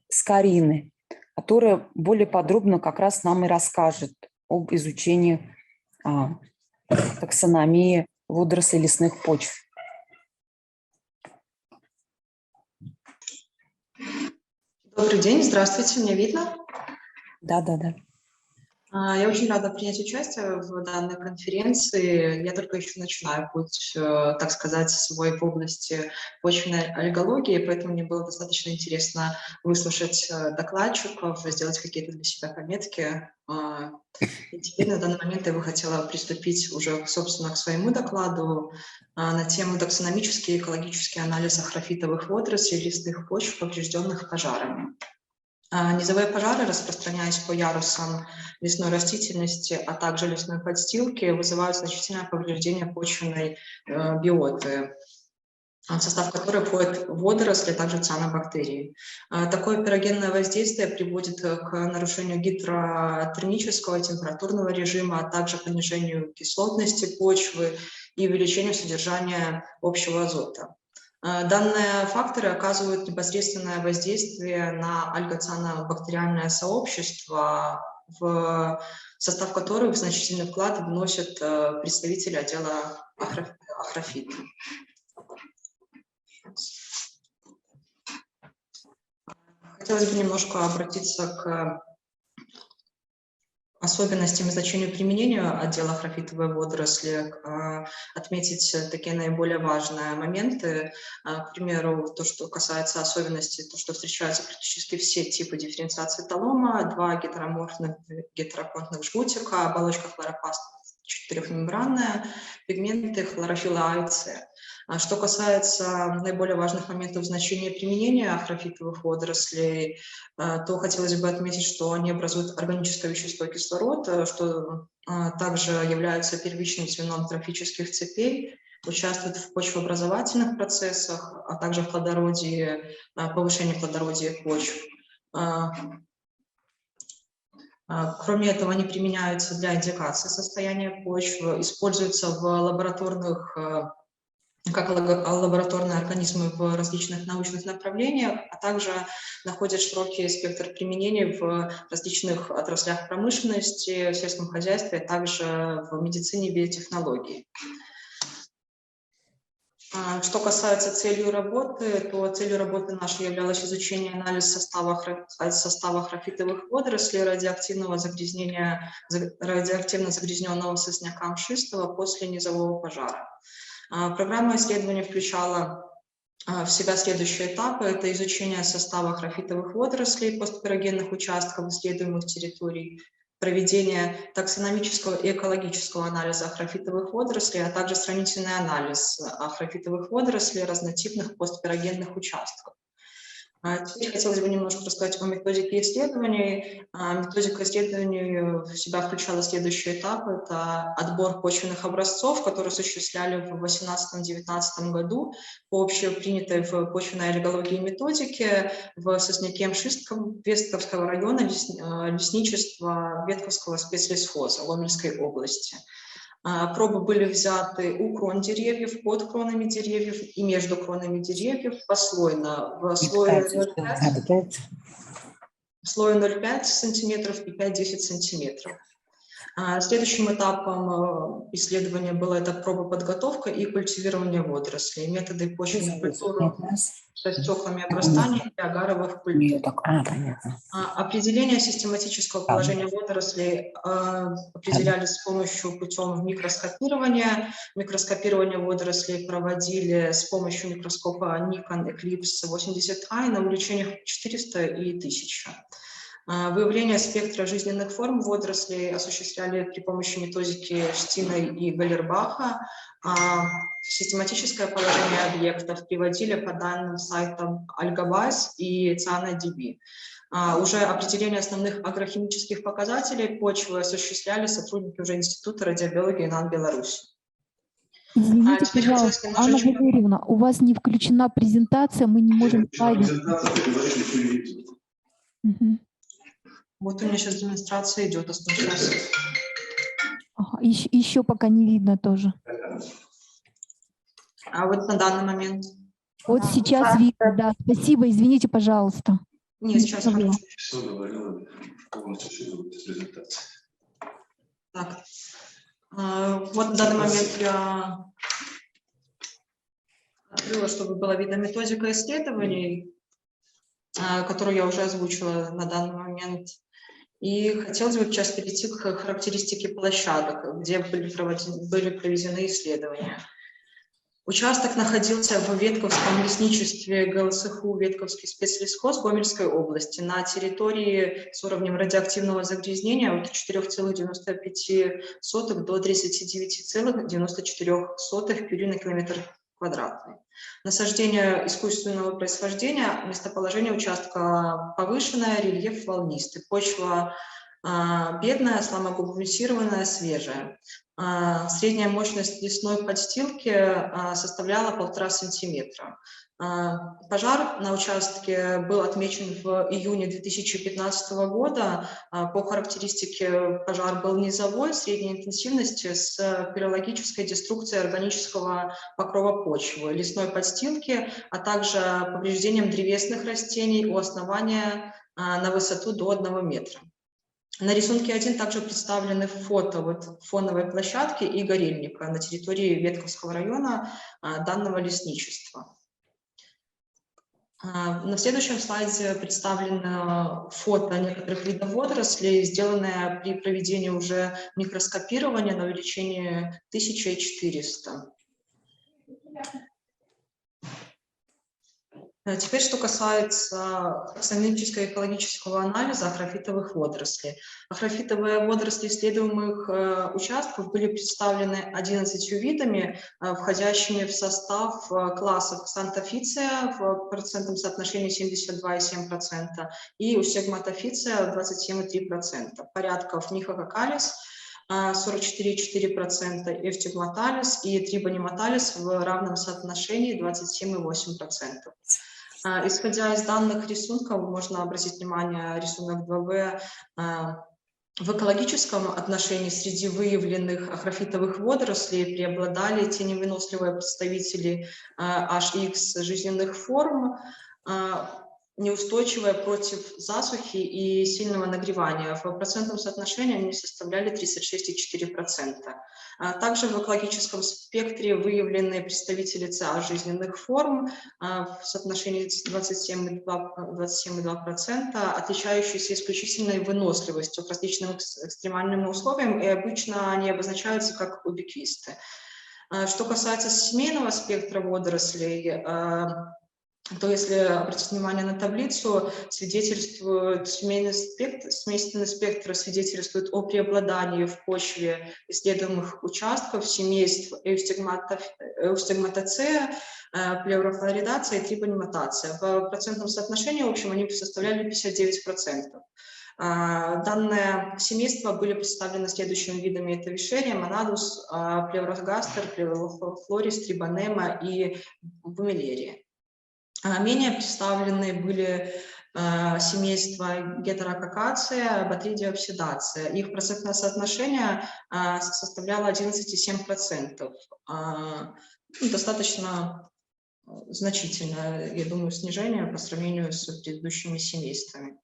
Скорины, которая более подробно как раз нам и расскажет об изучении таксономии водорослей лесных почв. Добрый день, здравствуйте, меня видно? Да. Я очень рада принять участие в данной конференции. Я только еще начинаю путь, так сказать, свой в области почвенной аллергологии, поэтому мне было достаточно интересно выслушать докладчиков, сделать какие-то для себя пометки. И теперь на данный момент я бы хотела приступить уже, собственно, к своему докладу на тему таксономический и экологический анализ ахрофитовых водорослей лесных почв, поврежденных пожарами. Низовые пожары, распространяясь по ярусам лесной растительности, а также лесной подстилки, вызывают значительное повреждение почвенной биоты, в состав которой входят водоросли, а также цианобактерии. Такое пирогенное воздействие приводит к нарушению гидротермического температурного режима, а также понижению кислотности почвы и увеличению содержания общего азота. Данные факторы оказывают непосредственное воздействие на альгоцианобактериальное сообщество, в состав которых значительный вклад вносят представители отдела ахрофиты. Хотелось бы немножко обратиться к особенностям и значению применения отдела ахрофитовой водоросли, отметить такие наиболее важные моменты. К примеру, то, что касается особенностей, то, что встречаются практически все типы дифференциации талома, 2 гетероконтных жгутика, оболочка хлоропласта четырехмембранная, пигменты хлорофилла А и С. Что касается наиболее важных моментов значения применения ахрофитовых водорослей, то хотелось бы отметить, что они образуют органическое вещество кислород, что также является первичным звеном трофических цепей, участвуют в почвообразовательных процессах, а также в плодородии, повышении плодородия почв. Кроме этого, они применяются для индикации состояния почв, используются в лабораторных, как лабораторные организмы в различных научных направлениях, а также находят широкий спектр применений в различных отраслях промышленности, в сельском хозяйстве, а также в медицине и биотехнологии. Что касается целью работы, то целью работы нашей являлось изучение и анализ состава ахрофитовых водорослей радиоактивно загрязненного сосняком шистого после низового пожара. Программа исследования включала в себя следующие этапы. Это изучение состава ахрофитовых водорослей постпирогенных участков исследуемых территорий, проведение таксономического и экологического анализа ахрофитовых водорослей, а также сравнительный анализ ахрофитовых водорослей разнотипных постпирогенных участков. Теперь хотелось бы немножко рассказать о методике исследований. Методика исследований в себя включала следующие этапы. Это отбор почвенных образцов, которые осуществляли в 2018-2019 году по общепринятой в почвенной аллергологии методике в сосняке Мшистском Ветковского района лесничества Ветковского спецлесхоза Ломельской области. Пробы были взяты у крон деревьев, под кронами деревьев и между кронами деревьев послойно в слое 0,5 сантиметров и 5-10 сантиметров. Следующим этапом исследования была это пробоподготовка и культивирование водорослей, методы почвенной культуры со стеклами обрастания и агаровых культур. Определение систематического положения водорослей определялись с помощью путем микроскопирования. Микроскопирование водорослей проводили с помощью микроскопа Nikon Eclipse 80i на увеличениях 400 и 1000. Выявление спектра жизненных форм водорослей осуществляли при помощи методики Штина и Галлербаха. Систематическое положение объектов приводили по данным сайтам AlgaBase и CyanoDB. Уже определение основных агрохимических показателей почвы осуществляли сотрудники уже Института радиобиологии НАН Беларуси. Извините, пожалуйста, Анна Валерьевна, у вас не включена презентация, мы не можем слайды. Вот у меня сейчас демонстрация идет, сейчас. Ага, еще пока не видно тоже. А вот на данный момент? Вот сейчас видно, да. Спасибо, извините, пожалуйста. Нет, сейчас так. Вот в данный момент я открыла, чтобы было видно методика исследований, которую я уже озвучила на данный момент. И хотелось бы сейчас перейти к характеристике площадок, где были проведены исследования. Участок находился в Ветковском лесничестве ГЛСХУ «Ветковский спецлесхоз» Гомельской области на территории с уровнем радиоактивного загрязнения от 4,95 до 39,94 пюри на километр квадратный. Насаждение искусственного происхождения, местоположение участка повышенное, рельеф волнистый, почва бедная, слабогумусированная, свежая. Средняя мощность лесной подстилки составляла 1,5 сантиметра. Пожар на участке был отмечен в июне 2015 года. По характеристике пожар был низовой, средней интенсивности с пирологической деструкцией органического покрова почвы, лесной подстилки, а также повреждением древесных растений у основания на высоту до 1 метра. На рисунке 1 также представлены фото фоновой площадки и горельника на территории Ветковского района данного лесничества. На следующем слайде представлено фото некоторых видов водорослей, сделанное при проведении уже микроскопирования на увеличение 1400. Теперь, что касается таксономического экологического анализа ахрофитовых водорослей. Ахрофитовые водоросли исследуемых участков были представлены 11 видами, входящими в состав классов Ксантофиция в процентном соотношении 72,7% и Устигматофиция 27,3%, порядков Нихококалис 44,4%, Эвтигматалис и Трибониматалис в равном соотношении 27,8%. Исходя из данных рисунков, можно обратить внимание, рисунок 2В, в экологическом отношении среди выявленных ахрофитовых водорослей преобладали теневыносливые представители HX жизненных форм, неустойчивые против засухи и сильного нагревания. В процентном соотношении они составляли 36,4%. Также в экологическом спектре выявлены представители CA жизненных форм в соотношении 27,2%, отличающиеся исключительной выносливостью к различным экстремальным условиям, и обычно они обозначаются как убиквисты. Что касается семейного спектра водорослей, то если обратить внимание на таблицу, семейственный спектр свидетельствует о преобладании в почве исследуемых участков семейств Эустигматоцея, плеврофлоридация и трибониматация. В процентном соотношении, в общем, они составляли 59%. Данные семейства были представлены следующими видами: это Вишерия, Монадус, Плеврогастер, Плеврофлорис, Трибонема и Бумилерия. Менее представлены были семейства Гетерококация, Батридиопсидация. Их процентное соотношение составляло 11,7%. Достаточно значительное, я думаю, снижение по сравнению с предыдущими семействами.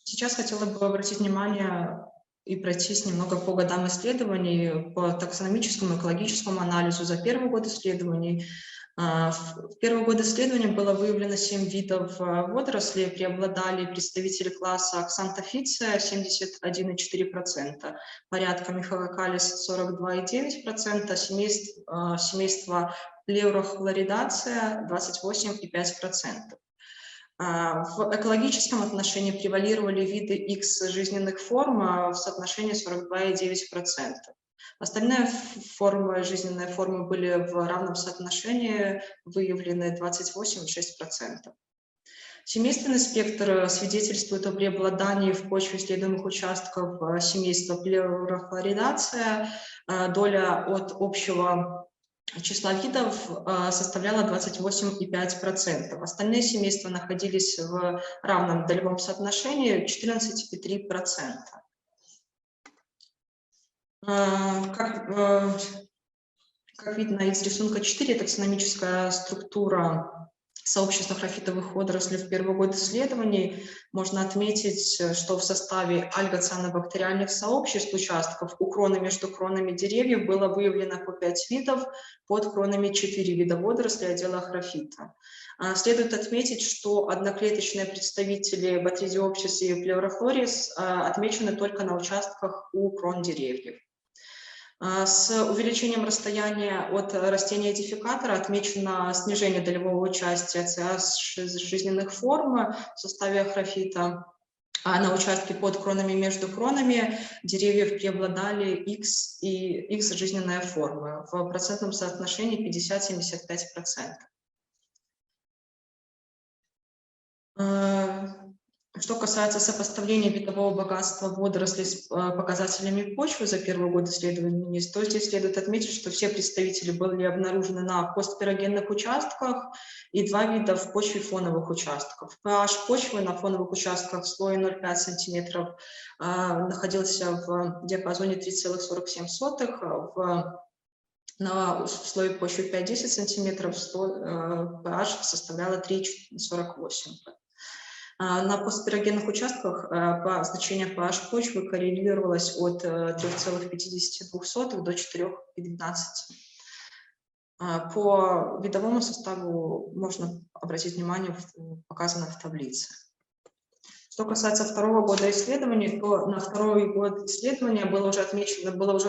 Сейчас хотела бы обратить внимание и пройтись немного по годам исследований, по таксономическому и экологическому анализу за первый год исследований. В первый год исследования было выявлено 7 видов водорослей, преобладали представители класса Ксантофиция 71,4%, порядка Михококалис 42,9%, семейство Плеврохлоридация 28,5%. В экологическом отношении превалировали виды X жизненных форм в соотношении 42,9%. Остальные жизненные формы были в равном соотношении, выявлены 28,6%. Семейственный спектр свидетельствует о преобладании в почве исследуемых участков семейства Плеврохлоридация. Доля от общего числа видов составляла 28,5%. Остальные семейства находились в равном долевом соотношении 14,3%. Как видно из рисунка 4, таксономическая структура сообщества графитовых водорослей в первый год исследований, можно отметить, что в составе альгоцианобактериальных сообществ участков у кроны между кронами деревьев было выявлено по 5 видов, под кронами 4 вида водорослей отдела графита. Следует отметить, что одноклеточные представители Batrisiopsis и Pleurochloris отмечены только на участках у крон деревьев. С увеличением расстояния от растения-идентификатора отмечено снижение долевого участия CH жизненных форм в составе ахрофита. А на участке под кронами и между кронами деревьев преобладали X и X жизненная форма в процентном соотношении 50-75%. Что касается сопоставления видового богатства водорослей с показателями почвы за первый год исследований, то здесь следует отметить, что все представители были обнаружены на постпирогенных участках и 2 вида в почве фоновых участков. pH почвы на фоновых участках в слое 0,5 см находился в диапазоне 3,47, в слое почвы 5-10 см pH составляла 3,48. На постпирогенных участках значение pH почвы коррелировалось от 3,52 до 4,15. По видовому составу можно обратить внимание, показано в таблице. Что касается второго года исследований, то на второй год исследования было уже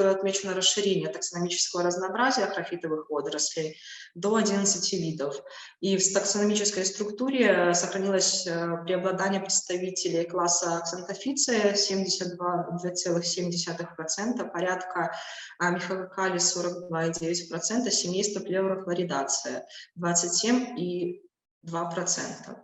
отмечено расширение таксономического разнообразия ахрофитовых водорослей до 11 видов. И в таксономической структуре сохранилось преобладание представителей класса Xanthophyceae 72,7%, порядка Methacocallis 42,9%, семейства Pleurochloridacea 27,2%.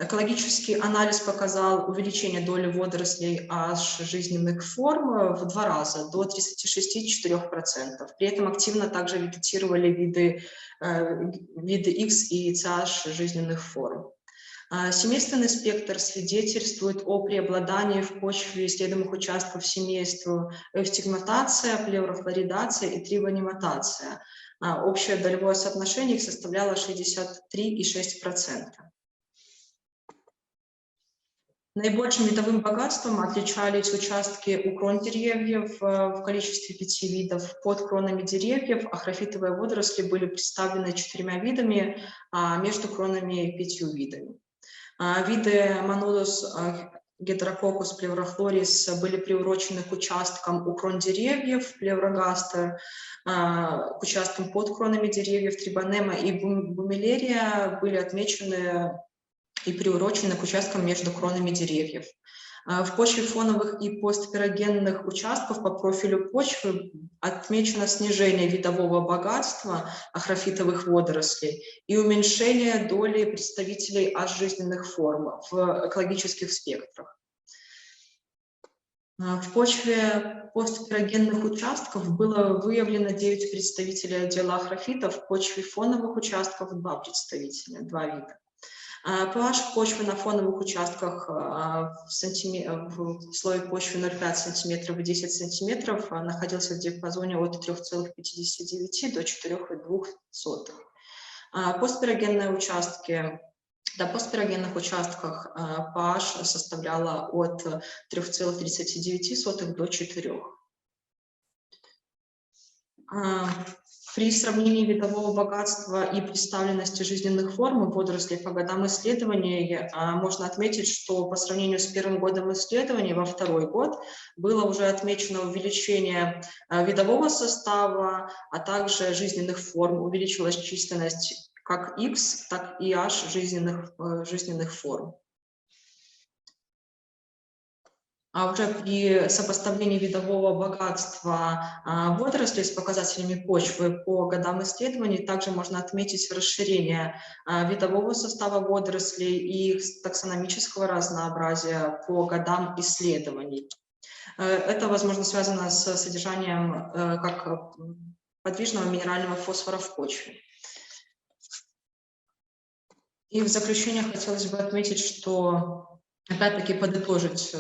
Экологический анализ показал увеличение доли водорослей H жизненных форм в 2 раза, до 36,4%. При этом активно также вегетировали виды X и CH жизненных форм. Семейственный спектр свидетельствует о преобладании в почве исследуемых участков семейств эвстигматация, плеврофлоридация и трибонематация. Общее долевое соотношение их составляло 63,6%. Наибольшим видовым богатством отличались участки у крон деревьев в количестве 5 видов. Под кронами деревьев ахрофитовые водоросли были представлены 4 видами, а между кронами 5 видами. Виды Monodus, Heterococcus, Pleurochloris были приурочены к участкам у крон деревьев, Pleurogaster, к участкам под кронами деревьев, Tribonema и Bumilleria были отмечены и приурочены к участкам между кронами деревьев. В почве фоновых и постпирогенных участков по профилю почвы отмечено снижение видового богатства ахрофитовых водорослей и уменьшение доли представителей H-жизненных форм в экологических спектрах. В почве постпирогенных участков было выявлено 9 представителей отдела ахрофитов, в почве фоновых участков 2 представителя, 2 вида. pH почвы на фоновых участках в слое почвы 0,5 см и 10 см находился в диапазоне от 3,59 до 4,2. Постпирогенные участки. На постпирогенных участках pH составляла от 3,39 до 4. При сравнении видового богатства и представленности жизненных форм водорослей по годам исследований можно отметить, что по сравнению с первым годом исследований во второй год было уже отмечено увеличение видового состава, а также жизненных форм. Увеличилась численность как X, так и H жизненных форм. А уже при сопоставлении видового богатства водорослей с показателями почвы по годам исследований также можно отметить расширение видового состава водорослей и их таксономического разнообразия по годам исследований. Это, возможно, связано с содержанием как подвижного минерального фосфора в почве. И в заключение хотелось бы отметить, что опять-таки подытожить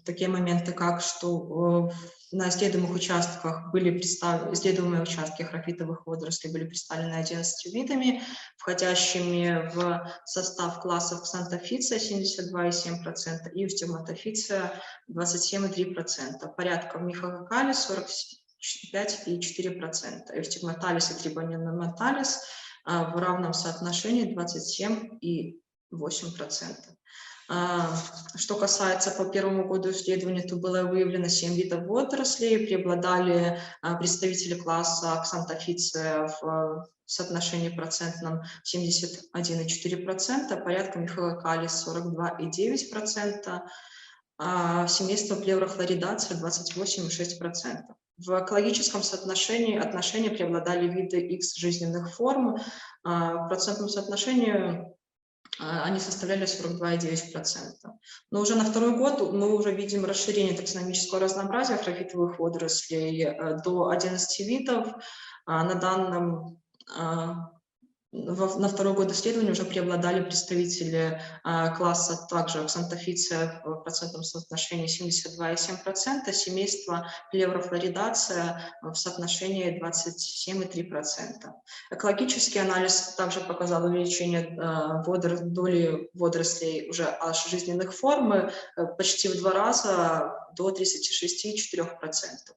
такие моменты, как что на исследуемых участках были представлены, исследуемые участки храфитовых водорослей были представлены 11 видами, входящими в состав классов Ксантофиция 72,7% и Эустигматофиция 27,3%, порядков Мифококалис 45,4%, Эустигматалис и Трибониноматалис в равном соотношении 27,8%. Что касается по первому году исследования, то было выявлено 7 видов водорослей, преобладали представители класса Ксантофиция в соотношении процентном 71,4%, порядка Мифококалис 42,9%, семейство плеврофлоридация 28,6%. В экологическом отношении преобладали виды X жизненных форм, в процентном соотношении они составляли 42,9%. Но уже на второй год мы уже видим расширение таксономического разнообразия храфитовых водорослей до 11 видов. На второй год исследования уже преобладали представители класса также Ксантофиция в процентном соотношении 72,7%, семейство плеврофлоридация в соотношении 27,3%. Экологический анализ также показал увеличение доли водорослей уже аж жизненных форм почти в 2 раза до 36,4%.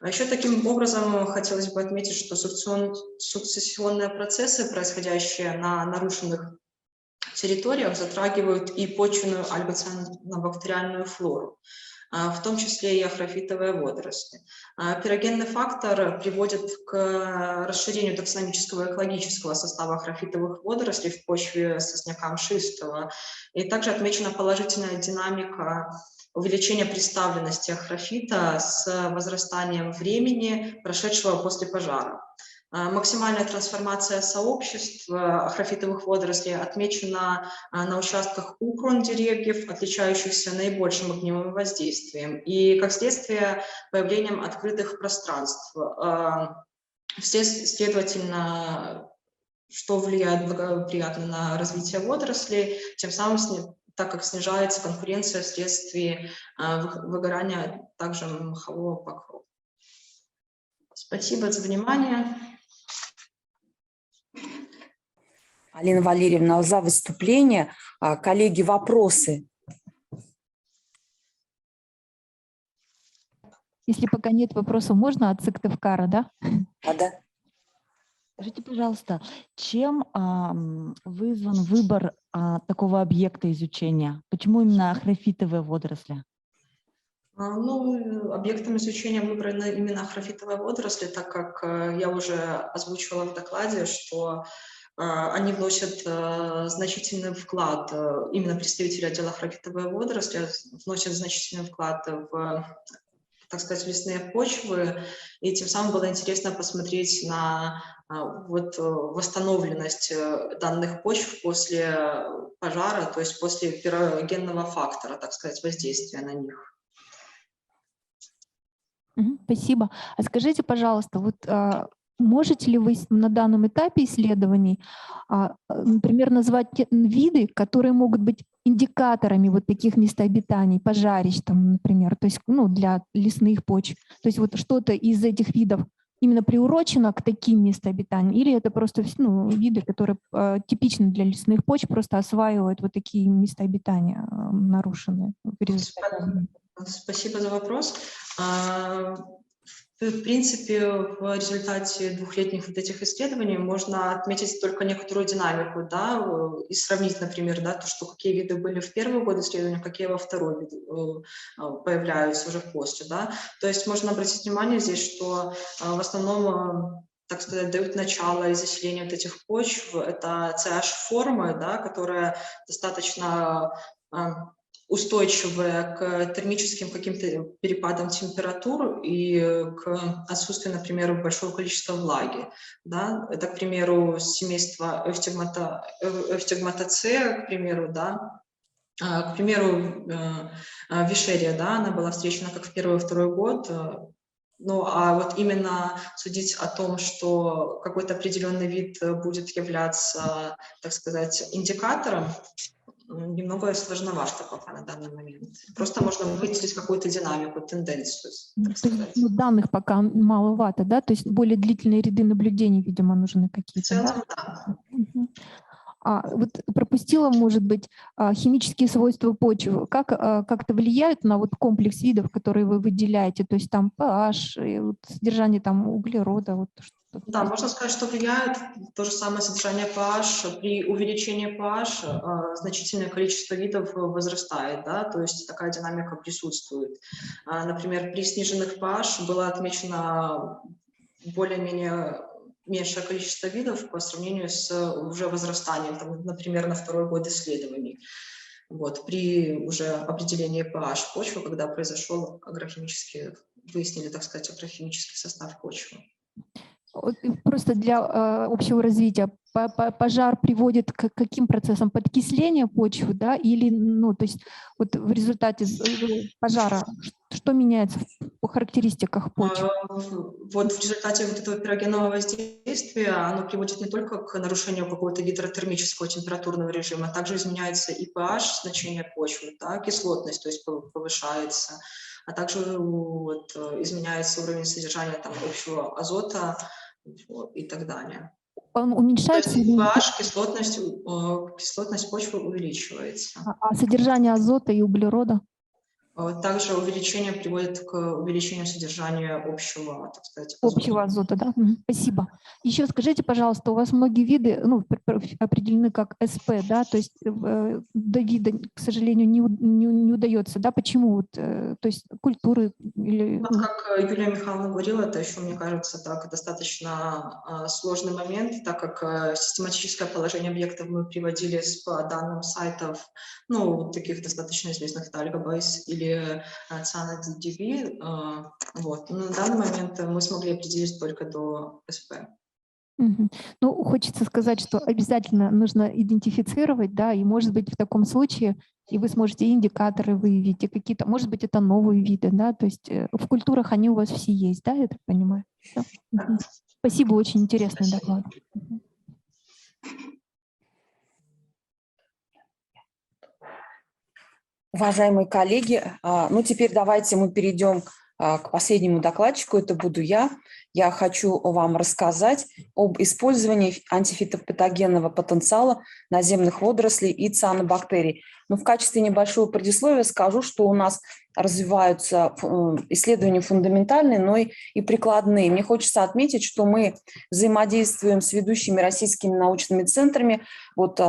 Еще таким образом хотелось бы отметить, что сукцессионные процессы, происходящие на нарушенных территориях, затрагивают и почвенную альгоцианобактериальную флору, в том числе и ахрофитовые водоросли. Пирогенный фактор приводит к расширению таксономического и экологического состава ахрофитовых водорослей в почве сосняка мшистого. И также отмечена положительная динамика увеличение представленности ахрофита с возрастанием времени, прошедшего после пожара. Максимальная трансформация сообществ ахрофитовых водорослей отмечена на участках у крон деревьев, отличающихся наибольшим огневым воздействием, и, как следствие, появлением открытых пространств. Следовательно, что влияет благоприятно на развитие водорослей, тем самым так как снижается конкуренция вследствие выгорания также мхового покрова. Спасибо за внимание. Алина Валерьевна, за выступление. Коллеги, вопросы? Если пока нет вопросов, можно от Сыктывкара, да? Да. Скажите, пожалуйста, чем вызван выбор такого объекта изучения? Почему именно ахрофитовые водоросли? Ну, объектом изучения выбраны именно ахрофитовые водоросли, так как я уже озвучивала в докладе, что они вносят значительный вклад, именно представители отдела ахрофитовые водоросли вносят значительный вклад в, так сказать, лесные почвы, и тем самым было интересно посмотреть на восстановленность данных почв после пожара, то есть после пирогенного фактора, так сказать, воздействия на них. Спасибо. А скажите, пожалуйста, вот можете ли вы на данном этапе исследований, например, назвать виды, которые могут быть индикаторами вот таких местобитаний, пожарищ, там, например, то есть, ну, для лесных почв? То есть вот что-то из этих видов именно приурочено к таким местобитаниям, или это просто, ну, виды, которые типичны для лесных почв, просто осваивают вот такие местобитания нарушенные в результате? Спасибо за вопрос. В принципе, в результате двухлетних вот этих исследований можно отметить только некоторую динамику, да, и сравнить, например, да, то, что какие виды были в первый год исследования, какие во второй появляются уже после, да. То есть можно обратить внимание здесь, что в основном, так сказать, дают начало и заселение вот этих почв, это CH-формы, да, которые достаточно устойчивые к термическим каким-то перепадам температур и к отсутствию, например, большого количества влаги. Да? Это, к примеру, семейство Эустигматоцея, к примеру, да? К примеру, Вишерия, да, она была встречена как в первый и второй год. Ну, а вот именно судить о том, что какой-то определенный вид будет являться, так сказать, индикатором, немного сложновато пока на данный момент. Просто можно вычислить какую-то динамику, тенденцию, так То есть, сказать. ну, данных пока маловато, да? То есть более длительные ряды наблюдений, видимо, нужны В какие-то, да? целом, да. Мгм. Вот пропустила, может быть, химические свойства почвы. Как это влияет на вот комплекс видов, которые вы выделяете? То есть там pH, и вот содержание там углерода, вот что-то. Да, можно сказать, что влияет то же самое содержание pH. При увеличении pH значительное количество видов возрастает, да, то есть такая динамика присутствует. Например, при сниженных pH было отмечено более-менее меньшее количество видов по сравнению с уже возрастанием, там, например, на второй год исследований. Вот, при уже определении pH почвы, когда произошел агрохимический, выяснили, так сказать, агрохимический состав почвы. Просто для общего развития пожар приводит к каким процессам? Подкисление почвы, да, или, ну, то есть вот в результате пожара что меняется по характеристиках почвы? Вот в результате вот этого пирогенного воздействия оно приводит не только к нарушению какого-то гидротермического температурного режима, а также изменяется и pH, значение почвы, да, кислотность, то есть повышается, а также вот, изменяется уровень содержания там, общего азота вот, и так далее. Он уменьшается? То есть pH, кислотность почвы увеличивается. А содержание азота и углерода? Также увеличение приводит к увеличению содержания общего, так сказать, Общего азота, да? Спасибо. Еще скажите, пожалуйста, у вас многие виды, ну, определены как СП, да, то есть до вида, к сожалению, не удается, да? Почему? Вот, то есть культуры или... Вот как Юлия Михайловна говорила, это еще, мне кажется, так достаточно сложный момент, так как систематическое положение объектов мы приводили по данным сайтов, ну, таких достаточно известных, Algabase или CyanoDB. Вот. Но на данный момент мы смогли определить только до СП. Ну, хочется сказать, что обязательно нужно идентифицировать, да, и, может быть, в таком случае и вы сможете индикаторы выявить, и какие-то, может быть, это новые виды, да, то есть в культурах они у вас все есть, да, я так понимаю? Спасибо, очень интересный доклад. Уважаемые коллеги, ну теперь давайте мы перейдем к последнему докладчику, это буду я. Я хочу вам рассказать об использовании антифитопатогенного потенциала наземных водорослей и цианобактерий. Но в качестве небольшого предисловия скажу, что у нас развиваются исследования фундаментальные, но и прикладные. Мне хочется отметить, что мы взаимодействуем с ведущими российскими научными центрами. Вот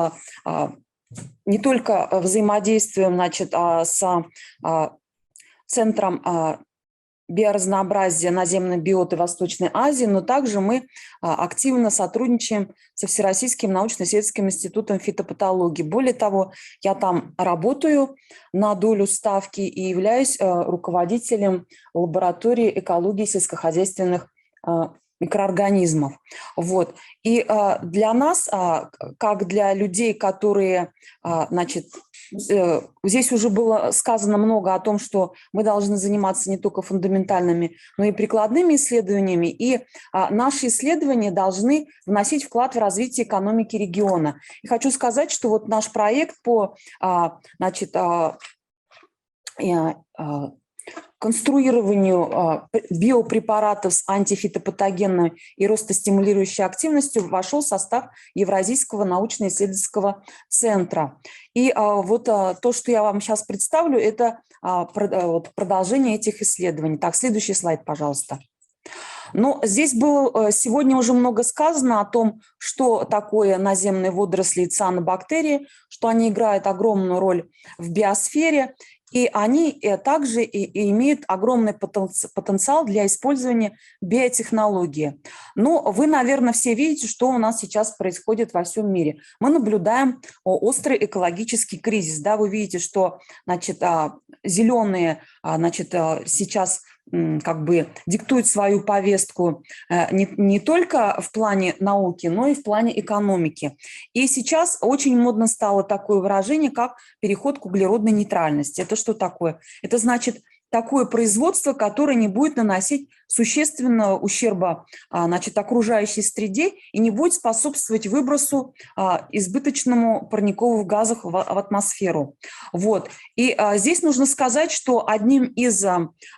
не только взаимодействуем, значит, с Центром биоразнообразия наземной биоты Восточной Азии, но также мы активно сотрудничаем со Всероссийским научно-исследовательским институтом фитопатологии. Более того, я там работаю на долю ставки и являюсь руководителем лаборатории экологии сельскохозяйственных микроорганизмов. Вот. И для нас, как для людей, которые, значит, здесь уже было сказано много о том, что мы должны заниматься не только фундаментальными, но и прикладными исследованиями, и наши исследования должны вносить вклад в развитие экономики региона. И хочу сказать, что вот наш проект по, значит, конструированию биопрепаратов с антифитопатогенной и ростостимулирующей активностью вошел в состав Евразийского научно-исследовательского центра. И вот то, что я вам сейчас представлю, это продолжение этих исследований. Так, следующий слайд, пожалуйста. Но здесь было сегодня уже много сказано о том, что такое наземные водоросли и цианобактерии, что они играют огромную роль в биосфере, и они также имеют огромный потенциал для использования биотехнологии. Но вы, наверное, все видите, что у нас сейчас происходит во всем мире. Мы наблюдаем острый экологический кризис. Да, вы видите, что, значит, зеленые, значит, сейчас как бы диктуют свою повестку не только в плане науки, но и в плане экономики. И сейчас очень модно стало такое выражение, как переход к углеродной нейтральности. Это что такое? Это значит такое производство, которое не будет наносить существенного ущерба значит, окружающей среде и не будет способствовать выбросу избыточному парниковых газов в атмосферу. Вот. И здесь нужно сказать, что одним из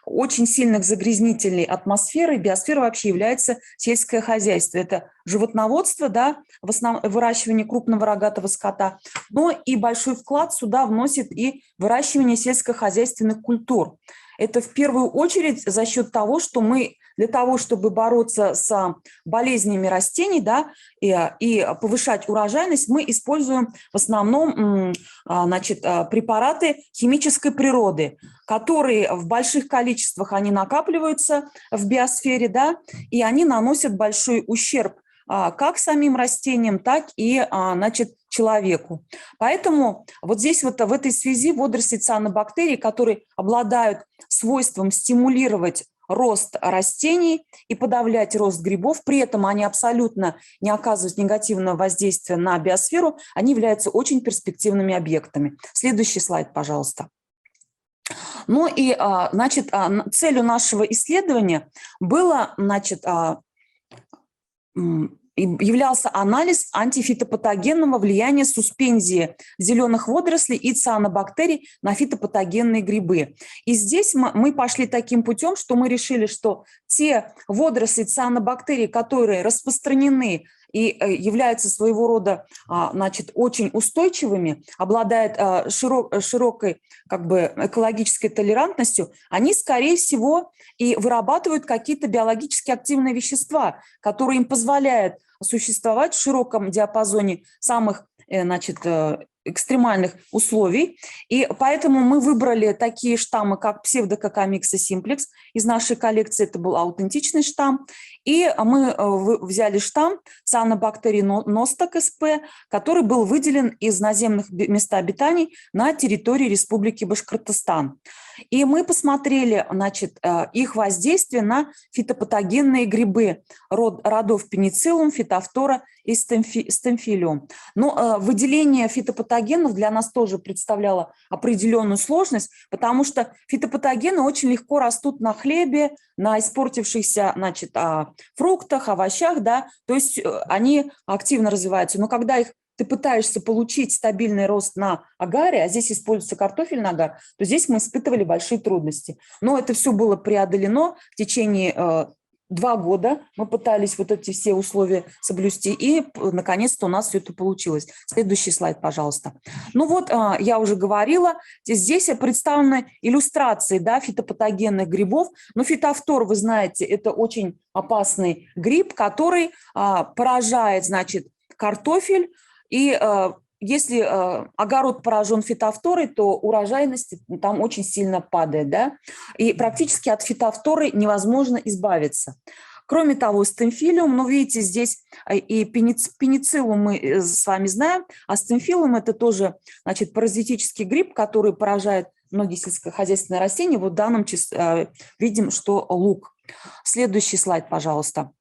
очень сильных загрязнителей атмосферы, биосферы вообще является сельское хозяйство. Это животноводство, да, в основном выращивание крупного рогатого скота, но и большой вклад сюда вносит и выращивание сельскохозяйственных культур. Это в первую очередь за счет того, что мы для того, чтобы бороться с болезнями растений, да, и повышать урожайность, мы используем в основном значит, препараты химической природы, которые в больших количествах они накапливаются в биосфере, да, и они наносят большой ущерб как самим растениям, так и значит, человеку. Поэтому вот здесь вот в этой связи водоросли цианобактерий, которые обладают свойством стимулировать рост растений и подавлять рост грибов, при этом они абсолютно не оказывают негативного воздействия на биосферу, они являются очень перспективными объектами. Следующий слайд, пожалуйста. Ну и, значит, целью нашего исследования было, значит, являлся анализ антифитопатогенного влияния суспензии зеленых водорослей и цианобактерий на фитопатогенные грибы. И здесь мы пошли таким путем, что мы решили, что те водоросли цианобактерии, которые распространены и являются своего рода, значит, очень устойчивыми, обладают широкой как бы, экологической толерантностью, они, скорее всего, и вырабатывают какие-то биологически активные вещества, которые им позволяют существовать в широком диапазоне самых, значит, экстремальных условий. И поэтому мы выбрали такие штаммы, как псевдококомикса симплекс. Из нашей коллекции это был аутентичный штамм. И мы взяли штамм цианобактерий носток СП, который был выделен из наземных мест обитаний на территории Республики Башкортостан. И мы посмотрели, значит, их воздействие на фитопатогенные грибы родов пенициллум, фитофтора и стемфилиум. Но выделение фитопатогенов для нас тоже представляло определенную сложность, потому что фитопатогены очень легко растут на хлебе, на испортившихся, значит, фруктах, овощах, да, то есть они активно развиваются. Но когда ты пытаешься получить стабильный рост на агаре, а здесь используется картофельный агар, то здесь мы испытывали большие трудности. Но это все было преодолено в течение 2 года. Мы пытались вот эти все условия соблюсти, и наконец-то у нас все это получилось. Следующий слайд, пожалуйста. Ну вот, я уже говорила, здесь представлены иллюстрации, да, фитопатогенных грибов. Но фитофтор, вы знаете, это очень опасный гриб, который поражает, значит, картофель. И если огород поражен фитофторой, то урожайность там очень сильно падает, да? И практически от фитофторы невозможно избавиться. Кроме того, стемфилиум, ну, видите, здесь и пенициллум мы с вами знаем, а стемфилиум – это тоже, значит, паразитический гриб, который поражает многие сельскохозяйственные растения. Вот в данном видим, что лук. Следующий слайд, пожалуйста.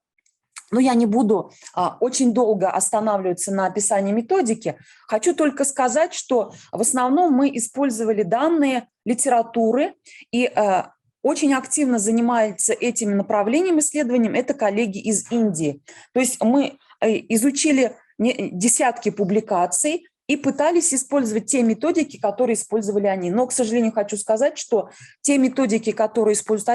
Но я не буду очень долго останавливаться на описании методики. Хочу только сказать, что в основном мы использовали данные литературы, и очень активно занимаются этим направлением исследованием это коллеги из Индии. То есть мы изучили десятки публикаций и пытались использовать те методики, которые использовали они. Но, к сожалению, хочу сказать, что те методики, которые используют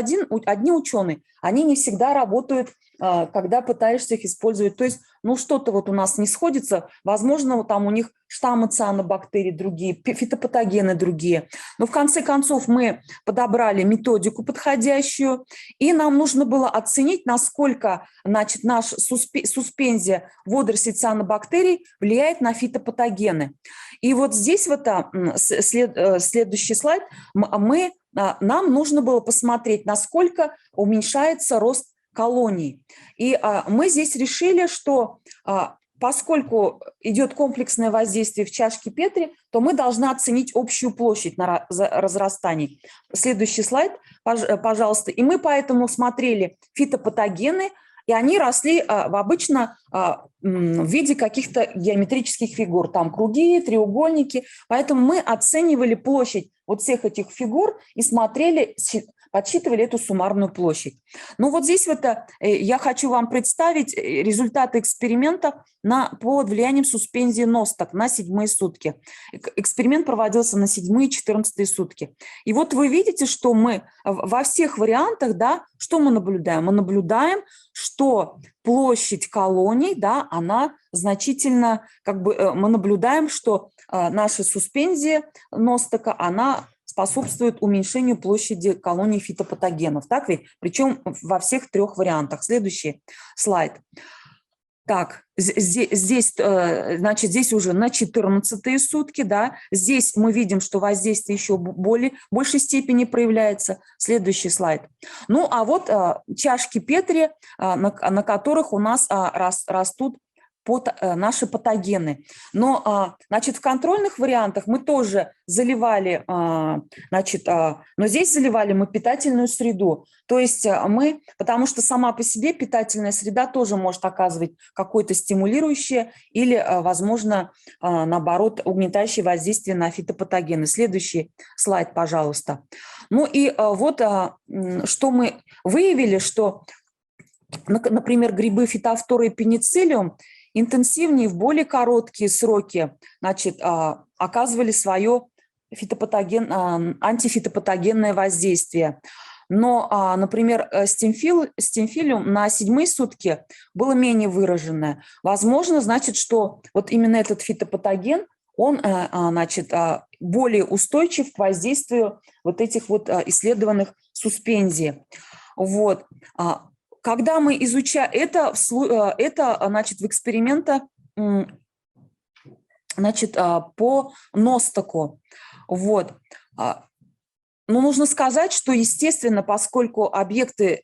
одни ученые, они не всегда работают, когда пытаешься их использовать. То есть, ну, что-то вот у нас не сходится, возможно, там у них штаммы цианобактерий другие, фитопатогены другие. Но в конце концов мы подобрали методику подходящую, и нам нужно было оценить, насколько, значит, наша суспензия водорослей цианобактерий влияет на фитопатогены. И вот здесь вот следующий слайд, нам нужно было посмотреть, насколько уменьшается рост колоний. И мы здесь решили, что поскольку идет комплексное воздействие в чашке Петри, то мы должны оценить общую площадь разрастаний. Следующий слайд, пожалуйста. И мы поэтому смотрели фитопатогены, и они росли обычно в виде каких-то геометрических фигур. Там круги, треугольники. Поэтому мы оценивали площадь вот всех этих фигур и смотрели, подсчитывали эту суммарную площадь. Ну вот здесь я хочу вам представить результаты эксперимента под влиянием суспензии носток на 7-е сутки. Эксперимент проводился на 7-е и 14-е сутки. И вот вы видите, что мы во всех вариантах, да, что мы наблюдаем? Мы наблюдаем, что площадь колоний, да, она значительно, мы наблюдаем, что наша суспензия ностока, она способствует уменьшению площади колоний фитопатогенов. Так ведь? Причем во всех 3 вариантах. Следующий слайд. Так, здесь уже на 14-е сутки, да, здесь мы видим, что воздействие еще в большей степени проявляется. Следующий слайд. Ну, а вот чашки Петри, на которых у нас растут наши патогены. Но, в контрольных вариантах мы тоже заливали, но здесь заливали мы питательную среду. То есть потому что сама по себе питательная среда тоже может оказывать какое-то стимулирующее или, возможно, наоборот, угнетающее воздействие на фитопатогены. Следующий слайд, пожалуйста. Ну и вот что мы выявили, что, например, грибы фитофтора и пенициллиум интенсивнее в более короткие сроки оказывали свое антифитопатогенное воздействие. Но, например, стимфилиум на 7-е сутки было менее выраженное. Возможно, что вот именно этот фитопатоген, он, более устойчив к воздействию вот этих вот исследованных суспензий. Вот. Когда мы изучаем это в экспериментах по ностоку. Вот. Но нужно сказать, что, естественно, поскольку объекты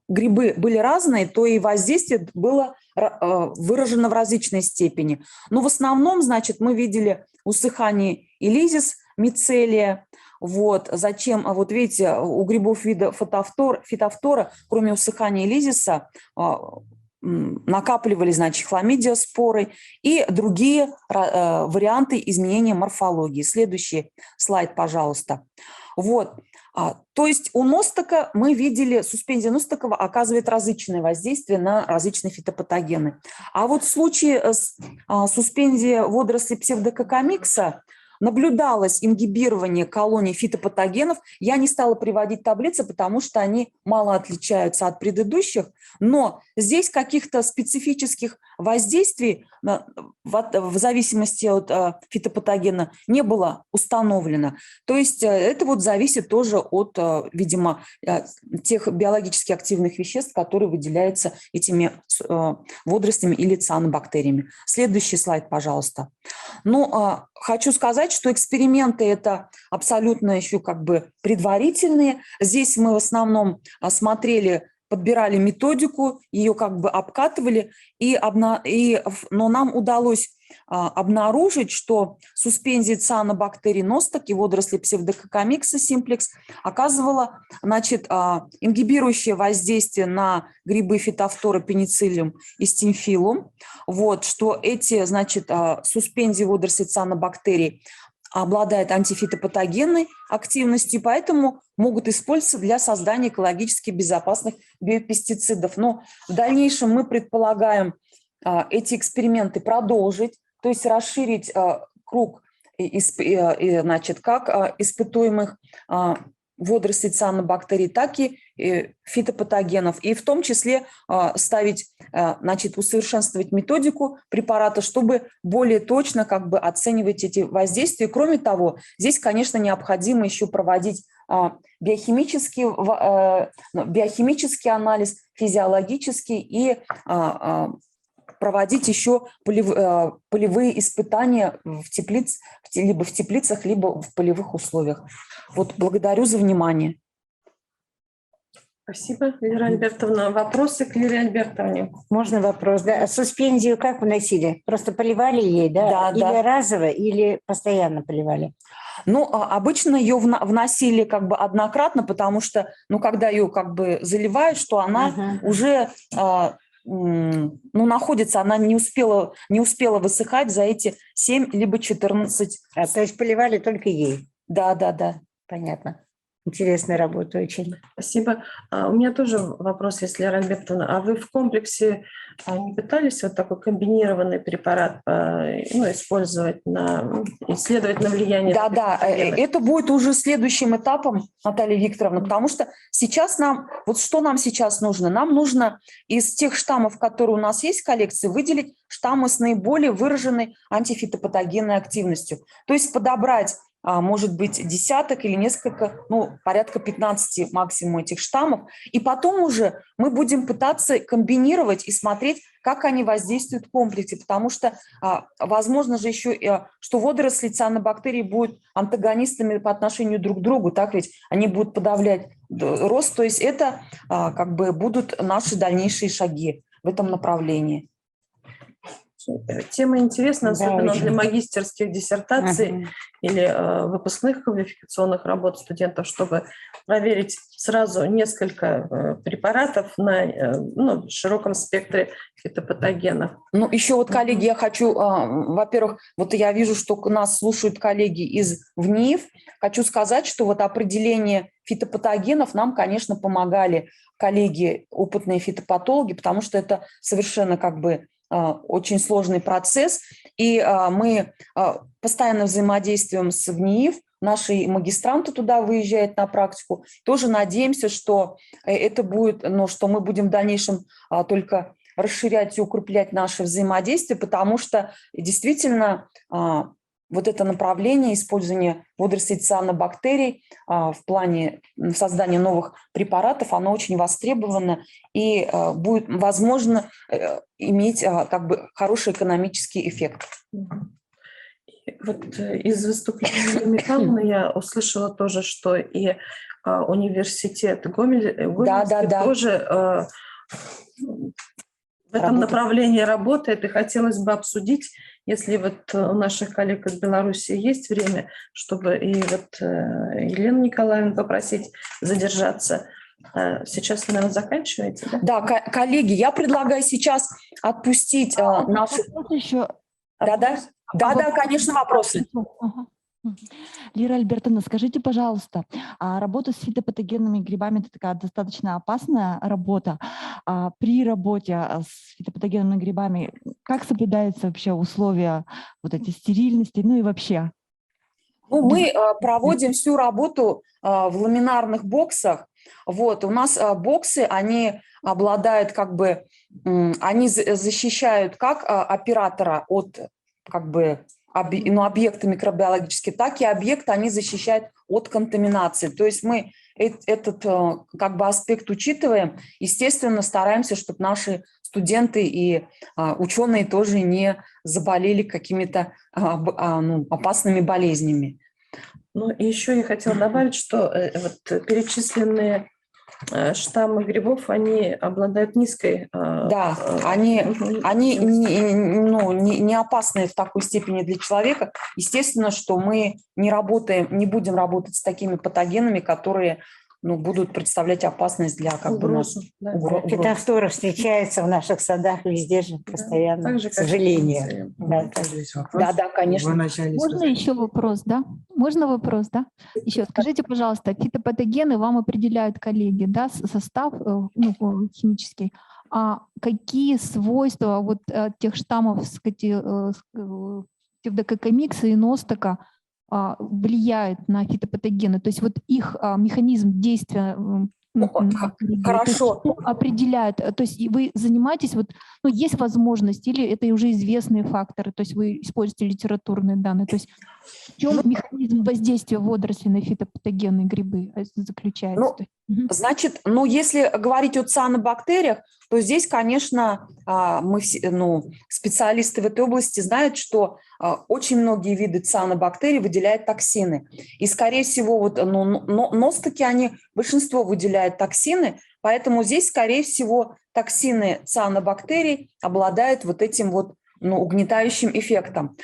грибы были разные, то и воздействие было выражено в различной степени. Но в основном, мы видели усыхание элизис, мицелия. Вот. Зачем? Вот видите, у грибов вида фитофтора, кроме усыхания элизиса, накапливались, хламидиоспоры и другие варианты изменения морфологии. Следующий слайд, пожалуйста. Вот. То есть у ностока мы видели, суспензия ностокова оказывает различные воздействия на различные фитопатогены. А вот в случае с суспензией водорослей псевдококомикса наблюдалось ингибирование колоний фитопатогенов. Я не стала приводить таблицы, потому что они мало отличаются от предыдущих, но здесь каких-то специфических воздействий в зависимости от фитопатогена не было установлено. То есть это вот зависит тоже от, видимо, тех биологически активных веществ, которые выделяются этими водорослями или цианобактериями. Следующий слайд, пожалуйста. Ну, хочу сказать, что эксперименты это абсолютно еще предварительные. Здесь мы в основном подбирали методику, ее обкатывали, но нам удалось обнаружить, что суспензия цианобактерий ностоки, водоросли псевдококомикса симплекс оказывала ингибирующее воздействие на грибы фитофтора, пенициллиум и стимфилум. Вот, что эти суспензии водорослей цианобактерий обладают антифитопатогенной активностью, поэтому могут использоваться для создания экологически безопасных биопестицидов. Но в дальнейшем мы предполагаем эти эксперименты продолжить, то есть расширить круг как испытуемых водорослей цианобактерий, так и фитопатогенов, и в том числе усовершенствовать методику препарата, чтобы более точно оценивать эти воздействия. Кроме того, здесь, конечно, необходимо еще проводить биохимический анализ, физиологический и проводить еще полевые испытания либо в теплицах, либо в полевых условиях. Вот, благодарю за внимание. Спасибо, Лера Альбертовна. Вопросы к Лере Альбертовне? Можно вопрос? Да. Суспензию как вносили? Просто поливали ей, да? Или разово, или постоянно поливали? Ну, обычно ее вносили однократно, потому что, когда ее заливают, что она уже находится, она не успела высыхать за эти 7 либо 14. То есть поливали только ей? Да. Понятно. Интересная работа очень. Спасибо. У меня тоже вопрос, если Лера Альбертовна. А вы в комплексе не пытались вот такой комбинированный препарат использовать, исследовать на влияние? Да, это будет уже следующим этапом, Наталья Викторовна, потому что сейчас что нам сейчас нужно? Нам нужно из тех штаммов, которые у нас есть в коллекции, выделить штаммы с наиболее выраженной антифитопатогенной активностью. То есть подобрать, может быть, десяток или несколько, порядка 15 максимум этих штаммов. И потом уже мы будем пытаться комбинировать и смотреть, как они воздействуют в комплексе. Потому что возможно же еще, что водоросли цианобактерий будут антагонистами по отношению друг к другу. Так ведь они будут подавлять рост. То есть это будут наши дальнейшие шаги в этом направлении. Тема интересна, особенно для магистерских диссертаций или выпускных квалификационных работ студентов, чтобы проверить сразу несколько препаратов на широком спектре фитопатогенов. Еще коллеги, я хочу, во-первых, я вижу, что нас слушают коллеги из ВНИИФ. Хочу сказать, что определение фитопатогенов нам, конечно, помогали коллеги, опытные фитопатологи, потому что это совершенно очень сложный процесс, и мы постоянно взаимодействуем с ВНИИФ, наши магистранты туда выезжают на практику. Тоже надеемся, что это будет, что мы будем в дальнейшем только расширять и укреплять наше взаимодействие, потому что действительно это направление использования водорослей цианобактерий в плане создания новых препаратов, оно очень востребовано и будет возможно иметь хороший экономический эффект. Из выступления Юлии Михайловны я услышала тоже, что и университет Гомельский тоже в этом направлении работает, и хотелось бы обсудить, если у наших коллег из Беларуси есть время, чтобы и Елену Николаевну попросить задержаться. Сейчас вы, наверное, заканчиваете, да? Да, коллеги, я предлагаю сейчас отпустить нашу... Да, конечно, вопросы. Лера Альбертовна, скажите, пожалуйста, работа с фитопатогенными грибами – это такая достаточно опасная работа. При работе с фитопатогенными грибами как соблюдаются вообще условия эти стерильности, и вообще? Мы проводим всю работу в ламинарных боксах. У нас боксы, они обладают они защищают как оператора от объекты микробиологические, так и объекты они защищают от контаминации. То есть мы этот аспект учитываем. Естественно, стараемся, чтобы наши студенты и ученые тоже не заболели какими-то опасными болезнями. И еще я хотела добавить, что перечисленные штаммы грибов, они обладают низкой... Да, они не опасны в такой степени для человека. Естественно, что мы не будем работать с такими патогенами, которые будут представлять опасность для угрозу. Фитофтора встречается в наших садах везде же постоянно, к сожалению. Да, конечно. Можно еще вопрос, да? Можно вопрос, да? Еще скажите, пожалуйста, фитопатогены вам определяют коллеги, да, состав химический. А какие свойства тех штаммов псевдококомикса и ностака влияет на фитопатогены, то есть их механизм действия Хорошо. Определяет, то есть вы занимаетесь, есть возможность, или это уже известные факторы, то есть вы используете литературные данные, то есть в чем механизм воздействия водорослей на фитопатогенные грибы заключается? Значит, если говорить о цианобактериях, то здесь, конечно, мы специалисты в этой области знают, что очень многие виды цианобактерий выделяют токсины. И, скорее всего, ностаки, они большинство выделяют токсины, поэтому здесь, скорее всего, токсины цианобактерий обладают этим угнетающим эффектом.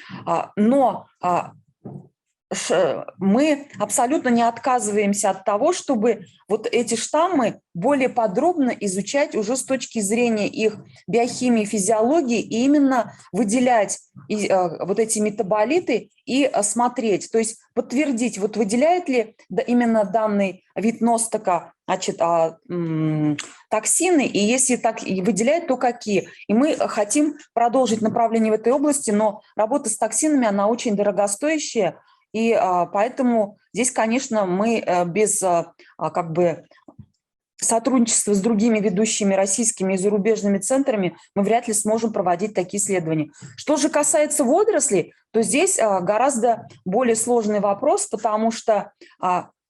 Но мы абсолютно не отказываемся от того, чтобы вот эти штаммы более подробно изучать уже с точки зрения их биохимии, физиологии, и именно выделять вот эти метаболиты и смотреть, то есть подтвердить, вот выделяет ли именно данный вид ностока, значит, токсины, и если так выделяет, то какие. И мы хотим продолжить направление в этой области, но работа с токсинами, она очень дорогостоящая, и поэтому здесь, конечно, мы без как бы сотрудничества с другими ведущими российскими и зарубежными центрами мы вряд ли сможем проводить такие исследования. Что же касается водорослей, то здесь гораздо более сложный вопрос, потому что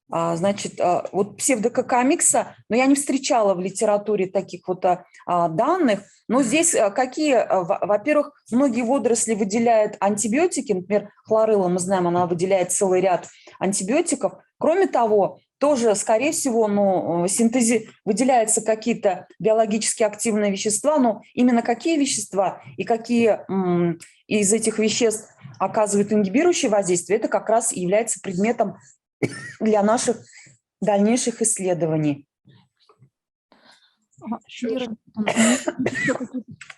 значит, вот псевдококомикса, но я не встречала в литературе таких вот данных, но здесь какие, во-первых, многие водоросли выделяют антибиотики, например, хлорелла, мы знаем, она выделяет целый ряд антибиотиков. Кроме того, тоже, скорее всего, выделяются какие-то биологически активные вещества, но именно какие вещества и какие из этих веществ оказывают ингибирующее воздействие, это как раз является предметом для наших дальнейших исследований.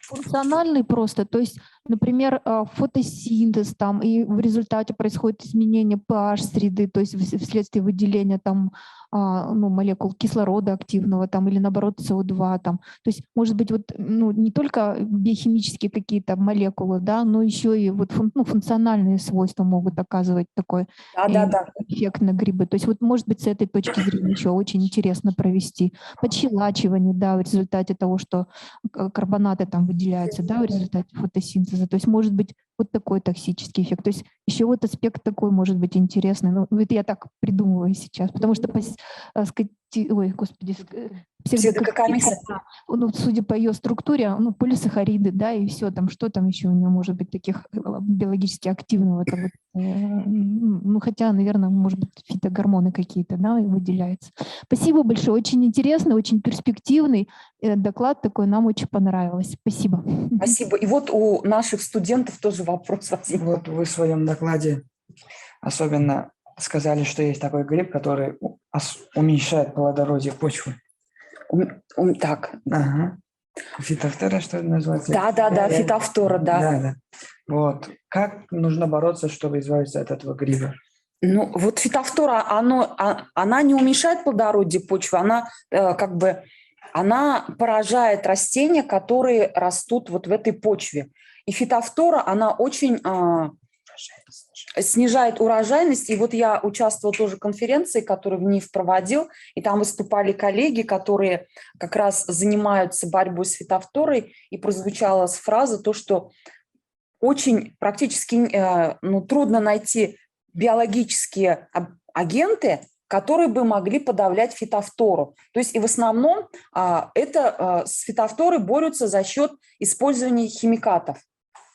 Функциональный просто, то есть, например, фотосинтез там, и в результате происходит изменение pH среды, то есть вследствие выделения там молекул кислорода активного там, или наоборот СО2 там. То есть, может быть, вот, не только биохимические какие-то молекулы, да, но еще и вот функциональные свойства могут оказывать такой эффект на грибы. То есть, вот, может быть, с этой точки зрения еще очень интересно провести подщелачивание, да, в результате того, что карбонаты там выделяются, да, в результате фотосинтеза. То есть, может быть, вот такой токсический эффект. То есть еще вот аспект такой может быть интересный. Ну, это я так придумываю сейчас, потому что псевдококомикса, судя по ее структуре, полисахариды, да, и все там, что там еще у нее может быть таких биологически активного, хотя, наверное, может быть, фитогормоны какие-то, да, выделяются. Спасибо большое, очень интересный, очень перспективный доклад такой, нам очень понравилось. Спасибо. Спасибо. И вот у наших студентов тоже вопрос возник. Вот вы в своем докладе особенно сказали, что есть такой гриб, который уменьшает плодородие почвы. Так. Ага. Фитофтора, что это называется? Да, фитофтора, да. Да. Вот. Как нужно бороться, чтобы избавиться от этого гриба? Ну, вот фитофтора, она не уменьшает плодородие почвы, она поражает растения, которые растут вот в этой почве. И фитофтора, она очень снижает урожайность. И вот я участвовала тоже в конференции, которую в НИФ проводил, и там выступали коллеги, которые как раз занимаются борьбой с фитофторой, и прозвучала фраза, то, что очень практически трудно найти биологические агенты, которые бы могли подавлять фитофтору. То есть и в основном с фитофторой борются за счет использования химикатов.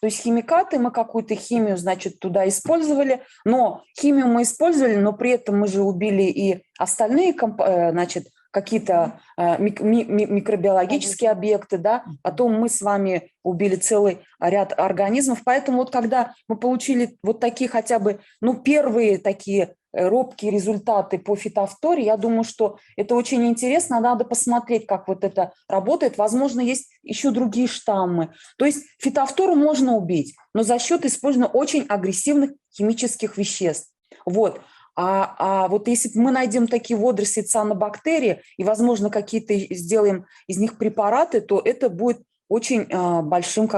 То есть химикаты, мы какую-то химию, значит, туда использовали, но химию мы использовали, но при этом мы же убили и остальные, значит, какие-то микробиологические объекты, да, потом мы с вами убили целый ряд организмов. Поэтому вот когда мы получили вот такие хотя бы, первые такие робкие результаты по фитофторе, я думаю, что это очень интересно, надо посмотреть, как вот это работает. Возможно, есть еще другие штаммы. То есть фитофтору можно убить, но за счет использования очень агрессивных химических веществ. Вот. А вот если мы найдем такие водоросли, цианобактерии, и, возможно, какие-то сделаем из них препараты, то это будет очень большим,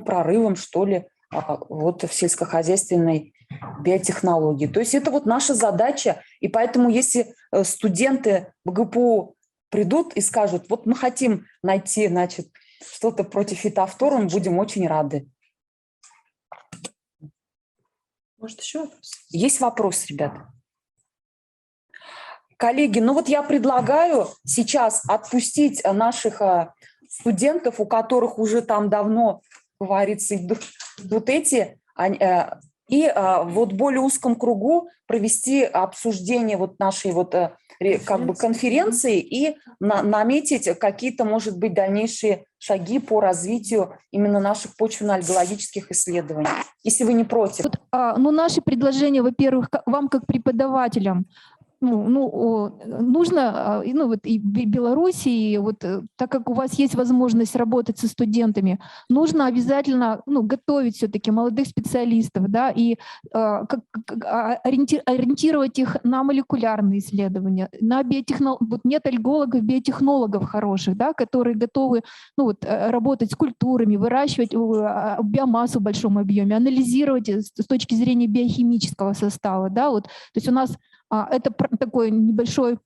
прорывом, что ли, вот в сельскохозяйственной биотехнологии. То есть это вот наша задача, и поэтому если студенты БГПУ придут и скажут, вот мы хотим найти, значит, что-то против фитофтора, мы будем очень рады. Может, еще вопрос? Есть вопрос, ребята? Коллеги, я предлагаю сейчас отпустить наших студентов, у которых уже там давно, говорится, идут эти, и вот в более узком кругу провести обсуждение вот нашей конференции и наметить какие-то, может быть, дальнейшие шаги по развитию именно наших почвенно-альгологических исследований, если вы не против. Вот, ну, наши предложения, во-первых, вам как преподавателям, нужно, ну, вот и в Беларуси, и вот так как у вас есть возможность работать со студентами, нужно обязательно, ну, готовить все-таки молодых специалистов, да, и ориентировать их на молекулярные исследования, на биотехнологию. Вот нет альгологов, биотехнологов хороших, да, которые готовы, ну, вот, работать с культурами, выращивать биомассу в большом объеме, анализировать с точки зрения биохимического состава, да, вот, то есть у нас это такой небольшой,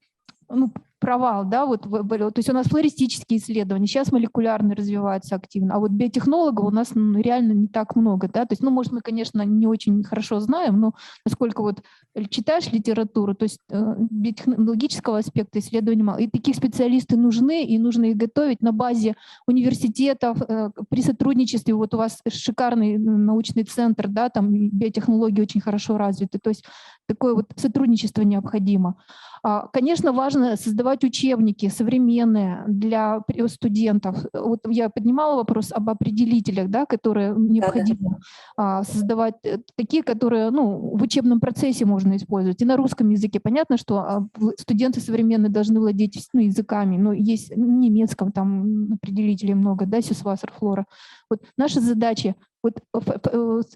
ну, провал, да, вот, то есть у нас флористические исследования, сейчас молекулярные развиваются активно, а вот биотехнологов у нас реально не так много, да, то есть, ну, может, мы, конечно, не очень хорошо знаем, но насколько вот читаешь литературу, то есть биотехнологического аспекта исследования мало, и таких специалисты нужны, и нужно их готовить на базе университетов, при сотрудничестве, вот у вас шикарный научный центр, да, там биотехнологии очень хорошо развиты, то есть такое вот сотрудничество необходимо. Конечно, важно создавать учебники современные для студентов. Вот я поднимала вопрос об определителях, да, которые необходимо создавать, такие, которые, ну, в учебном процессе можно использовать. И на русском языке понятно, что студенты современные должны владеть, ну, языками, но есть на немецком там определителей много, да, Сюсвассер, Флора. Вот наша задача вот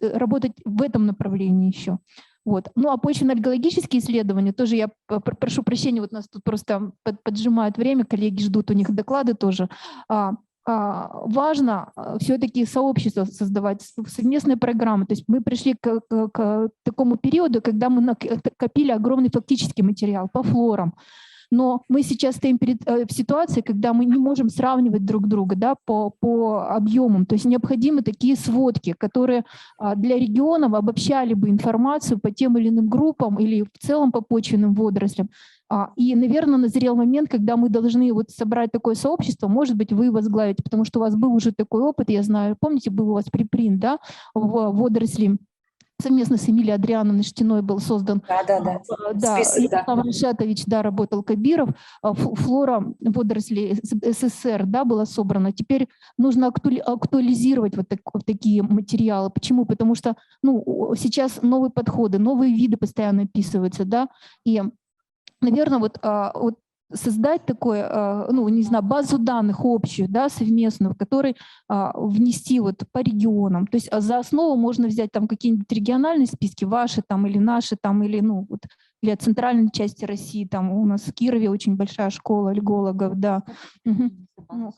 работать в этом направлении еще. Вот. Ну, а почвенно-альгологические исследования, тоже я прошу прощения, вот нас тут просто поджимают время, коллеги ждут, у них доклады тоже. Важно все-таки сообщество создавать, совместные программы. То есть мы пришли к такому периоду, когда мы накопили огромный фактический материал по флорам. Но мы сейчас стоим в ситуации, когда мы не можем сравнивать друг друга, да, по объемам. То есть необходимы такие сводки, которые для регионов обобщали бы информацию по тем или иным группам или в целом по почвенным водорослям. И, наверное, назрел момент, когда мы должны вот собрать такое сообщество, может быть, вы возглавите, потому что у вас был уже такой опыт, я знаю, помните, был у вас припринт, да, в водоросли. Совместно с Эмилией Адриановной Штиной был создан. Да, Станислав Рашатович, да, работал, Кабиров, флора водорослей СССР, да, была собрана. Теперь нужно актуализировать вот такие материалы. Почему? Потому что, ну, сейчас новые подходы, новые виды постоянно описываются, да, и, наверное, вот создать такое, ну, не знаю, базу данных общую, да, совместную, в которой внести вот по регионам. То есть за основу можно взять там какие-нибудь региональные списки, ваши там или наши там, или, ну, вот для центральной части России, там у нас в Кирове очень большая школа альгологов, да.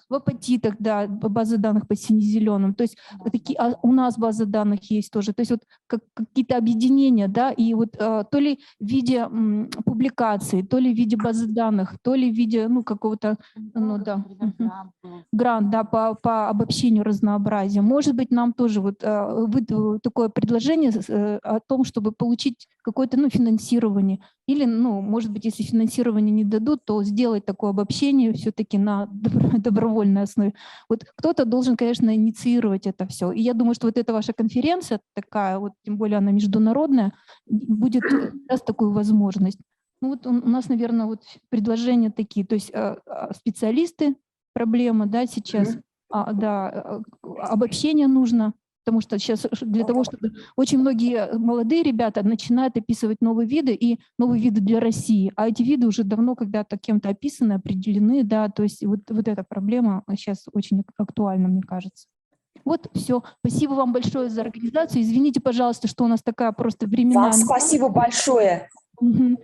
В апатитах, да, базы данных по сине-зеленым. То есть такие, у нас база данных есть тоже. То есть вот какие-то объединения, да, и вот то ли в виде публикаций, то ли в виде базы данных, то ли в виде, ну, какого-то, ну, да, грант, да, по обобщению разнообразия. Может быть, нам тоже вот такое предложение о том, чтобы получить какое-то, ну, финансирование. Или, ну, может быть, если финансирование не дадут, то сделать такое обобщение все-таки на добровольной основе. Вот кто-то должен, конечно, инициировать это все. И я думаю, что вот эта ваша конференция такая, вот тем более она международная, будет даст такую возможность. Ну вот у нас, наверное, вот предложения такие, то есть специалисты, проблема, да, сейчас, да, обобщение нужно. Потому что сейчас для того, чтобы очень многие молодые ребята начинают описывать новые виды и новые виды для России, а эти виды уже давно когда-то кем-то описаны, определены, да, то есть вот эта проблема сейчас очень актуальна, мне кажется. Вот все. Спасибо вам большое за организацию. Извините, пожалуйста, что у нас такая просто временная... Вам спасибо большое.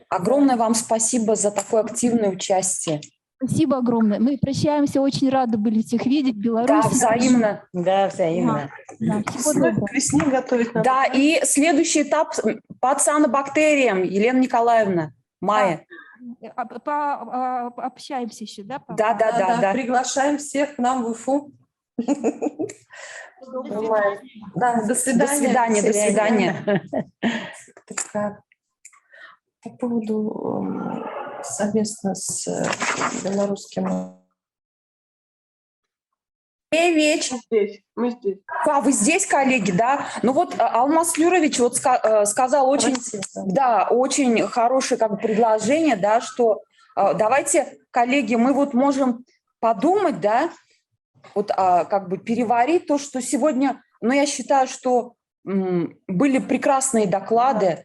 Огромное вам спасибо за такое активное участие. Спасибо огромное. Мы прощаемся, очень рады были всех видеть в Беларуси. Да, взаимно. Да, взаимно. К весне готовить надо. Да, и следующий этап по цианобактериям, Елена Николаевна, мая. Общаемся еще, да? Да. Приглашаем всех к нам в Уфу. Да, до свидания. До свидания. По поводу совместно с белорусским... Мы здесь. Вы здесь, коллеги, да? Ну вот Алмаз Флюрович вот сказал очень, да, очень хорошее как бы предложение, да, что давайте, коллеги, мы вот можем подумать, да, вот как бы переварить то, что сегодня, ну, я считаю, что были прекрасные доклады,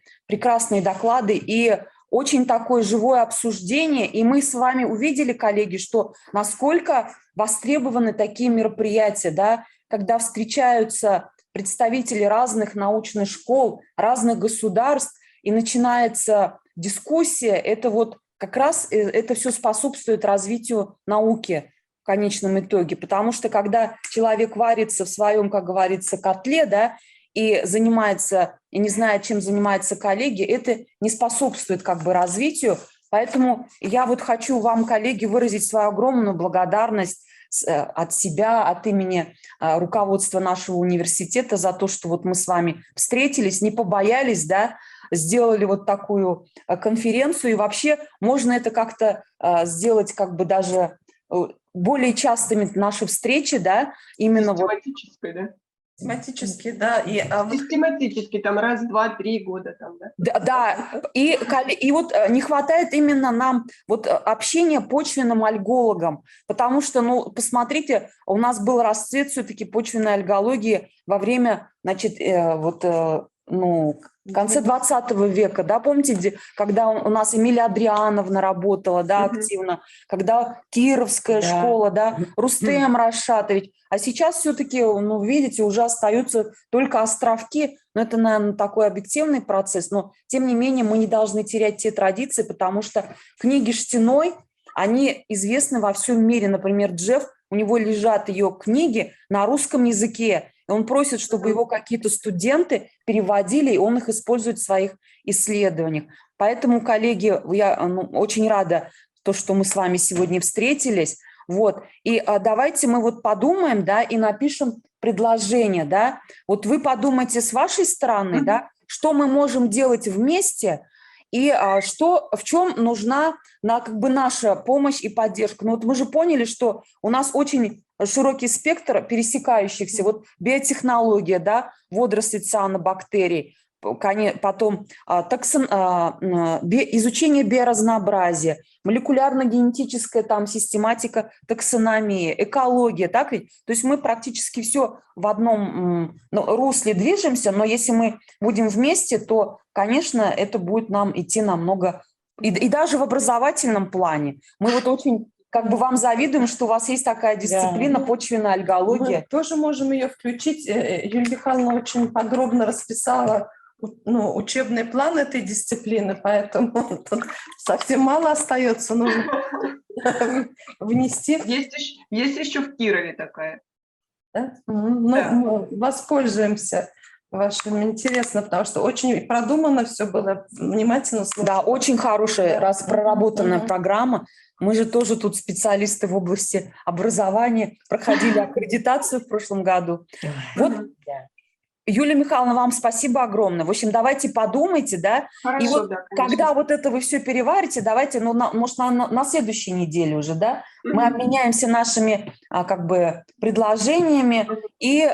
и очень такое живое обсуждение, и мы с вами увидели, коллеги, что насколько востребованы такие мероприятия, да, когда встречаются представители разных научных школ, разных государств, и начинается дискуссия, это вот как раз это все способствует развитию науки в конечном итоге, потому что когда человек варится в своем, как говорится, котле, да, и занимается, и не знает, чем занимаются коллеги, это не способствует как бы развитию. Поэтому я вот хочу вам, коллеги, выразить свою огромную благодарность от себя, от имени руководства нашего университета за то, что вот мы с вами встретились, не побоялись, да, сделали вот такую конференцию. И вообще можно это как-то сделать как бы даже более частыми наши встречи, да, именно вот. Да? Тематически, да. Систематически, там раз, два, 3 года. Там, да? Да, и вот не хватает именно нам вот общения почвенным альгологам, потому что, ну, посмотрите, у нас был расцвет все-таки почвенной альгологии во время, значит, в конце 20 века, да, помните, когда у нас Эмилия Адриановна работала, да, активно, когда Кировская школа, да, Рустем Рашатович, а сейчас все-таки, ну, видите, уже остаются только островки, но это, наверное, такой объективный процесс, но, тем не менее, мы не должны терять те традиции, потому что книги Штиной, они известны во всем мире, например, Джефф, у него лежат ее книги на русском языке, и он просит, чтобы его какие-то студенты переводили, и он их использует в своих исследованиях. Поэтому, коллеги, я очень рада, то, что мы с вами сегодня встретились. Вот. И давайте мы вот подумаем, да, и напишем предложение, да. Вот вы подумайте с вашей стороны, да, что мы можем делать вместе, и в чем нужна как бы наша помощь и поддержка. Ну вот мы же поняли, что у нас очень широкий спектр пересекающихся, вот биотехнология, да, водоросли, цианобактерий, потом изучение биоразнообразия, молекулярно-генетическая там систематика таксономии, экология, так ведь? То есть мы практически все в одном русле движемся, но если мы будем вместе, то, конечно, это будет нам идти намного, и даже в образовательном плане. Мы вот очень как бы вам завидуем, что у вас есть такая дисциплина, почвенная альгология. Мы тоже можем ее включить. Юлия Михайловна очень подробно расписала учебный план этой дисциплины, поэтому тут совсем мало остается, нужно внести. Есть еще в Кирове такая. Да? Мы воспользуемся вашим интересно, потому что очень продумано все было, внимательно слушала. Да, очень хорошая, проработанная программа. Мы же тоже тут специалисты в области образования, проходили аккредитацию в прошлом году. Вот, Юлия Михайловна, вам спасибо огромное. В общем, давайте подумайте, да. Хорошо, и вот да, когда вот это вы все переварите, давайте, может, на следующей неделе уже, да, мы обменяемся нашими как бы предложениями и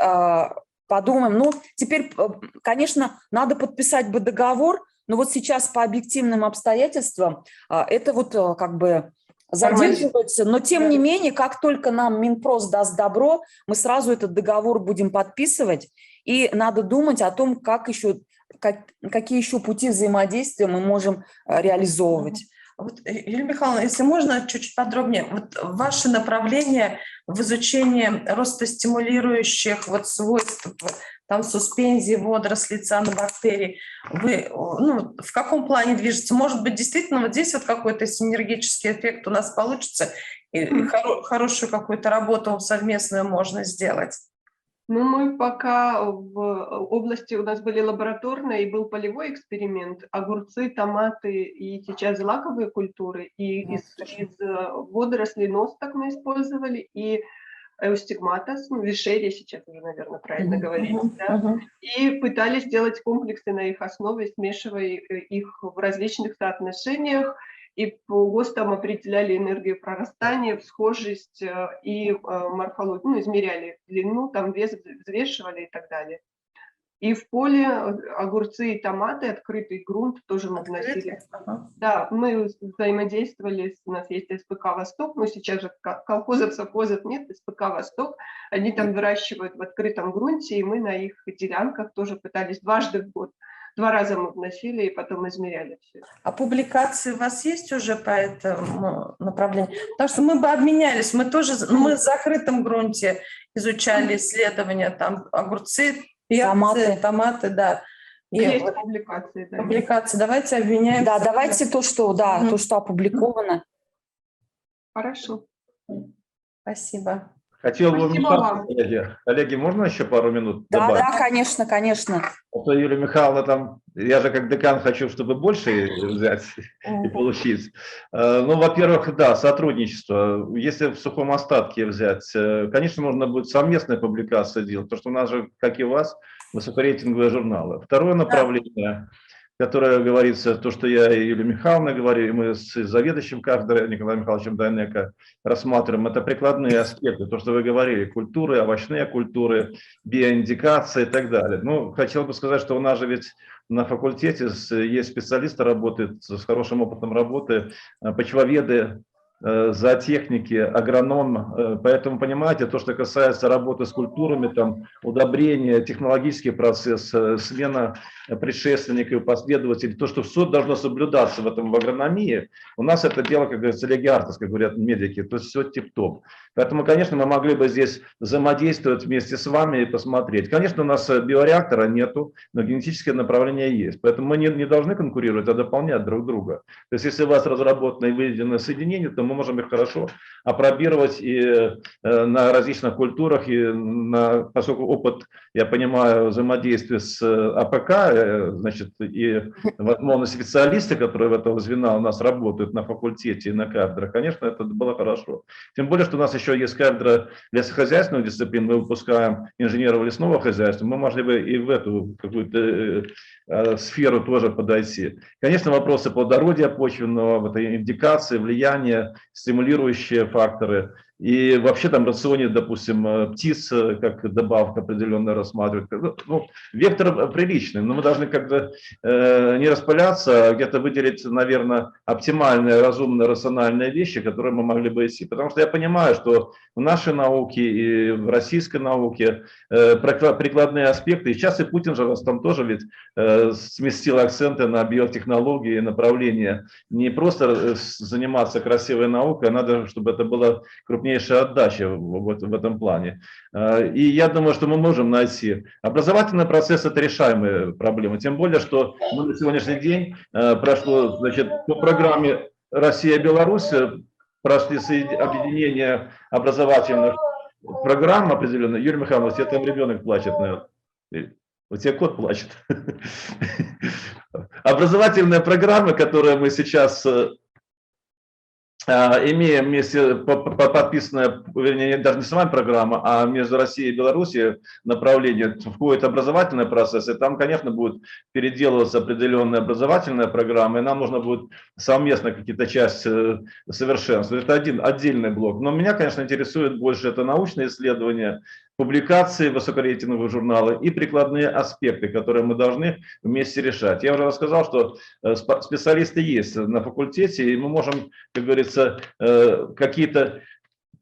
подумаем. Ну, теперь, конечно, надо подписать бы договор, но вот сейчас по объективным обстоятельствам это вот как бы задерживается, но тем не менее, как только нам Минпрос даст добро, мы сразу этот договор будем подписывать, и надо думать о том, какие еще пути взаимодействия мы можем реализовывать. Вот, Юлия Михайловна, если можно, чуть-чуть подробнее. Вот ваше направление в изучении ростостимулирующих свойств, там суспензии, водорослей, цианобактерий, вы в каком плане движется? Может быть, действительно вот здесь вот какой-то синергический эффект у нас получится, и хорошую какую-то работу совместную можно сделать? Ну, мы пока в области, у нас были лабораторные, и был полевой эксперимент, огурцы, томаты и сейчас злаковые культуры, и из водорослей носток мы использовали, и эустигматос, вишерия сейчас уже, наверное, правильно говорить, да? И пытались сделать комплексы на их основе, смешивая их в различных соотношениях, и по ГОСТам определяли энергию прорастания, схожесть и морфологию, измеряли длину, там вес взвешивали и так далее. И в поле огурцы и томаты, открытый грунт тоже мы вносили. Да, мы взаимодействовали, у нас есть СПК «Восток», но сейчас же колхозов, совхозов нет, СПК «Восток», они там выращивают в открытом грунте, и мы на их делянках тоже пытались дважды в год. 2 раза мы вносили и потом измеряли все. А публикации у вас есть уже по этому направлению? Потому что мы бы обменялись, мы тоже, мы в закрытом грунте изучали исследования, там огурцы, перцы, томаты, да. И есть вот публикации. Да. Публикации, давайте обменяемся. Да, давайте то, что, да, то, что опубликовано. Хорошо. Спасибо. Хотел бы Спасибо вам. Коллеги, можно еще пару минут Да, добавить? да, конечно, конечно. А то Юлия Михайловна там, я же как декан хочу, чтобы больше взять и получить. Ну, во-первых, да, сотрудничество. Если в сухом остатке взять, конечно, можно будет совместные публикации делать, потому что у нас же, как и у вас, высокорейтинговые журналы. Второе направление, которое говорится, то, что я и Юлия Михайловна говорю, и мы с заведующим кафедрой Николаем Михайловичем Дайнеко рассматриваем, это прикладные аспекты, то, что вы говорили, культуры, овощные культуры, биоиндикации и так далее. Ну, хотел бы сказать, что у нас же ведь на факультете есть специалисты, работают с хорошим опытом работы, почвоведы, зоотехники, агроном, поэтому, понимаете, то, что касается работы с культурами, там, удобрения, технологический процесс, смена предшественников и последователей, то, что все должно соблюдаться в этом в агрономии, у нас это дело, как говорится, леги-артис, как говорят медики, то есть все тип-топ. Поэтому, конечно, мы могли бы здесь взаимодействовать вместе с вами и посмотреть. Конечно, у нас биореактора нету, но генетическое направление есть, поэтому мы не должны конкурировать, а дополнять друг друга. То есть, если у вас разработано и выведено соединение, то мы можем их хорошо опробировать и на различных культурах, и поскольку опыт, я понимаю, взаимодействия с АПК, значит, и, возможно, специалисты, которые в этого звена у нас работают на факультете и на кафедрах, конечно, это было хорошо. Тем более, что у нас еще есть кафедра лесохозяйственных дисциплин, мы выпускаем инженеров лесного хозяйства, мы могли бы и в эту какую-то сферу тоже подойти. Конечно, вопросы плодородия почвенного, вот, индикации, влияния, стимулирующие факторы. И вообще там в рационе, допустим, птиц как добавка определенно рассматривать. Ну, вектор приличный, но мы должны как-то не распыляться, а где-то выделить, наверное, оптимальные, разумные, рациональные вещи, которые мы могли бы идти. Потому что я понимаю, что в нашей науке и в российской науке прикладные аспекты, и сейчас и Путин же там тоже ведь сместил акценты на биотехнологии, направления. Не просто заниматься красивой наукой, а надо, чтобы это была крупнейшая отдача в этом плане. И я думаю, что мы можем найти. Образовательный процесс – это решаемая проблема. Тем более, что мы на сегодняшний день прошло, значит, по программе «Россия-Беларусь» прошли объединение образовательных программ определенно. Юрий Михайлович, у тебя там ребенок плачет, наверное. У тебя кот плачет. Образовательные программы, которые мы сейчас имеем вместе, подписанная, вернее, даже не сама программа, а между Россией и Белоруссией направление, входит образовательный процесс, и там, конечно, будет переделываться определенная образовательная программа, и нам нужно будет совместно какие-то части совершенствовать. Это один отдельный блок. Но меня, конечно, интересует больше это научные исследования, публикации высокорейтинговых журналов и прикладные аспекты, которые мы должны вместе решать. Я уже рассказал, что специалисты есть на факультете, и мы можем, как говорится, какие-то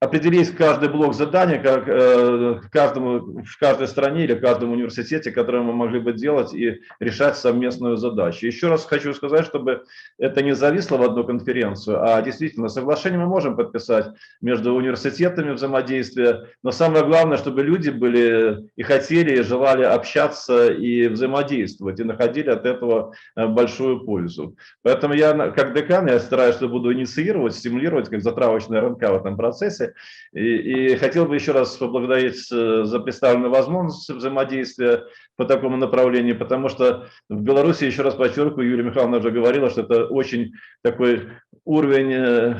определить каждый блок заданий, как в каждой стране или в каждом университете, который мы могли бы делать и решать совместную задачу. Еще раз хочу сказать, чтобы это не зависло в одну конференцию, а действительно соглашение мы можем подписать между университетами взаимодействия, но самое главное, чтобы люди были и хотели, и желали общаться и взаимодействовать, и находили от этого большую пользу. Поэтому я, как декан, я стараюсь, что буду инициировать, стимулировать, как затравочная РНК в этом процессе. И хотел бы еще раз поблагодарить за представленную возможность взаимодействия по такому направлению, потому что в Беларуси, еще раз подчеркиваю, Юлия Михайловна уже говорила, что это очень такой уровень,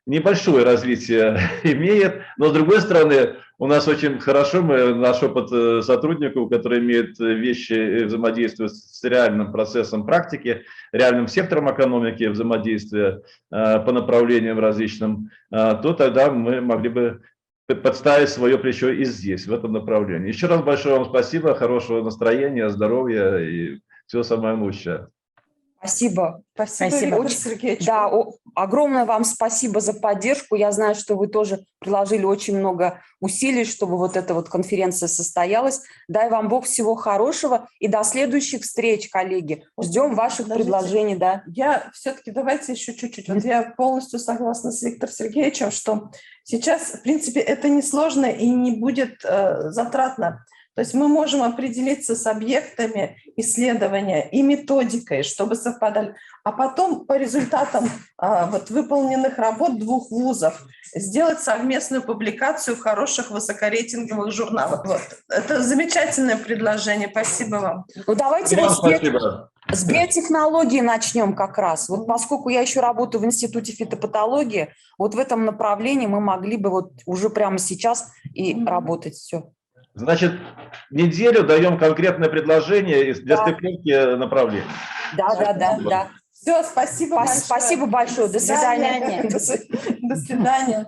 небольшое развитие имеет, но с другой стороны, у нас очень хорошо, наш опыт сотрудников, которые имеют вещи взаимодействия с реальным процессом практики, реальным сектором экономики, взаимодействия по направлениям различным, то тогда мы могли бы подставить свое плечо и здесь, в этом направлении. Еще раз большое вам спасибо, хорошего настроения, здоровья и всего самого лучшего. Спасибо. Спасибо, Виктор Сергеевич. Да, огромное вам спасибо за поддержку. Я знаю, что вы тоже приложили очень много усилий, чтобы вот эта вот конференция состоялась. Дай вам Бог всего хорошего и до следующих встреч, коллеги. Ждем ваших предложений. Да. Я все-таки давайте еще чуть-чуть. Вот я полностью согласна с Виктором Сергеевичем, что сейчас, в принципе, это несложно и не будет затратно. То есть мы можем определиться с объектами исследования и методикой, чтобы совпадали. А потом по результатам вот выполненных работ двух вузов сделать совместную публикацию в хороших высокорейтинговых журналах. Вот. Это замечательное предложение. Спасибо вам. Ну давайте вот с биотехнологии начнем как раз. Вот поскольку я еще работаю в Институте фитопатологии, вот в этом направлении мы могли бы вот уже прямо сейчас и работать. Все. Значит, неделю даем конкретное предложение для стыковки направлений. Да. Все, спасибо большое. Спасибо большое. До свидания. До свидания.